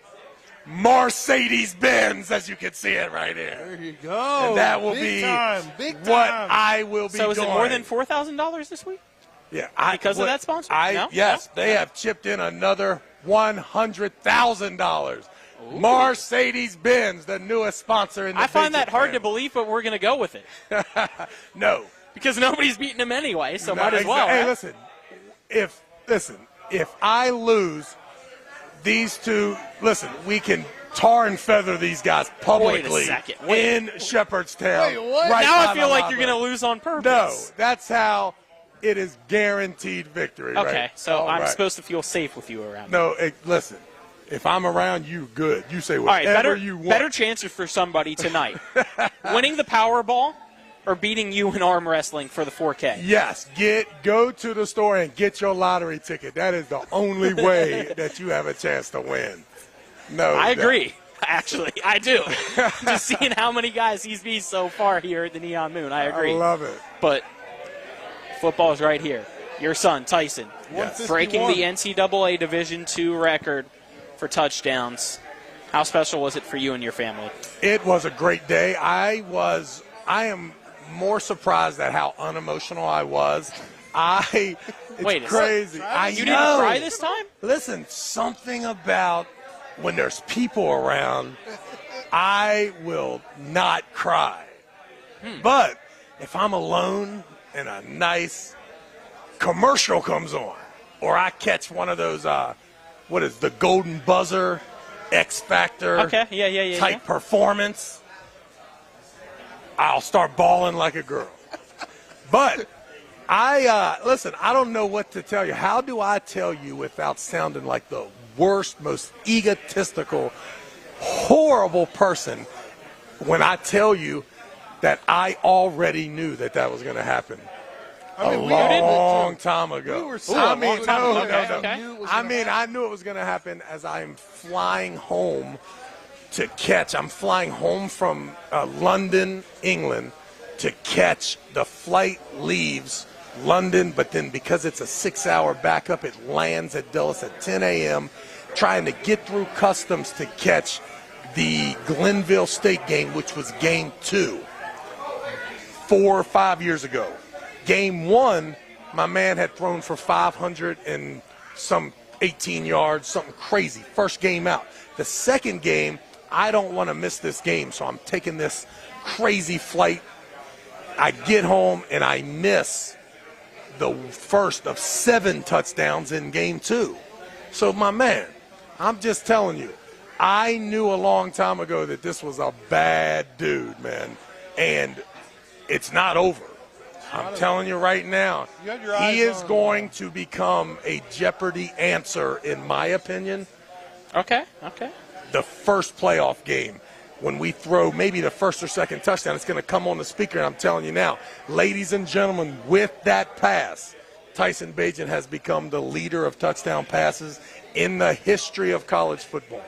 Mercedes-Benz, as you can see it right here. There you go. And that will big be time. Big time. what I will be doing. So is it more than $4,000 this week? Yeah. Because of that sponsor? No? Yes, they have chipped in another $100,000. Mercedes-Benz, the newest sponsor in the I find that Bajan hard family. to believe, but we're going to go with it. No. because nobody's beating him anyway, so might as well. Hey, right? if I lose these two, we can tar and feather these guys publicly Wait a second. Wait. in Shepherdstown. Wait, what? Right Now by I feel the like you're library. going to lose on purpose. No, that's how it is guaranteed victory. Okay, right? so All I'm right. supposed to feel safe with you around. No, listen. If I'm around you, good. You say All right, whatever you want. better chances for somebody tonight. Winning the Powerball or beating you in arm wrestling for the 4K? Yes, go to the store and get your lottery ticket. That is the only way that you have a chance to win. No, I agree. Actually, I do. Just seeing how many guys he's beat so far here at the Neon Moon, I agree. I love it. But football's right here. Your son, Tyson, breaking the NCAA Division II record for touchdowns. How special was it for you and your family? It was a great day. I am more surprised at how unemotional I was. It's Wait, crazy. You didn't cry this time? Listen, something about when there's people around, I will not cry. But if I'm alone and a nice commercial comes on, or I catch one of those, the Golden Buzzer, X Factor type performance, I'll start bawling like a girl. But I don't know what to tell you. How do I tell you without sounding like the worst, most egotistical, horrible person when I tell you that I already knew that was going to happen a long time ago. I knew it was going to happen as I'm flying home to catch. I'm flying home from London, England, to catch. The flight leaves London, but then because it's a 6-hour backup, it lands at Dulles at 10 a.m., trying to get through customs to catch the Glenville State game, which was game 2 4 or 5 years ago. Game 1, my man had thrown for 500 and some 18 yards, something crazy. First game out. The second game, I don't want to miss this game, so I'm taking this crazy flight. I get home and I miss the first of 7 touchdowns in game 2. So, my man, I'm just telling you, I knew a long time ago that this was a bad dude, man. And it's not over. I'm telling you right now, he is going to become a Jeopardy answer, in my opinion. Okay. The first playoff game, when we throw maybe the first or second touchdown, it's going to come on the speaker, and I'm telling you now, ladies and gentlemen, with that pass, Tyson Bagent has become the leader of touchdown passes in the history of college football.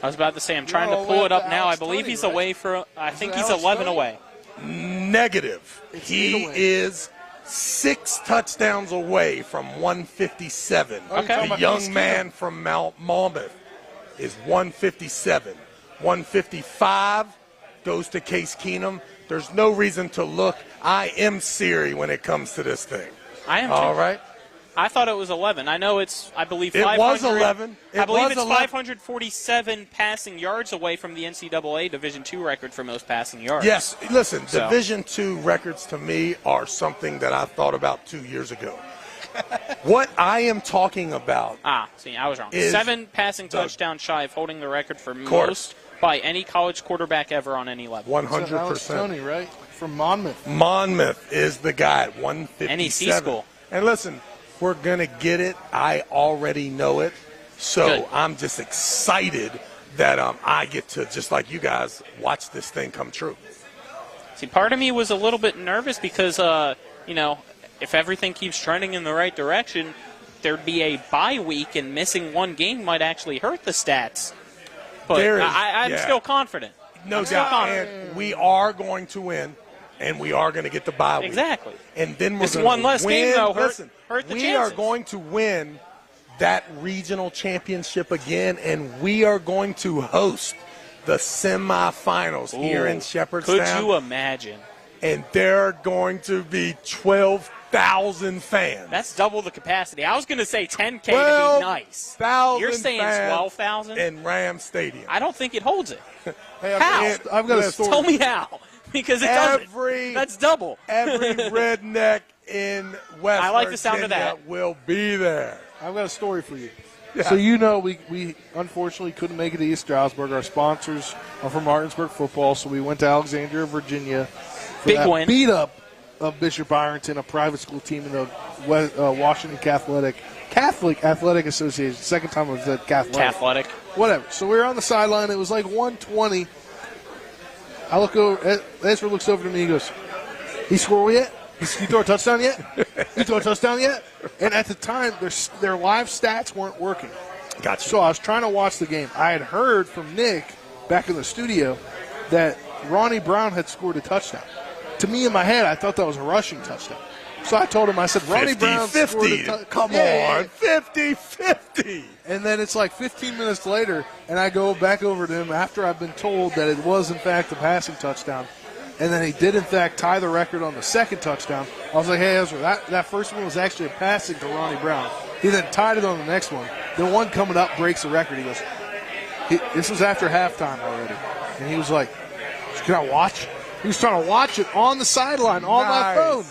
I was about to say, I'm trying to pull it up now. I believe he's away for, I think he's 11 away. Negative. He is 6 touchdowns away from 157. Okay. The young man from Monmouth is 157. 155 goes to Case Keenum. There's no reason to look. I am Siri when it comes to this thing. I am too. All right. I thought it was 11. I know I believe It 500. was 11. I believe it's 11. 547 passing yards away from the NCAA Division II record for most passing yards. Yes. Listen, Division II records to me are something that I thought about 2 years ago. What I am talking about. See, I was wrong. 7 passing touchdowns shy of holding the record for course. most by any college quarterback ever on any level. 100%. Tony, right? From Monmouth. Monmouth is the guy at 157. NEC school. And listen, we're going to get it. I already know it. So Good. I'm just excited that I get to, just like you guys, watch this thing come true. See, part of me was a little bit nervous because, if everything keeps trending in the right direction, there'd be a bye week, and missing one game might actually hurt the stats. But I'm still confident. No doubt. And we are going to win, and we are going to get the bye week. Exactly. And then we're This going one to less win. game, though, Listen, hurt the we chances. are going to win that regional championship again, and we are going to host the semifinals here in Shepherdstown. Could you imagine? And there are going to be 12,000 fans. That's double the capacity. I was going to say 10K to be nice. 12,000 You're saying fans 12,000? in Ram Stadium. I don't think it holds it. Hey, How? I've got a story. Tell me how. because it doesn't. That's double. Every redneck in West I like the sound of Virginia that. will be there. I've got a story for you. Yeah. So you know we unfortunately couldn't make it to East Stroudsburg. Our sponsors are from Martinsburg football, so we went to Alexandria, Virginia. For Big that win. Beat up of Bishop Ironton, a private school team in the Washington Catholic Athletic Association. Second time I was at Catholic. Whatever. So we were on the sideline. It was like 1:20. I look over. Ezra looks over to me. He goes, "He scored yet? You throw a touchdown yet? You throw a touchdown yet?" And at the time, their live stats weren't working. Gotcha. So I was trying to watch the game. I had heard from Nick back in the studio that Ronnie Brown had scored a touchdown. To me, in my head, I thought that was a rushing touchdown. So I told him, I said, Ronnie Brown scored a touchdown. Come on, 50-50. And then it's like 15 minutes later, and I go back over to him after I've been told that it was, in fact, a passing touchdown. And then he did, in fact, tie the record on the second touchdown. I was like, hey, Ezra, that first one was actually a passing to Ronnie Brown. He then tied it on the next one. The one coming up breaks the record. He goes, this was after halftime already. And he was like, can I watch? He was trying to watch it on the sideline, on my phone.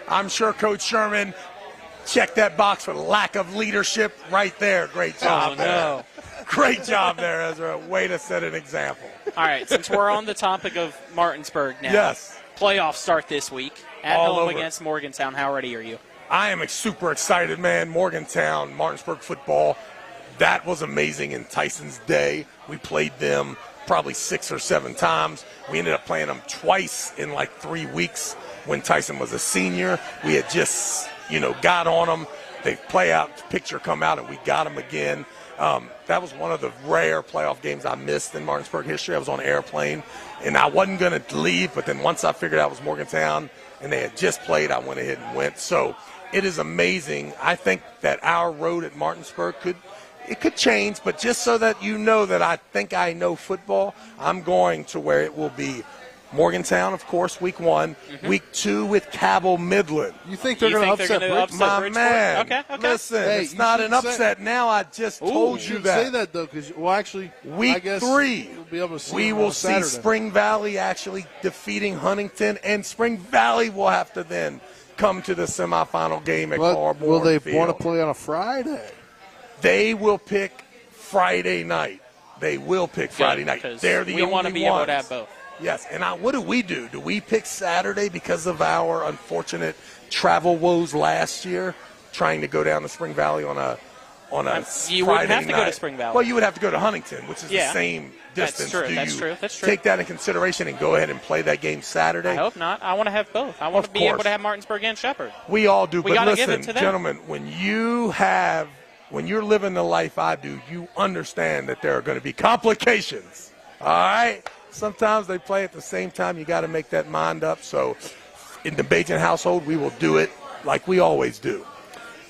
I'm sure Coach Sherman checked that box for lack of leadership right there. Great job there. No. Great job there, Ezra. Way to set an example. All right, since we're on the topic of Martinsburg now. Yes. Playoffs start this week. At All home over. against Morgantown. How ready are you? I am super excited, man. Morgantown, Martinsburg football, that was amazing in Tyson's day. We played them probably 6 or 7 times. We ended up playing them twice in like 3 weeks when Tyson was a senior. We had just, got on them. They play out, picture come out, and we got them again. That was one of the rare playoff games I missed in Martinsburg history. I was on an airplane, and I wasn't going to leave, but then once I figured out it was Morgantown and they had just played, I went ahead and went. So it is amazing. I think that our road at Martinsburg could change, but just so that you know that I think I know football, I'm going to where it will be Morgantown, of course, week 1. Mm-hmm. Week 2 with Cabell Midland. You think they're going to upset Bridgeport? My man. Okay. Listen, hey, it's not an upset now. I just told you that. Say that, though, because, actually, week I guess 3, we'll be able to see we will see Spring Valley actually defeating Huntington, and Spring Valley will have to then come to the semifinal game at Carborn Will they Field. want to play on a Friday? They will pick Friday night. They will pick Friday night. They're the only ones. We want to be able to have both. Yes, and what do we do? Do we pick Saturday because of our unfortunate travel woes last year, trying to go down to Spring Valley on a you Friday wouldn't have to night? go to Spring Valley. Well, you would have to go to Huntington, which is the same distance. That's true. That's true. Take that in consideration and go ahead and play that game Saturday? I hope not. I want to have both. I want to be able to have Martinsburg and Shepherd. We all do. We but gotta listen, give it to them. Gentlemen, when you're living the life I do, you understand that there are going to be complications. All right? Sometimes they play at the same time. You got to make that mind up. So in the Bajan household, we will do it like we always do.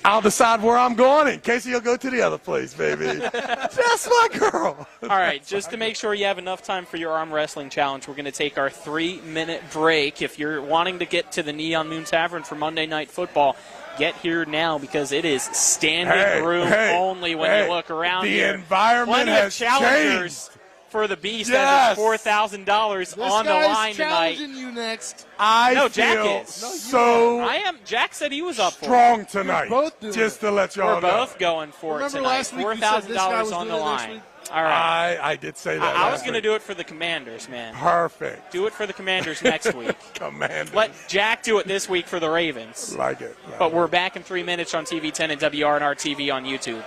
I'll decide where I'm going, and Casey will go to the other place, baby. That's my girl. All right, just to make sure you have enough time for your arm wrestling challenge, we're going to take our 3-minute break. If you're wanting to get to the Neon Moon Tavern for Monday Night Football, get here now because it is standing room only when you look around here. The environment Plenty has of challengers changed. For the Beast, Yes. that is $4,000 on the line tonight. Challenging you next. Jack is. I am. Jack said he was up for strong it. tonight. Both doing just to let y'all We're know. both going for Remember it tonight. last week you said this guy was $4,000 on the doing it next line. week? All right. I did say that. I was going to do it for the Commanders, man. Perfect. Do it for the Commanders next week. Commanders. Let Jack do it this week for the Ravens. Like it. But we're back in 3 minutes on TV 10 and WRNR TV on YouTube.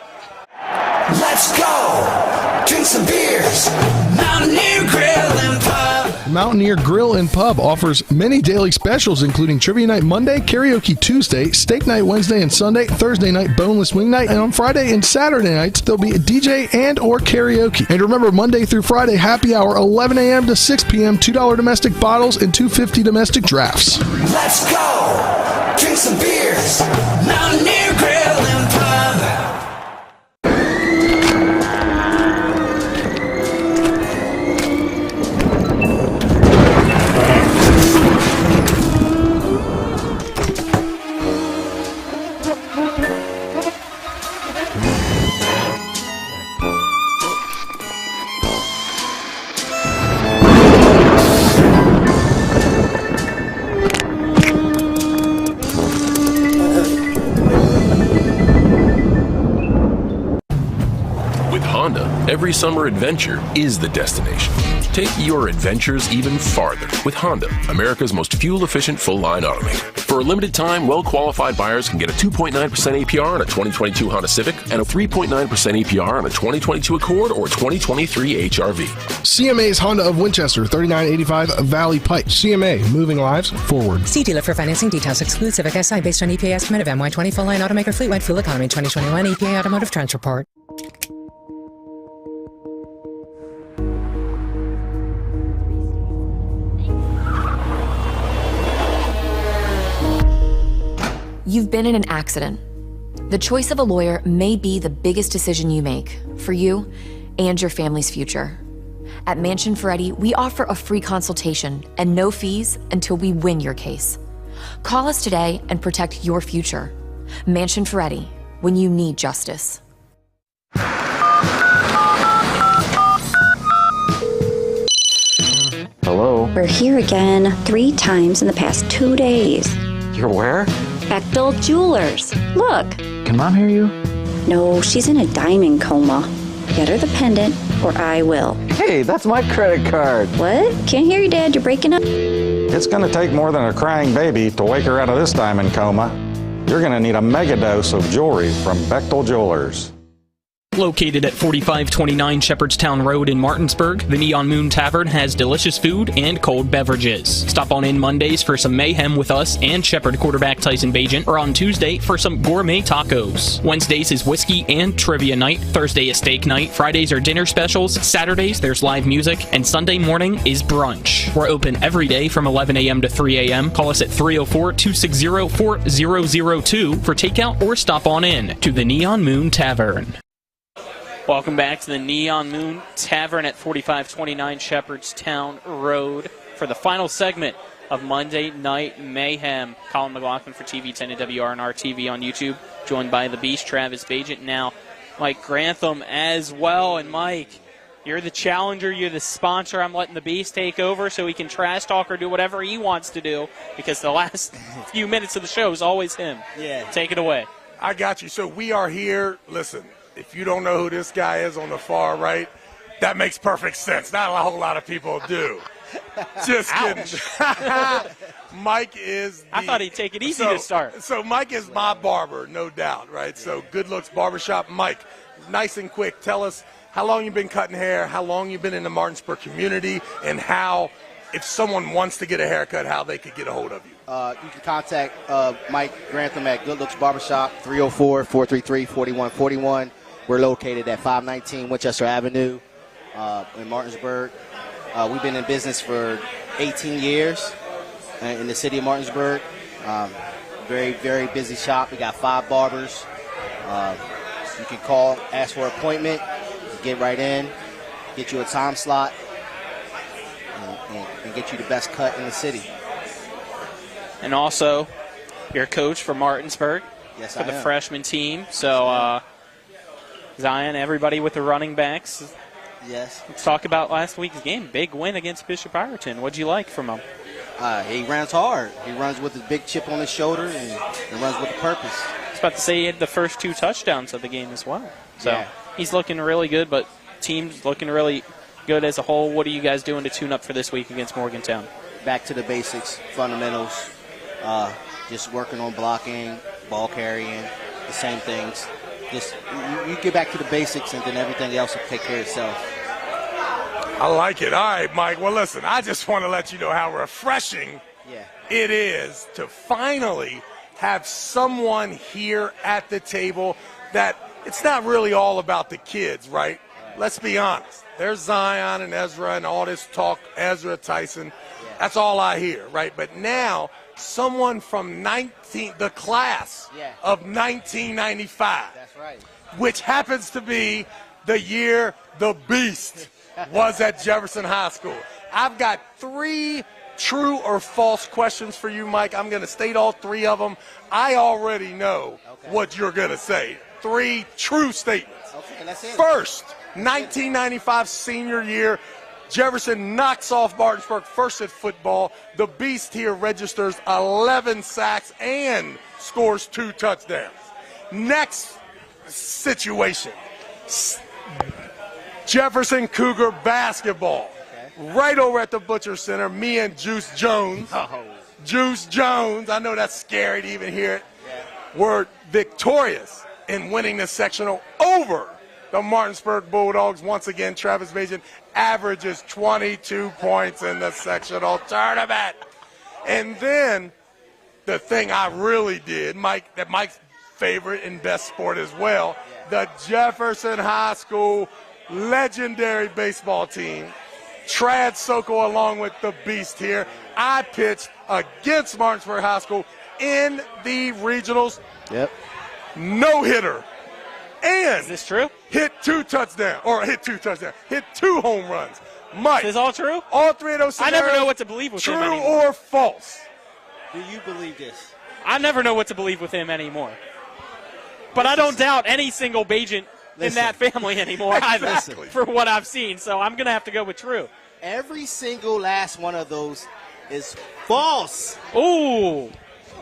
Let's go! Drink some beers! Mountaineer Grill and Pub! Mountaineer Grill and Pub offers many daily specials, including Trivia Night Monday, Karaoke Tuesday, Steak Night Wednesday and Sunday, Thursday night Boneless Wing Night, and on Friday and Saturday nights, there'll be a DJ and or karaoke. And remember, Monday through Friday, happy hour, 11 a.m. to 6 p.m., $2 domestic bottles and $2.50 domestic drafts. Let's go! Drink some beers! Mountaineer Grill and Pub! Honda, every summer adventure is the destination. Take your adventures even farther with Honda, America's most fuel-efficient full-line automaker. For a limited time, well-qualified buyers can get a 2.9% APR on a 2022 Honda Civic and a 3.9% APR on a 2022 Accord or 2023 HRV. CMA's Honda of Winchester, 3985 Valley Pike. CMA, moving lives forward. See dealer for financing details. Exclude Civic Si based on EPA estimate of MY20 full line automaker fleet-wide fuel economy 2021 EPA Automotive Trends Report. You've been in an accident. The choice of a lawyer may be the biggest decision you make for you and your family's future. At Mansion Ferretti, we offer a free consultation and no fees until we win your case. Call us today and protect your future. Mansion Ferretti, when you need justice. Hello? We're here again 3 times in the past 2 days. You're where? Bechtel Jewelers. Look. Can Mom hear you? No, she's in a diamond coma. Get her the pendant, or I will. Hey, that's my credit card. What? Can't hear you, Dad. You're breaking up. It's going to take more than a crying baby to wake her out of this diamond coma. You're going to need a mega dose of jewelry from Bechtel Jewelers. Located at 4529 Shepherdstown Road in Martinsburg, the Neon Moon Tavern has delicious food and cold beverages. Stop on in Mondays for some mayhem with us and Shepherd quarterback Tyson Bagent, or on Tuesday for some gourmet tacos. Wednesdays is whiskey and trivia night. Thursday is steak night. Fridays are dinner specials. Saturdays there's live music. And Sunday morning is brunch. We're open every day from 11 a.m. to 3 a.m. Call us at 304-260-4002 for takeout or stop on in to the Neon Moon Tavern. Welcome back to the Neon Moon Tavern at 4529 Shepherdstown Road for the final segment of Monday Night Mayhem. Colin McLaughlin for TV10 and WRNR TV on YouTube, joined by the Beast, Travis Bagent, now Mike Grantham as well. And Mike, you're the challenger, you're the sponsor. I'm letting the Beast take over so he can trash talk or do whatever he wants to do, because the last few minutes of the show is always him. Yeah. Take it away. I got you. So we are here. Listen, if you don't know who this guy is on the far right, that makes perfect sense. Not a whole lot of people do. Just kidding. Mike is I thought he'd take it easy to start. So Mike is my barber, no doubt, right? So Good Looks Barbershop. Mike, nice and quick, tell us how long you've been cutting hair, how long you've been in the Martinsburg community, and how, if someone wants to get a haircut, how they could get a hold of you. You can contact Mike Grantham at Good Looks Barbershop, 304-433-4141. We're located at 519 Winchester Avenue in Martinsburg. We've been in business for 18 years in the city of Martinsburg. Very, very busy shop. We got 5 barbers. You can call, ask for an appointment, get right in, get you a time slot, and get you the best cut in the city. And also, you're a coach for Martinsburg, yes, for the freshman team. So, Zion, everybody with the running backs. Yes. Let's talk about last week's game. Big win against Bishop Ireton. What'd you like from him? He runs hard. He runs with his big chip on his shoulder and runs with a purpose. I was about to say he had the first 2 touchdowns of the game as well. So Yeah. he's looking really good, but team's looking really good as a whole. What are you guys doing to tune up for this week against Morgantown? Back to the basics, fundamentals, just working on blocking, ball carrying, the same things. Just you get back to the basics, and then everything else will take care of itself. I like it. All right, Mike. Well, listen, I just want to let you know how refreshing it is to finally have someone here at the table that it's not really all about the kids, right? Let's be honest. There's Zion and Ezra and all this talk, Ezra, Tyson. That's all I hear, right? But now someone from the class of 1995, that's right, which happens to be the year the Beast was at Jefferson High School. I've got 3 true or false questions for you, Mike. I'm going to state all 3 of them. I already know what you're going to say. 3 true statements. Okay, that's it. First, 1995 senior year, Jefferson knocks off Martinsburg first at football. The Beast here registers 11 sacks and scores 2 touchdowns. Next situation. Jefferson Cougar basketball. Right over at the Butcher Center, me and Juice Jones. Juice Jones, I know that's scary to even hear it, were victorious in winning the sectional over the Martinsburg Bulldogs. Once again, Travis Bajan averages 22 points in the sectional tournament. And then the thing I really did, Mike's favorite and best sport as well, the Jefferson High School legendary baseball team, Trad Sokol along with the Beast here. I pitched against Martinsburg High School in the regionals. Yep. No hitter. And is this true? Hit two home runs. Mike. Is this all true? All three of those scenarios. I never know what to believe with him anymore. True or false? Do you believe this? I never know what to believe with him anymore. But I don't doubt any single Bajan in that family anymore either, for what I've seen. So I'm going to have to go with true. Every single last one of those is false. Ooh.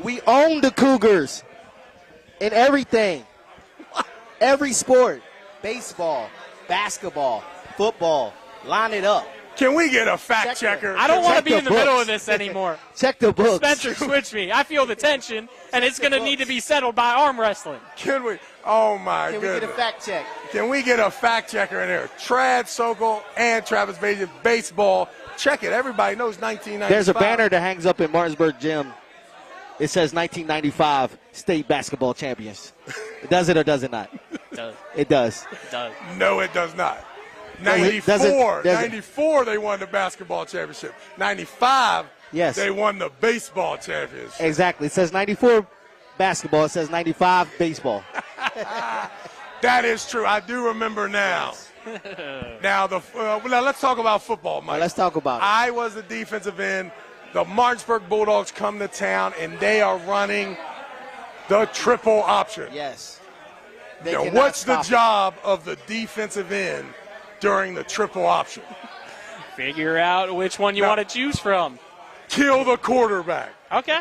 We own the Cougars in everything. Every sport. Baseball, basketball, football. Line it up. Can we get a fact checker? I don't want to be in the middle of this anymore. Check the books. Spencer, switch me. I feel the tension, and it's going to need to be settled by arm wrestling. Can we? Oh, my goodness. Can we get a fact check? Can we get a fact checker in there? Trad Sokol and Travis Bajan, baseball. Check it. Everybody knows 1995. There's a banner that hangs up in Martinsburg Gym. It says 1995 state basketball champions. Does it or does it not? It does. It does. It does. No, it does not. Does 94, they won the basketball championship. 95, yes, they won the baseball championship. Exactly. It says 94 basketball. It says 95 baseball. That is true. I do remember now. Now, let's talk about football, Mike. Let's talk about it. I was the defensive end. The Martinsburg Bulldogs come to town, and they are running the triple option. Yes. What's the job of the defensive end during the triple option? Figure out which one you want to choose from. Kill the quarterback. Okay.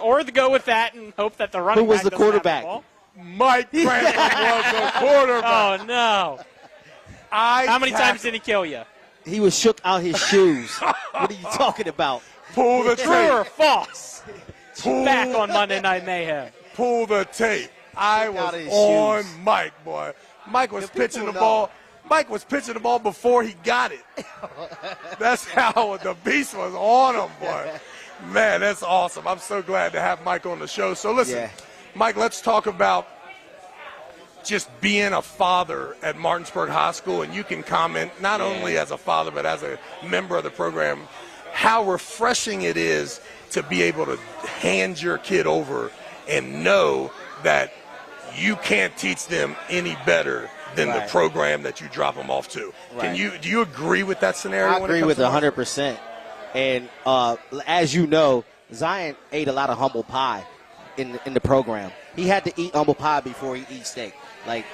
Or go with that and hope that the running back Who was the doesn't have quarterback? the ball. Mike Franklin was the quarterback. Oh, no. How many times did he kill you? He was shook out his shoes. What are you talking about? Pull the True tape. or false? Back on Monday Night Mayhem. Pull the tape. I was his on shoes. Mike, boy. Mike was pitching the ball. Mike was pitching the ball before he got it. That's how the beast was on him, boy. Man, that's awesome. I'm so glad to have Mike on the show. So listen, Mike, let's talk about just being a father at Martinsburg High School, and you can comment not only as a father but as a member of the program, how refreshing it is to be able to hand your kid over and know that you can't teach them any better than the program that you drop them off to. Right. Do you agree with that scenario? I agree with 100%. And as you know, Zion ate a lot of humble pie in the program. He had to eat humble pie before he eats steak. Like,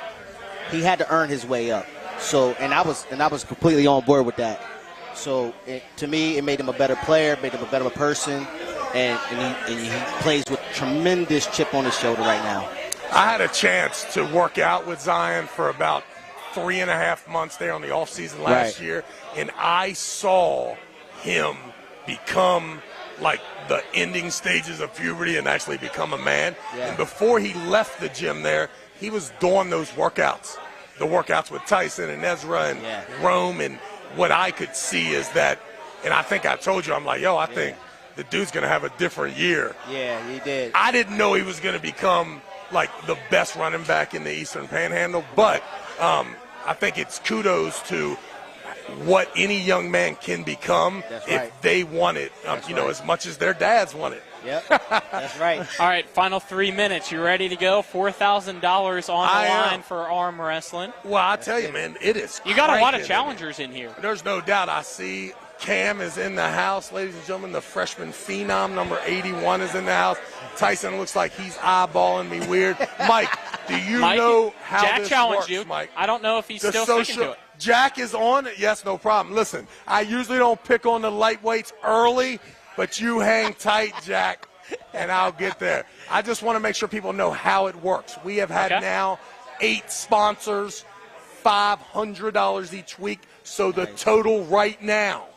he had to earn his way up. So, and I was completely on board with that. So, to me, it made him a better player, made him a better person, and he plays with tremendous chip on his shoulder right now. I had a chance to work out with Zion for about 3.5 months there on the offseason last year, and I saw him become like the ending stages of puberty and actually become a man. Yeah. And before he left the gym there, he was doing those workouts, the workouts with Tyson and Ezra and Rome. And what I could see is that, and I think I told you, I'm like, I think the dude's going to have a different year. Yeah, he did. I didn't know he was going to become like the best running back in the Eastern Panhandle, but I think it's kudos to what any young man can become if they want it, as much as their dads want it. Yep, that's right. All right, final 3 minutes. You ready to go? $4,000 on the line for arm wrestling. Well, I tell you, man, it is. You got a lot of challengers in here. There's no doubt. I see Cam is in the house, ladies and gentlemen. The freshman phenom, number 81, is in the house. Tyson looks like he's eyeballing me weird. Mike, do you know how Jack this challenged works, you. Mike? I don't know if he's still sticking to it. Jack is on it. Yes, no problem. Listen, I usually don't pick on the lightweights early, but you hang tight, Jack, and I'll get there. I just want to make sure people know how it works. We have had now 8 sponsors, $500 each week. So the total right now,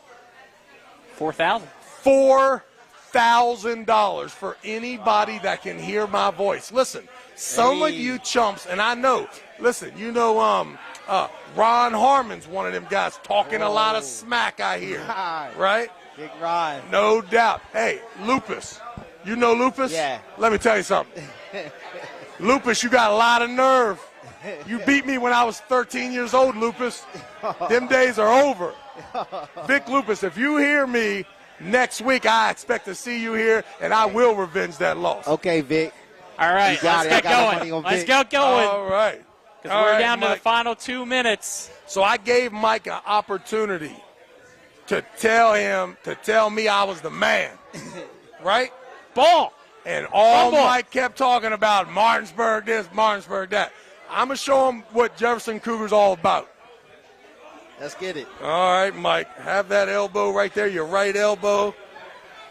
$4,000. $4,000 for anybody that can hear my voice. Listen, some of you chumps, and I know, listen, you know, Ron Harmon's one of them guys talking a lot of smack, I hear. Right? Big Ron. No doubt. Hey, Lupus. You know Lupus? Yeah. Let me tell you something. Lupus, you got a lot of nerve. You beat me when I was 13 years old, Lupus. Them days are over. Vic Lupus, if you hear me next week, I expect to see you here, and I will revenge that loss. Okay, Vic. All right, let's get going. Let's get going. All right. Because we're down to the final 2 minutes. So I gave Mike an opportunity to tell me I was the man. Right? Ball. And all Ball. Mike kept talking about, Martinsburg this, Martinsburg that. I'm going to show him what Jefferson Cougar's all about. Let's get it. All right, Mike. Have that elbow right there, your right elbow.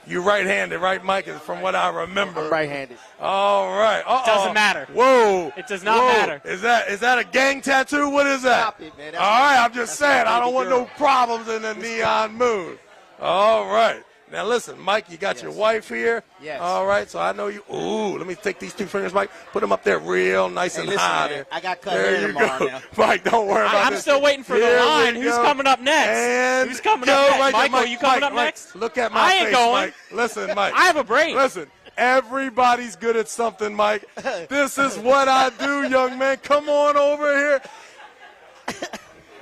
You right-handed, right, Mike, from what I remember. I'm right-handed. All right. Uh-oh. Doesn't matter. Whoa. It does not matter. Is that a gang tattoo? What is that? Stop it, man. All right, I'm just saying. I don't want no problems in the neon moon. All right. Now, listen, Mike, you got your wife here. Yes. All right, so I know you. Ooh, let me take these two fingers, Mike. Put them up there real nice and listen, high man, there. I got cut there hair you tomorrow go. now. Mike, don't worry about I'm this. still waiting for the line. Who's coming up next? And Who's coming up next? right there, Michael, you coming up next? Look at my I ain't face, going. Mike. Listen, Mike. I have a brain. Listen, everybody's good at something, Mike. This is what I do, young man. Come on over here.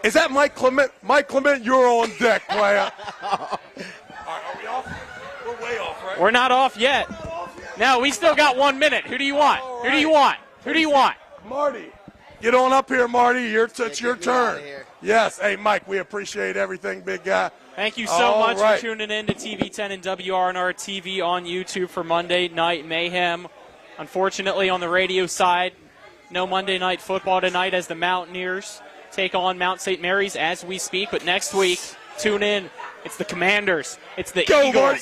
Is that Mike Clement? Mike Clement, you're on deck, player. All right, are we off? We're way off, right? We're not off yet. No, we still got 1 minute. Who do you want? All Who do you want? Who do you want? Marty. Get on up here, Marty. It's your turn. Yes. Hey, Mike, we appreciate everything, big guy. Thank you so much for tuning in to TV10 and WRNR TV on YouTube for Monday Night Mayhem. Unfortunately, on the radio side, no Monday Night Football tonight as the Mountaineers take on Mount St. Mary's as we speak. But next week, tune in. It's the Commanders. It's the Eagles. Marty.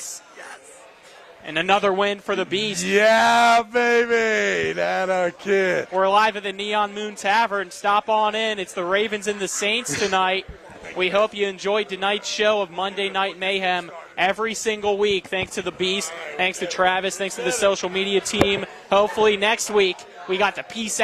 And another win for the Beast. Yeah, baby. That a kid. We're live at the Neon Moon Tavern. Stop on in. It's the Ravens and the Saints tonight. We hope you enjoyed tonight's show of Monday Night Mayhem every single week. Thanks to the Beast. Thanks to Travis. Thanks to the social media team. Hopefully next week we got to peace out.